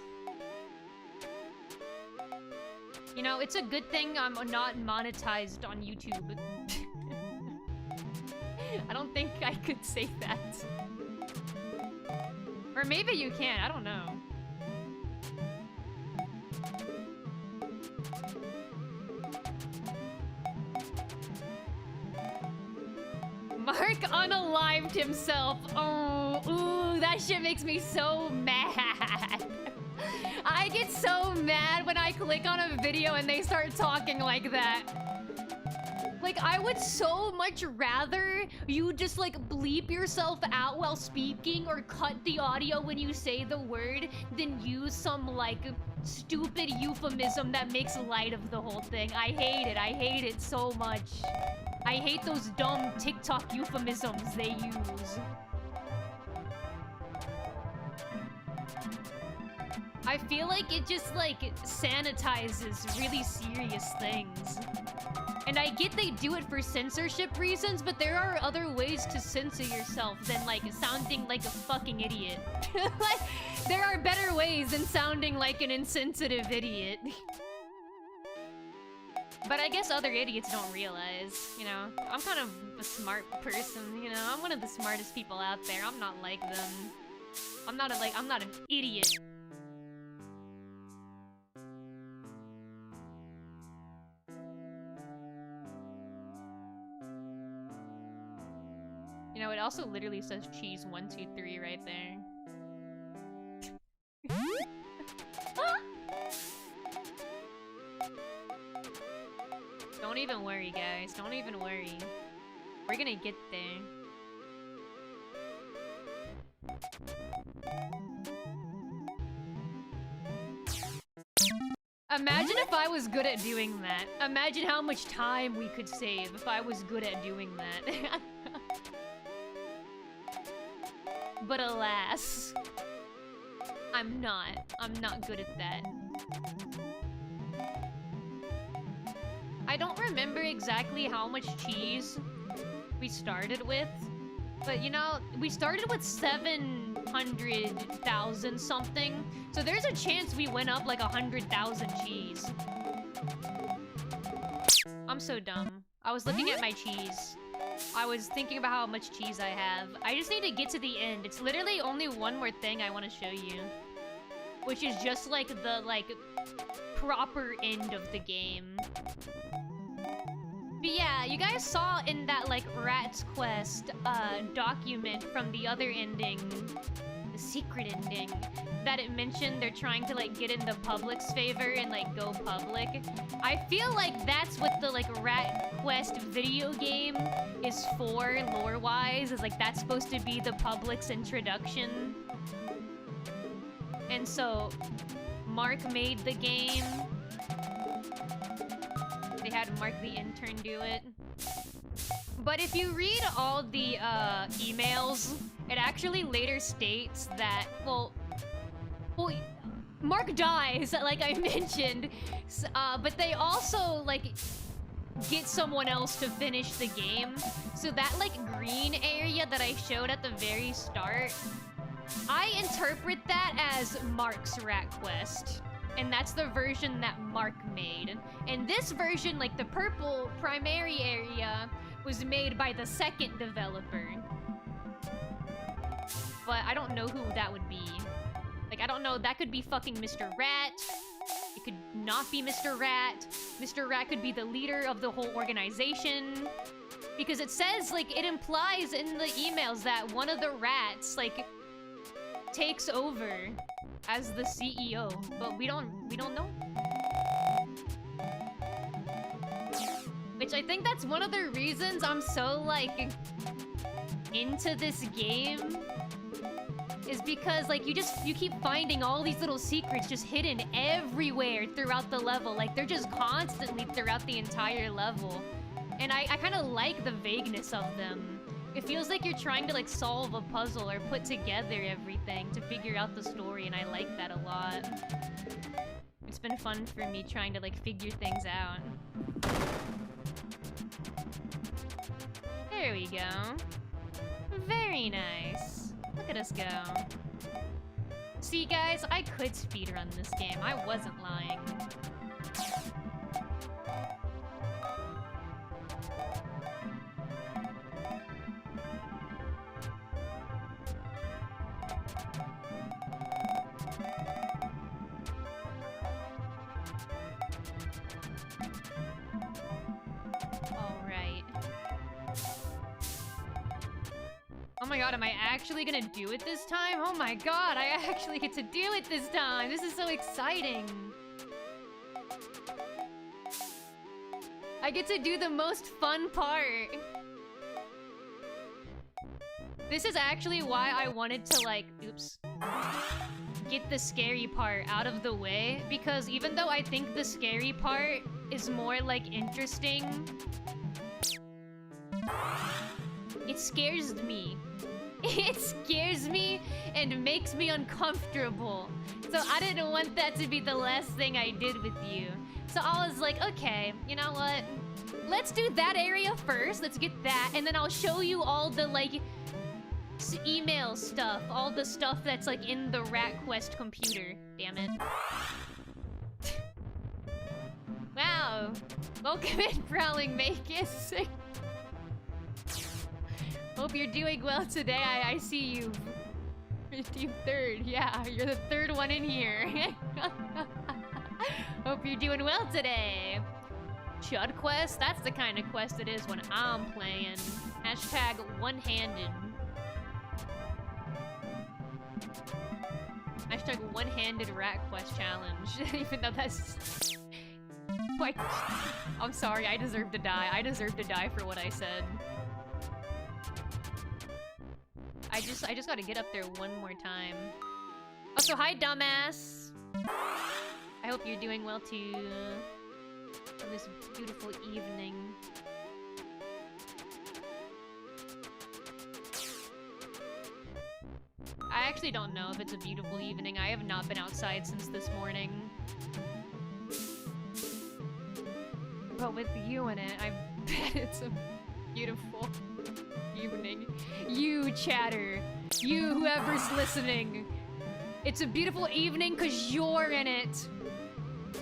You know, it's a good thing I'm not monetized on YouTube. I don't think I could say that. Or maybe you can, I don't know. Mark unalived himself. Oh, ooh, that shit makes me so mad. I get so mad when I click on a video and they start talking like that. Like, I would so much rather you just, like, bleep yourself out while speaking or cut the audio when you say the word than use some, like, stupid euphemism that makes light of the whole thing. I hate it so much. I hate those dumb TikTok euphemisms they use. I feel like it just, like, sanitizes really serious things. And I get they do it for censorship reasons, but there are other ways to censor yourself than, like, sounding like a fucking idiot. Like, there are better ways than sounding like an insensitive idiot. But I guess other idiots don't realize, you know? I'm kind of a smart person, you know? I'm one of the smartest people out there. I'm not like them. I'm not an idiot. You know, it also literally says cheese 1, 2, 3 right there. Don't even worry, guys. Don't even worry. We're gonna get there. Imagine if I was good at doing that. Imagine how much time we could save if I was good at doing that. But alas, I'm not. I'm not good at that. I don't remember exactly how much cheese we started with, but you know, we started with 700,000 something, so there's a chance we went up like 100,000 cheese. I'm so dumb. I was looking at my cheese. I was thinking about how much cheese I have. I just need to get to the end. It's literally only one more thing I want to show you, which is just like the proper end of the game. But yeah, you guys saw in that like Rat's Quest document from the other ending, the secret ending, that it mentioned they're trying to like get in the public's favor and like go public. I feel like that's what the like Rat Quest video game is for, lore-wise, is like that's supposed to be the public's introduction. And so Mark made the game. They had Mark the intern do it. But if you read all the emails, it actually later states that, well, Mark dies, like I mentioned, but they also, like, get someone else to finish the game. So that, like, green area that I showed at the very start, I interpret that as Mark's Rat Quest. And that's the version that Mark made. And this version, like the purple primary area, was made by the second developer. But I don't know who that would be. Like, I don't know, that could be fucking Mr. Rat. It could not be Mr. Rat. Mr. Rat could be the leader of the whole organization. Because it says, like, it implies in the emails that one of the rats, like, takes over as the CEO, but we don't know. Which I think that's one of the reasons I'm so like into this game, is because like you keep finding all these little secrets just hidden everywhere throughout the level. Like they're just constantly throughout the entire level. And I kind of like the vagueness of them. It feels like you're trying to like solve a puzzle or put together everything to figure out the story, and I like that a lot. It's been fun for me trying to like figure things out. There we go. Very nice. Look at us go. See guys, I could speedrun this game. I wasn't lying. Oh my god, am I actually gonna do it this time? Oh my god, I actually get to do it this time! This is so exciting! I get to do the most fun part! This is actually why I wanted to like, oops, get the scary part out of the way, because even though I think the scary part is more like interesting, it scares me. It scares me and makes me uncomfortable. So I didn't want that to be the last thing I did with you. So I was like, okay, you know what? Let's do that area first. Let's get that. And then I'll show you all the, like, email stuff. All the stuff that's, like, in the Rat Quest computer. Damn it. Wow. Welcome in, Prowling Makis. Hope you're doing well today. I see you. You're third. Yeah, you're the third one in here. Hope you're doing well today. Chud quest? That's the kind of quest it is when I'm playing. Hashtag one-handed. Hashtag one-handed rat quest challenge. Even though that's... I'm sorry, I deserve to die. I deserve to die for what I said. I just gotta get up there one more time. Also, hi, dumbass. I hope you're doing well too on this beautiful evening. I actually don't know if it's a beautiful evening. I have not been outside since this morning. But with you in it, I bet it's a beautiful evening. You, chatter. You, whoever's listening. It's a beautiful evening because you're in it.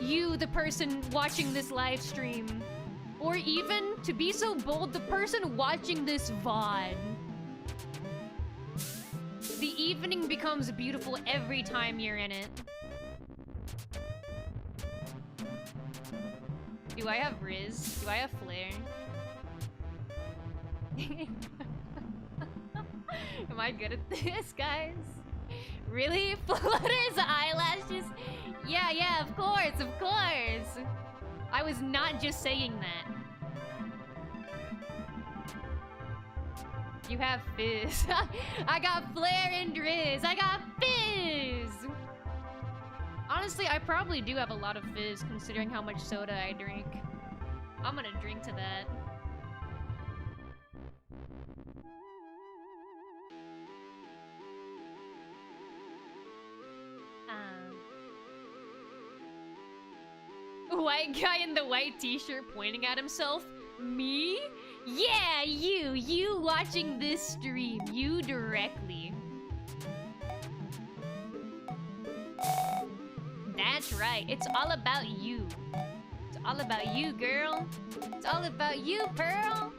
You, the person watching this live stream. Or even, to be so bold, the person watching this VOD. The evening becomes beautiful every time you're in it. Do I have Riz? Do I have Flare? Am I good at this, guys? Really? Flutter's eyelashes? Yeah, of course, of course! I was not just saying that. You have Fizz. I got Flare and Riz. I got Fizz! Honestly, I probably do have a lot of Fizz considering how much soda I drink. I'm gonna drink to that. White guy in the white t-shirt pointing at himself? Me? Yeah, you watching this stream, you directly. That's right, it's all about you. It's all about you, girl. It's all about you, Pearl.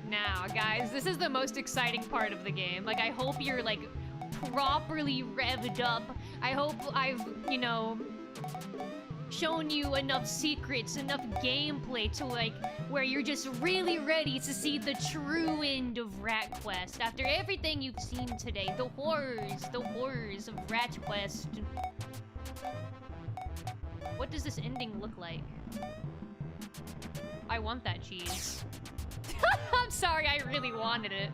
Now, guys, this is the most exciting part of the game. Like, I hope you're, like, properly revved up. I hope I've, you know, shown you enough secrets, enough gameplay to, like, where you're just really ready to see the true end of Rat Quest. After everything you've seen today, the horrors of Rat Quest. What does this ending look like? I want that cheese. I'm sorry, I really wanted it.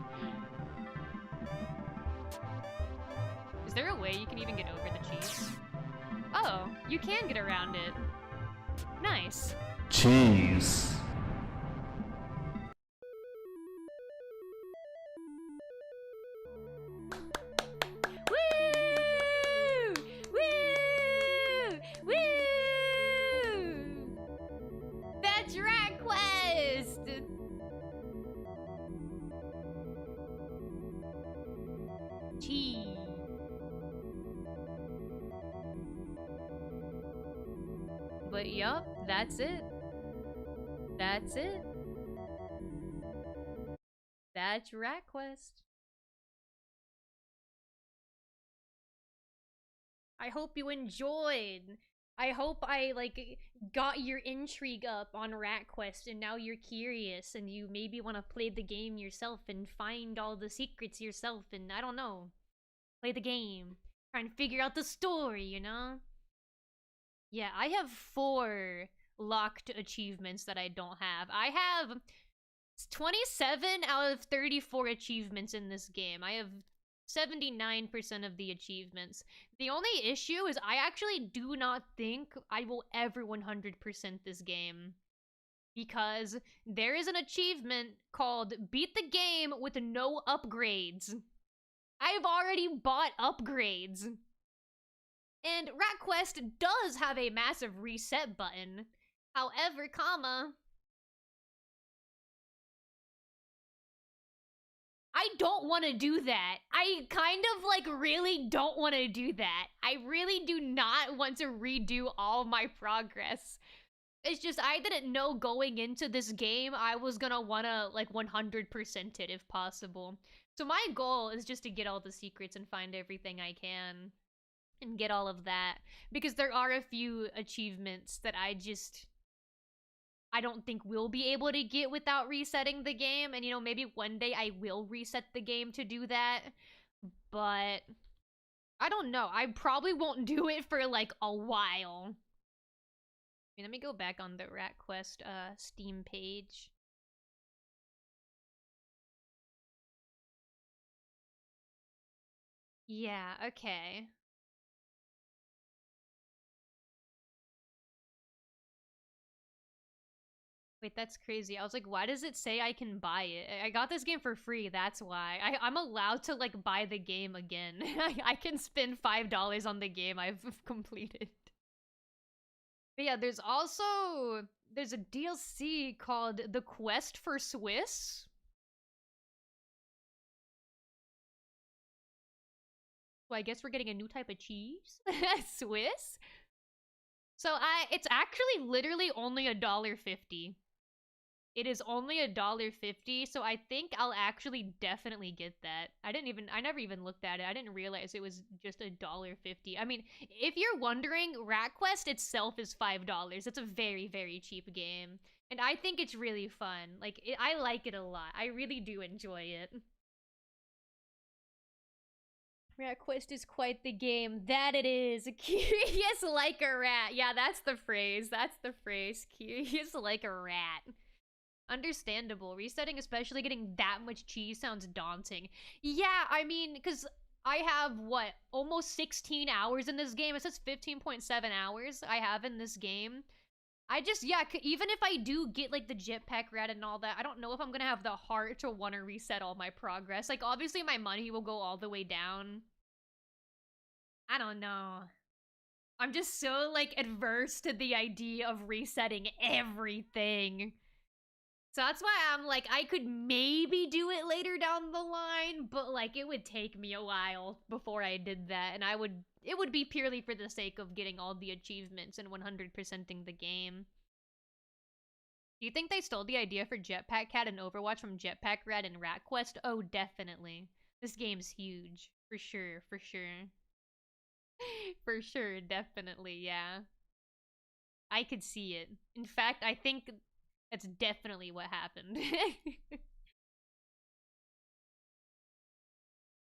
Is there a way you can even get over the cheese? Oh, you can get around it. Nice. Cheese. Woo! Woo! Woo! That's Rat Quest! Cheese. But yup, that's it. That's it. That's Rat Quest. I hope you enjoyed. I hope I, like, got your intrigue up on Rat Quest and now you're curious and you maybe want to play the game yourself and find all the secrets yourself and, I don't know, play the game. Try and figure out the story, you know? Yeah, I have 4 locked achievements that I don't have. I have 27 out of 34 achievements in this game. I have 79% of the achievements. The only issue is I actually do not think I will ever 100% this game. Because there is an achievement called Beat the Game with no upgrades. I've already bought upgrades. And Rat Quest does have a massive reset button. However, I don't want to do that. I kind of, like, really don't want to do that. I really do not want to redo all my progress. It's just, I didn't know going into this game I was gonna wanna, like, 100% it if possible. So my goal is just to get all the secrets and find everything I can. And get all of that. Because there are a few achievements that I don't think we'll be able to get without resetting the game. And, you know, maybe one day I will reset the game to do that. But I don't know. I probably won't do it for, like, a while. Let me go back on the Rat Quest Steam page. Yeah, okay. Wait, that's crazy. I was like, why does it say I can buy it? I got this game for free, that's why. I'm allowed to, like, buy the game again. I can spend $5 on the game I've completed. But yeah, there's a DLC called The Quest for Swiss. Well, I guess we're getting a new type of cheese. Swiss? So it's actually literally only $1.50. It is only $1.50, so I think I'll actually definitely get that. I never even looked at it. I didn't realize it was just $1.50. I mean, if you're wondering, Rat Quest itself is $5. It's a very, very cheap game. And I think it's really fun. Like, I like it a lot. I really do enjoy it. Rat Quest is quite the game. That it is. Curious like a rat. Yeah, that's the phrase. That's the phrase. Curious like a rat. Understandable. Resetting, especially getting that much cheese, sounds daunting. Yeah, I mean, because I have, what, almost 16 hours in this game? It says 15.7 hours I have in this game. I just, yeah, even if I do get, like, the jetpack rat and all that, I don't know if I'm gonna have the heart to want to reset all my progress. Like, obviously my money will go all the way down. I don't know. I'm just so, like, adverse to the idea of resetting everything. So that's why I'm like, I could maybe do it later down the line, but like it would take me a while before I did that, and it would be purely for the sake of getting all the achievements and 100%ing the game. Do you think they stole the idea for Jetpack Cat and Overwatch from Jetpack Rat and Rat Quest? Oh, definitely. This game's huge. For sure, for sure. For sure, definitely, yeah. I could see it. In fact, I think that's definitely what happened.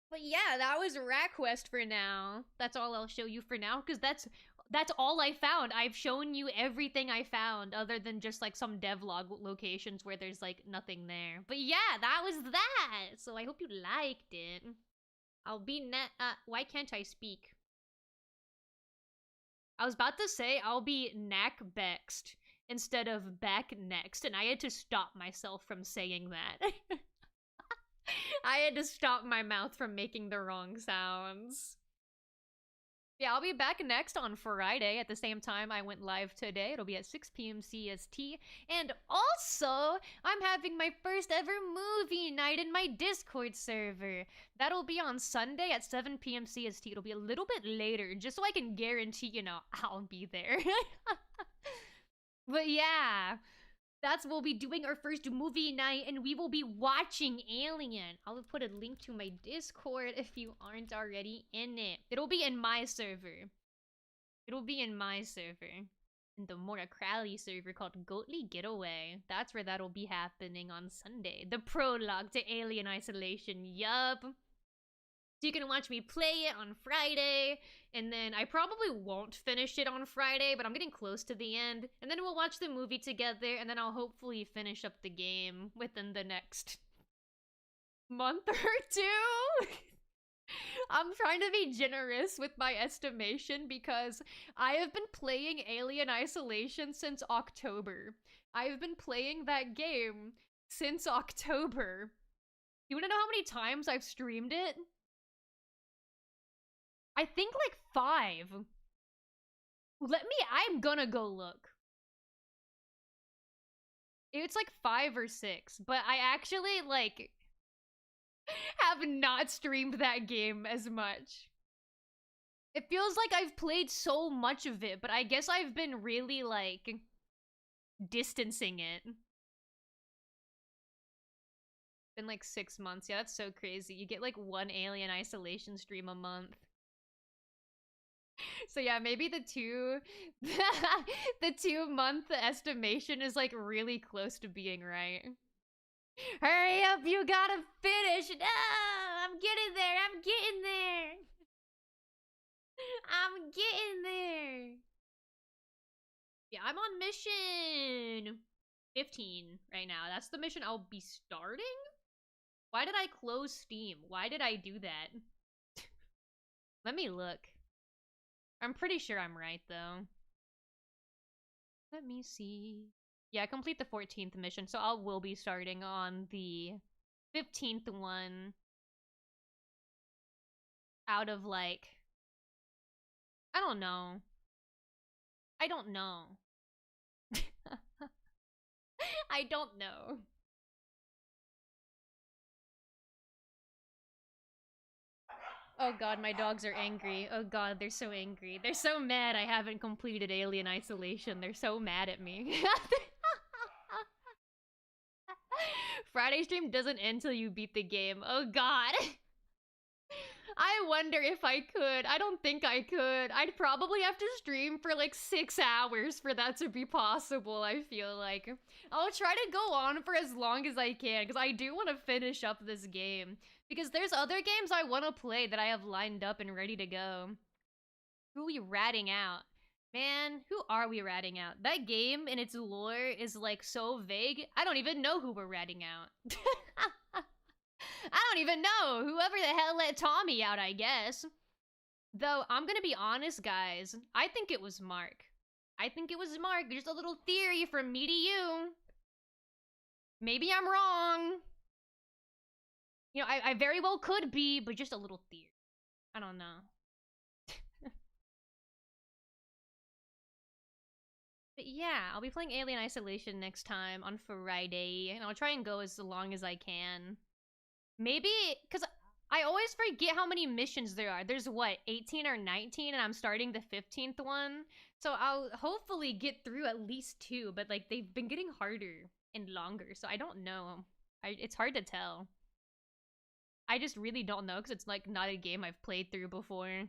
But yeah, that was Rat Quest for now. That's all I'll show you for now, because that's all I found. I've shown you everything I found, other than just like some devlog locations where there's like nothing there. But yeah, that was that. So I hope you liked it. I'll be why can't I speak? I was about to say I'll be knack bexed instead of back next, and I had to stop myself from saying that. I had to stop my mouth from making the wrong sounds. Yeah, I'll be back next on Friday at the same time I went live today. It'll be at 6 p.m. CST. And also, I'm having my first ever movie night in my Discord server. That'll be on Sunday at 7 p.m. CST. It'll be a little bit later, just so I can guarantee, I'll be there. But yeah, we'll be doing our first movie night, and we will be watching Alien. I'll put a link to my Discord if you aren't already in it. It'll be in my server. It'll be in my server. In the Mora Crowley server called Goatly Getaway. That's where that'll be happening on Sunday. The prologue to Alien Isolation. Yup. So you can watch me play it on Friday, and then I probably won't finish it on Friday, but I'm getting close to the end, and then we'll watch the movie together, and then I'll hopefully finish up the game within the next month or two. I'm trying to be generous with my estimation because I have been playing Alien Isolation since October. I've been playing that game since October. You wanna know how many times I've streamed it? I think like 5. I'm gonna go look. It's like 5 or 6, but I actually like have not streamed that game as much. It feels like I've played so much of it, but I guess I've been really like distancing it. Been like 6 months. Yeah, that's so crazy. You get like 1 Alien Isolation stream a month. So yeah, maybe the 2-month estimation is like really close to being right. Hurry up, you gotta finish. No, I'm getting there. I'm getting there. I'm getting there. Yeah, I'm on mission 15 right now. That's the mission I'll be starting? Why did I close Steam? Why did I do that? Let me look. I'm pretty sure I'm right, though. Let me see. Yeah, complete the 14th mission, so I will be starting on the 15th one out of, like... I don't know. I don't know. I don't know. Oh god, my dogs are angry. Oh god, they're so angry. They're so mad I haven't completed Alien Isolation. They're so mad at me. Friday stream doesn't end till you beat the game. Oh god. I wonder if I could. I don't think I could. I'd probably have to stream for like 6 hours for that to be possible, I feel like. I'll try to go on for as long as I can, because I do want to finish up this game. Because there's other games I want to play that I have lined up and ready to go. Who are we ratting out? Man, who are we ratting out? That game and its lore is like so vague, I don't even know who we're ratting out. I don't even know. Whoever the hell let Tommy out, I guess. Though, I'm gonna be honest, guys. I think it was Mark. I think it was Mark. Just a little theory from me to you. Maybe I'm wrong. You know, I very well could be, but just a little theory. I don't know. But yeah, I'll be playing Alien Isolation next time on Friday, and I'll try and go as long as I can. Maybe, because I always forget how many missions there are. There's, what, 18 or 19, and I'm starting the 15th one? So I'll hopefully get through at least 2, but, like, they've been getting harder and longer, so I don't know. It's hard to tell. I just really don't know, because it's, like, not a game I've played through before.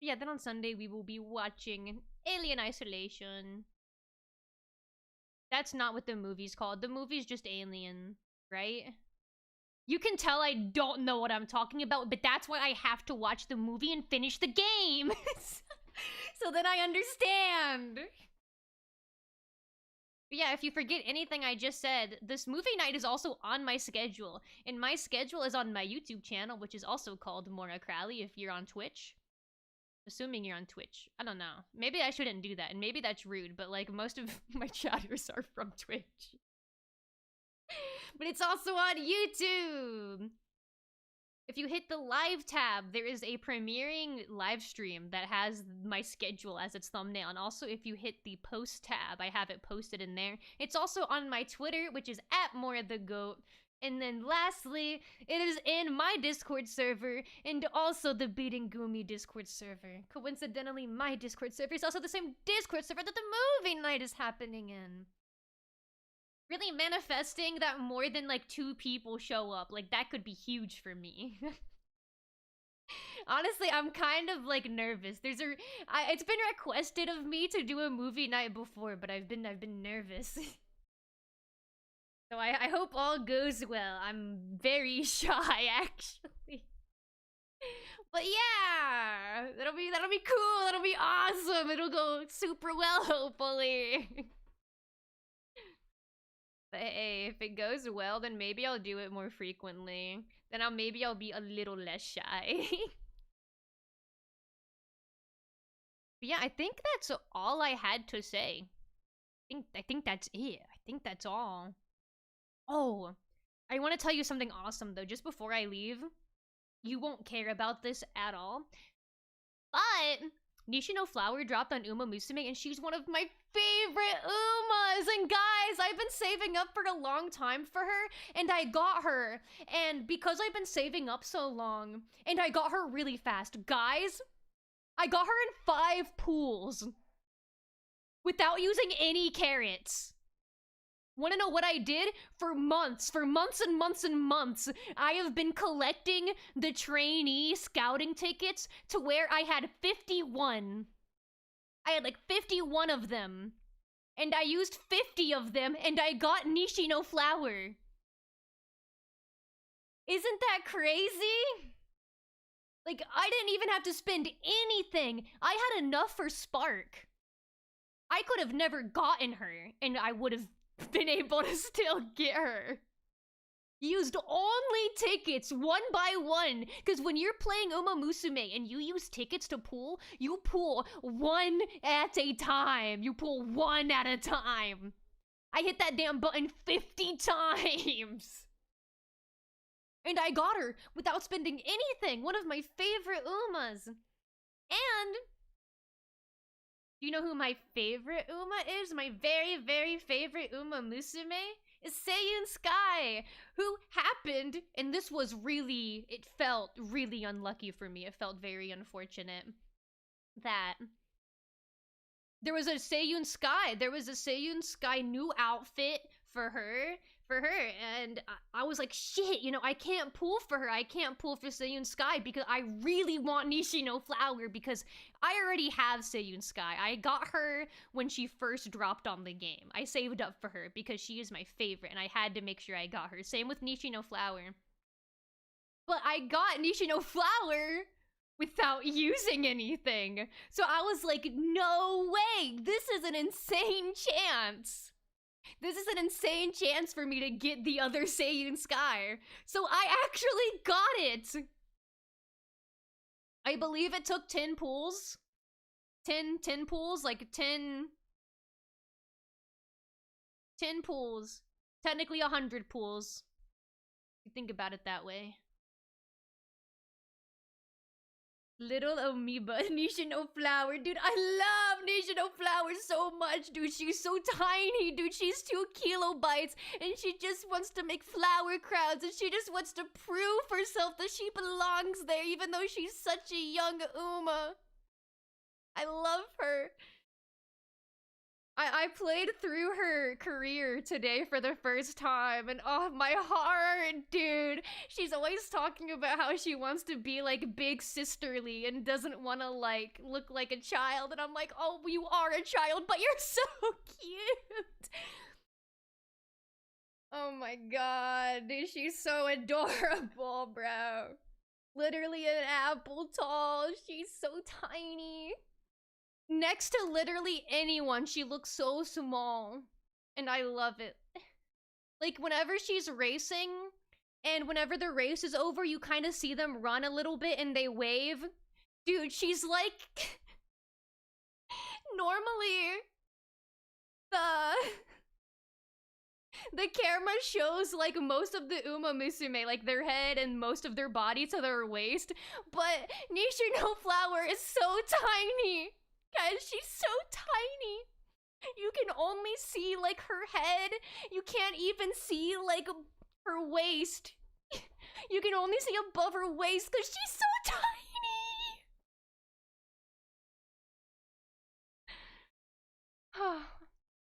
Yeah, then on Sunday we will be watching Alien Isolation. That's not what the movie's called. The movie's just Alien, right? You can tell I don't know what I'm talking about, but that's why I have to watch the movie and finish the game. So then I understand. But yeah, if you forget anything I just said, this movie night is also on my schedule. And my schedule is on my YouTube channel, which is also called Mora Crowley if you're on Twitch. Assuming you're on Twitch. I don't know. Maybe I shouldn't do that, and maybe that's rude, but like most of my chatters are from Twitch. But it's also on YouTube! If you hit the live tab, there is a premiering live stream that has my schedule as its thumbnail. And also, if you hit the post tab, I have it posted in there. It's also on my Twitter, which is @MoraTheGoat. And then lastly, it is in my Discord server and also the Beating Gumi Discord server. Coincidentally, my Discord server is also the same Discord server that the movie night is happening in. Really manifesting that more than like 2 people show up. Like that could be huge for me. Honestly, I'm kind of like nervous. It's been requested of me to do a movie night before, but I've been nervous. So I hope all goes well. I'm very shy actually. But yeah, that'll be cool. That'll be awesome. It'll go super well hopefully. But hey, if it goes well, then maybe I'll do it more frequently. Then maybe I'll be a little less shy. But yeah, I think that's all I had to say. I think that's it. I think that's all. Oh, I want to tell you something awesome though, just before I leave. You won't care about this at all. But Nishino Flower dropped on Uma Musume, and she's one of my favorite Umas! And guys, I've been saving up for a long time for her, and I got her. And because I've been saving up so long, and I got her really fast, guys, I got her in 5 pools. Without using any carrots. Wanna know what I did? For months and months and months, I have been collecting the trainee scouting tickets to where I had 51. I had like 51 of them. And I used 50 of them, and I got Nishino Flower. Isn't that crazy? Like, I didn't even have to spend anything. I had enough for Spark. I could have never gotten her, and I would have been able to still get her. used only tickets one by one. Because when you're playing Uma Musume and you use tickets to pull, you pull one at a time. You pull one at a time. I hit that damn button 50 times. And I got her without spending anything. One of my favorite Umas. And do you know who my favorite Uma is? My very, very favorite Uma Musume is Seiyun Sky, who happened, and this was really, it felt really unlucky for me. It felt very unfortunate that there was a Seiyun Sky new outfit for her, and I was like, shit, you know, I can't pull for her. I can't pull for Seiyun Sky because I really want Nishino Flower because I already have Seiyun Sky. I got her when she first dropped on the game. I saved up for her because she is my favorite and I had to make sure I got her. Same with Nishino Flower. But I got Nishino Flower without using anything. So I was like, no way, this is an insane chance. This is an insane chance for me to get the other Seiyun Sky. So I actually got it. I believe it took 10 pulls. 10 pulls, like 10 pulls. Technically 100 pulls. If you think about it that way. Little amoeba, Nishino Flower. Dude, I love Nishino Flower so much, dude. She's so tiny, dude. She's 2 kilobytes, and she just wants to make flower crowns, and she just wants to prove herself that she belongs there, even though she's such a young Uma. I love her. I played through her career today for the first time, and oh, my heart, dude. She's always talking about how she wants to be, like, big sisterly and doesn't want to, like, look like a child, and I'm like, oh, you are a child, but you're so cute. Oh my god, dude, she's so adorable, bro. Literally an apple tall. She's so tiny. Next to literally anyone, she looks so small. And I love it. Like, whenever she's racing, and whenever the race is over, you kind of see them run a little bit and they wave. Dude, she's like... Normally, the camera shows, like, most of the Uma Musume, like, their head and most of their body to their waist. But Nishino Flower is so tiny. Guys, she's so tiny. You can only see, like, her head. You can't even see, like, her waist. You can only see above her waist because she's so tiny.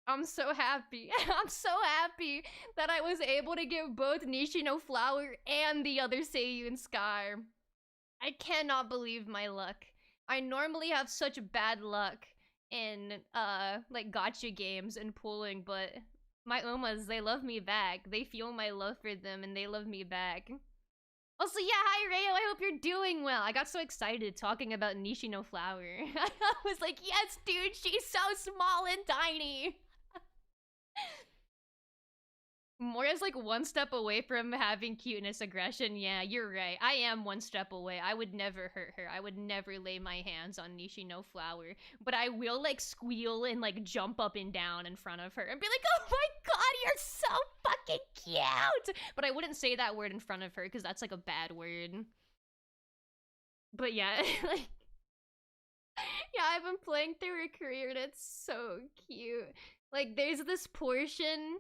I'm so happy. I'm so happy that I was able to get both Nishino Flower and the other Seiyun Sky. I cannot believe my luck. I normally have such bad luck in, like, gacha games and pulling, but my Umas, they love me back. They feel my love for them, and they love me back. Also, yeah, hi, Rayo, I hope you're doing well. I got so excited talking about Nishino Flower. I was like, yes, dude, she's so small and tiny. Mora's like one step away from having cuteness aggression. Yeah, you're right. I am one step away. I would never hurt her. I would never lay my hands on Nishino Flower. But I will, like, squeal and, like, jump up and down in front of her and be like, oh my god, you're so fucking cute! But I wouldn't say that word in front of her because that's, like, a bad word. But yeah, like... Yeah, I've been playing through her career and it's so cute. Like, there's this portion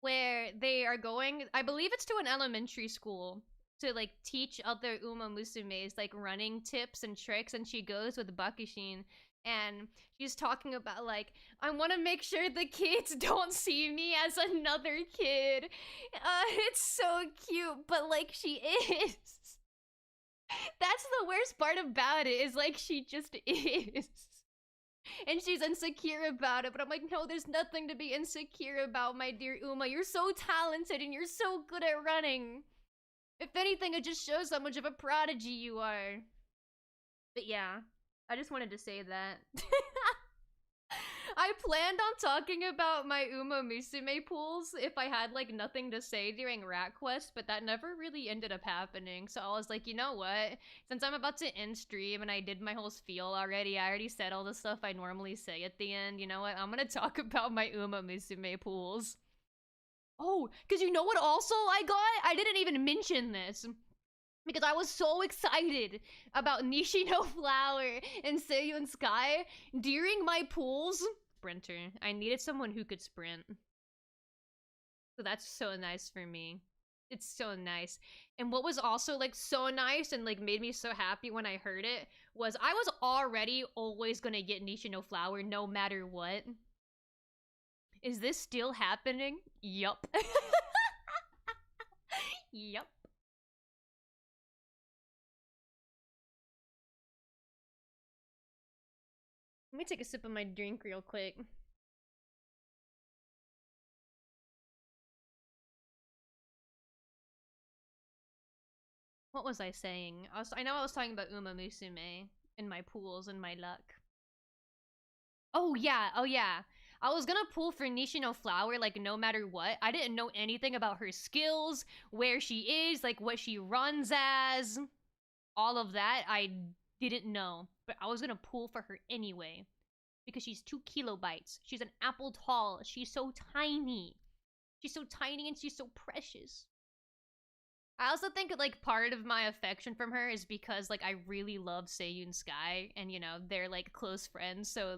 where they are going, I believe it's to an elementary school, to, like, teach other Uma Musumes, like, running tips and tricks, and she goes with Bakushin, and she's talking about, like, I want to make sure the kids don't see me as another kid. It's so cute, but, like, she is. That's the worst part about it, is, like, she just is. And she's insecure about it, but I'm like, no, there's nothing to be insecure about, my dear Uma. You're so talented and you're so good at running. If anything, it just shows how much of a prodigy you are. But yeah, I just wanted to say that. I planned on talking about my Uma Musume pools if I had like nothing to say during Rat Quest, but that never really ended up happening. So I was like, you know what? Since I'm about to end stream and I did my whole spiel already, I already said all the stuff I normally say at the end. You know what? I'm gonna talk about my Uma Musume pools. Oh, because you know what also I got? I didn't even mention this. Because I was so excited about Nishino Flower and Seiyun Sky during my pools. Sprinter. I needed someone who could sprint. So that's so nice for me. It's so nice. And what was also like so nice and like made me so happy when I heard it was I was already always gonna get Nishino Flower no matter what. Is this still happening? Yup. Yup. Let me take a sip of my drink real quick. What was I saying? I know I was talking about Uma Musume and my pools and my luck. Oh yeah. I was gonna pull for Nishino Flower like no matter what. I didn't know anything about her skills, where she is, like what she runs as. All of that I didn't know. But I was gonna pull for her anyway. Because she's 2 kilobytes. She's an apple tall. She's so tiny. She's so tiny and she's so precious. I also think like part of my affection from her is because like I really love Seiyun Sky and you know they're like close friends, so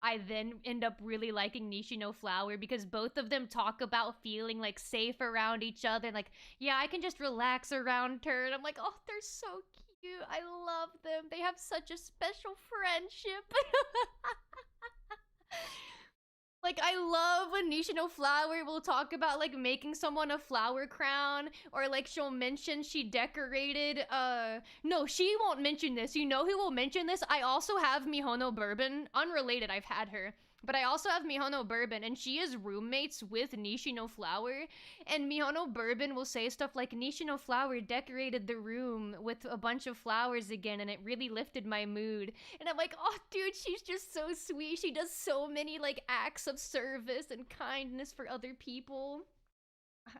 I then end up really liking Nishino Flower because both of them talk about feeling like safe around each other. Like, yeah, I can just relax around her, and I'm like, oh, they're so cute. I love them. They have such a special friendship. Like, I love when Nishino Flower will talk about, like, making someone a flower crown, or, like, she'll mention she decorated, no, she won't mention this. You know who will mention this? I also have Mihono Bourbon. Unrelated, I've had her. But I also have Mihono Bourbon, and she is roommates with Nishino Flower. And Mihono Bourbon will say stuff like, Nishino Flower decorated the room with a bunch of flowers again, and it really lifted my mood. And I'm like, oh, dude, she's just so sweet. She does so many, like, acts of service and kindness for other people.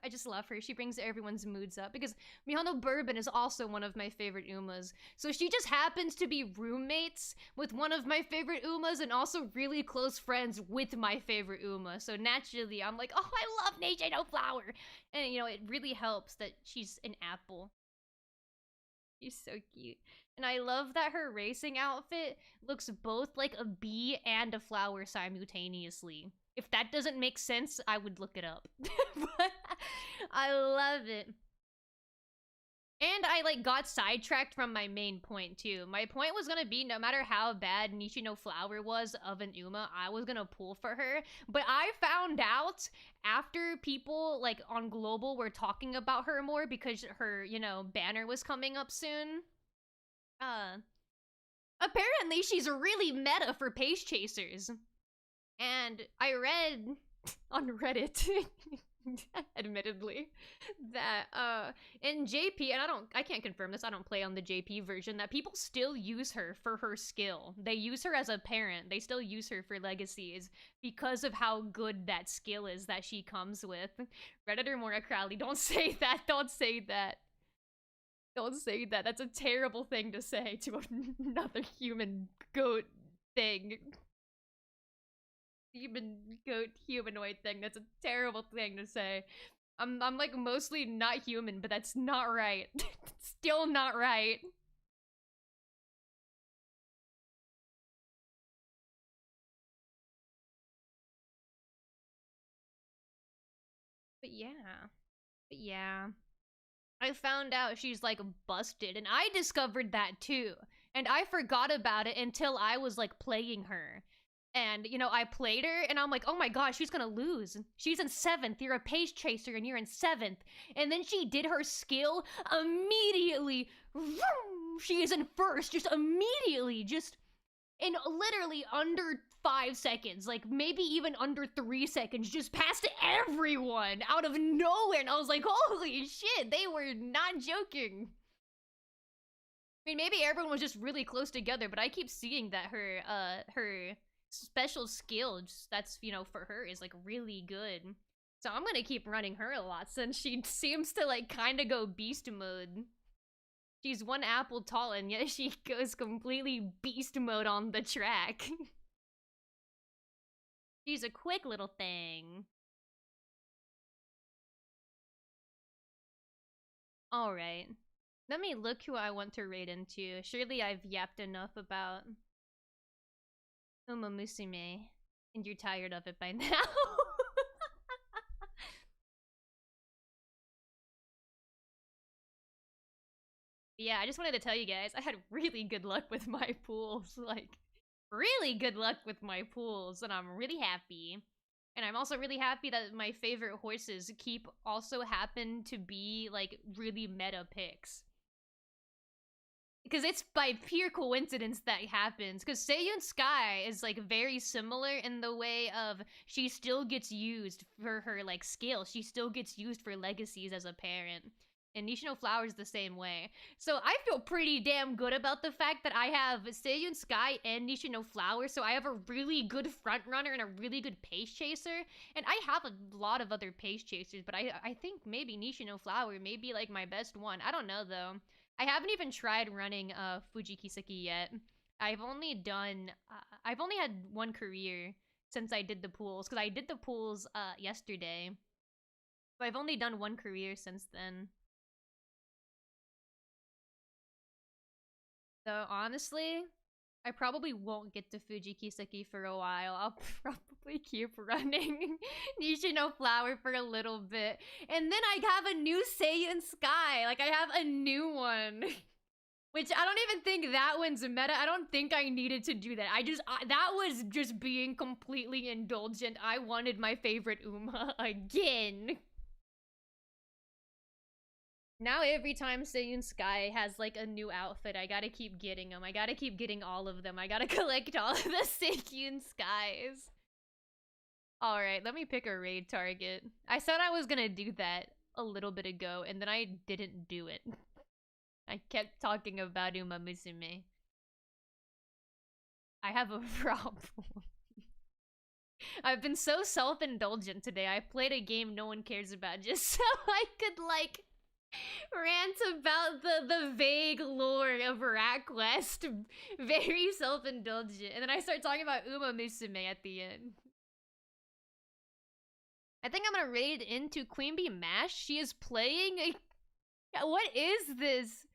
I just love her. She brings everyone's moods up because Mihono Bourbon is also one of my favorite Umas. So she just happens to be roommates with one of my favorite Umas and also really close friends with my favorite Uma. So naturally, I'm like, oh, I love Nishino Flower. And, you know, it really helps that she's an apple. She's so cute. And I love that her racing outfit looks both like a bee and a flower simultaneously. If that doesn't make sense, I would look it up. But I love it. And I, like, got sidetracked from my main point, too. My point was gonna be, no matter how bad Nishino Flower was of an Uma, I was gonna pull for her. But I found out after people, like, on Global were talking about her more because her, you know, banner was coming up soon. Apparently she's really meta for Pace Chasers. And I read on Reddit, admittedly, that in JP, and I can't confirm this, I don't play on the JP version, that people still use her for her skill. They use her as a parent. They still use her for legacies because of how good that skill is that she comes with. Redditor Mora Crowley, don't say that. Don't say that. Don't say that. That's a terrible thing to say to another human goat thing. Human goat humanoid thing. That's a terrible thing to say. I'm like mostly not human, but that's not right. Still not right. But yeah. I found out she's like busted, and I discovered that too. And I forgot about it until I was like playing her. And, you know, I played her, and I'm like, oh my gosh, she's gonna lose. She's in 7th. You're a Pace Chaser, and you're in 7th. And then she did her skill immediately. She is in 1st, just immediately. Just in literally under 5 seconds. Like, maybe even under 3 seconds. Just past everyone out of nowhere. And I was like, holy shit, they were not joking. I mean, maybe everyone was just really close together, but I keep seeing that her special skill that's, you know, for her is like really good. So I'm gonna keep running her a lot since she seems to like kind of go beast mode. She's one apple tall and yet she goes completely beast mode on the track. She's a quick little thing. Alright. Let me look who I want to raid into. Surely I've yapped enough about Uma Musume, and you're tired of it by now. Yeah, I just wanted to tell you guys, I had really good luck with my pools. Like, really good luck with my pools, and I'm really happy. And I'm also really happy that my favorite horses keep also happen to be, like, really meta picks. Because it's by pure coincidence that happens. Because Seiyun Sky is, like, very similar in the way of she still gets used for her, like, skill. She still gets used for legacies as a parent. And Nishino Flower's the same way. So I feel pretty damn good about the fact that I have Seiyun Sky and Nishino Flower, so I have a really good front runner and a really good pace chaser. And I have a lot of other pace chasers, but I think maybe Nishino Flower may be like my best one. I don't know though. I haven't even tried running Fuji Kiseki yet. I've only had one career since I did the pools, because I did the pools yesterday. So I've only done one career since then. So honestly, I probably won't get to Fuji Kiseki for a while. I'll probably keep running Nishino Flower for a little bit. And then I have a new Seiyun Sky. Like, I have a new one. Which I don't even think that one's meta. I don't think I needed to do that. That was just being completely indulgent. I wanted my favorite Uma again. Now every time Seiyun Sky has like a new outfit, I gotta keep getting them. I gotta keep getting all of them. I gotta collect all of the Seiyun Skies. Alright, let me pick a raid target. I said I was gonna do that a little bit ago, and then I didn't do it. I kept talking about Uma Musume. I have a problem. I've been so self-indulgent today. I played a game no one cares about just so I could, like, rant about the vague lore of RackQuest. Very self-indulgent. And then I start talking about Uma Musume at the end. I think I'm gonna raid into Queen Bee Mash. She is playing a... What is this?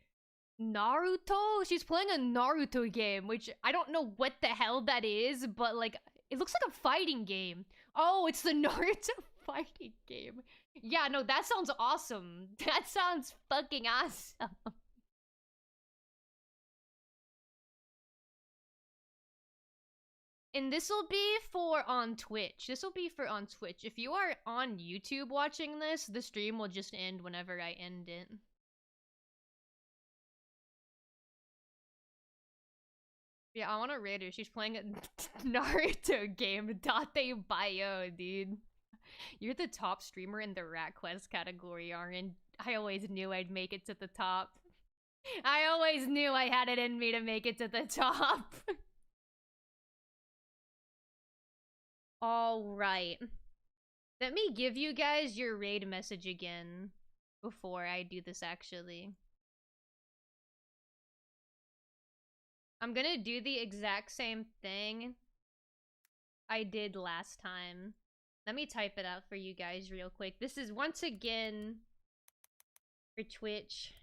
Naruto? She's playing a Naruto game, which I don't know what the hell that is, but like, it looks like a fighting game. Oh, it's the Naruto fighting game. Yeah, no, that sounds awesome. That sounds fucking awesome. And this will be for on Twitch. This will be for on Twitch. If you are on YouTube watching this, the stream will just end whenever I end it. Yeah, I want to raid her. She's playing a Naruto game. Date Bio, dude. You're the top streamer in the RackQuest category, Arin. I always knew I'd make it to the top. I always knew I had it in me to make it to the top. Alright. Let me give you guys your raid message again before I do this, actually. I'm gonna do the exact same thing I did last time. Let me type it out for you guys real quick. This is once again for Twitch.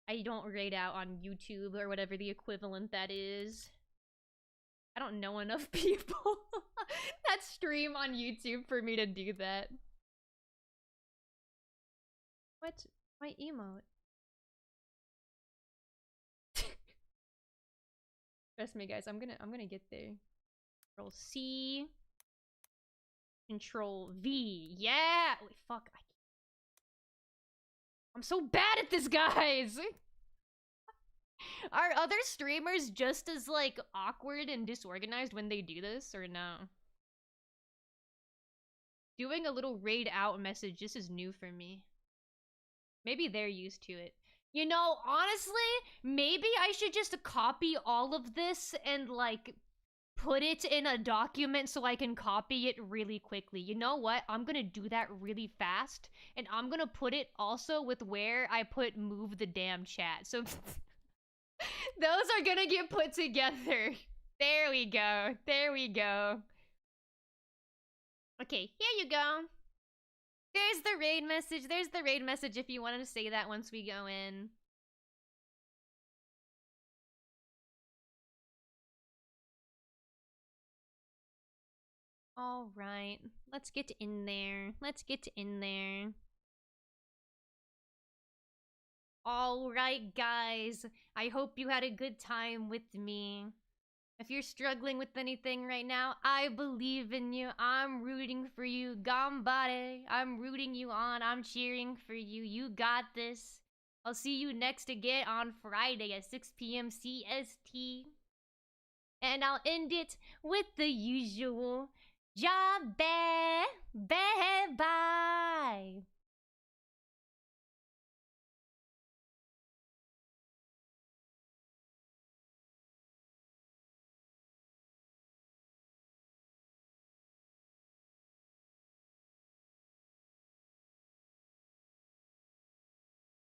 I don't raid out on YouTube or whatever the equivalent that is. I don't know enough people that stream on YouTube for me to do that. What? My emote. Trust me, guys. I'm gonna get there. Control C. Control V. Yeah. Wait, fuck. I'm so bad at this, guys. Are other streamers just as like awkward and disorganized when they do this, or no? Doing a little raid out message. This is new for me. Maybe they're used to it. You know, honestly, maybe I should just copy all of this and, like, put it in a document so I can copy it really quickly. You know what? I'm gonna do that really fast, and I'm gonna put it also with where I put move the damn chat. So those are gonna get put together. There we go. There we go. Okay, here you go. There's the raid message. There's the raid message if you wanted to say that once we go in. All right, let's get in there. Let's get in there. All right, guys. I hope you had a good time with me. If you're struggling with anything right now, I believe in you. I'm rooting for you. Gambare. I'm rooting you on. I'm cheering for you. You got this. I'll see you next again on Friday at 6 p.m. CST. And I'll end it with the usual. Ja, bye.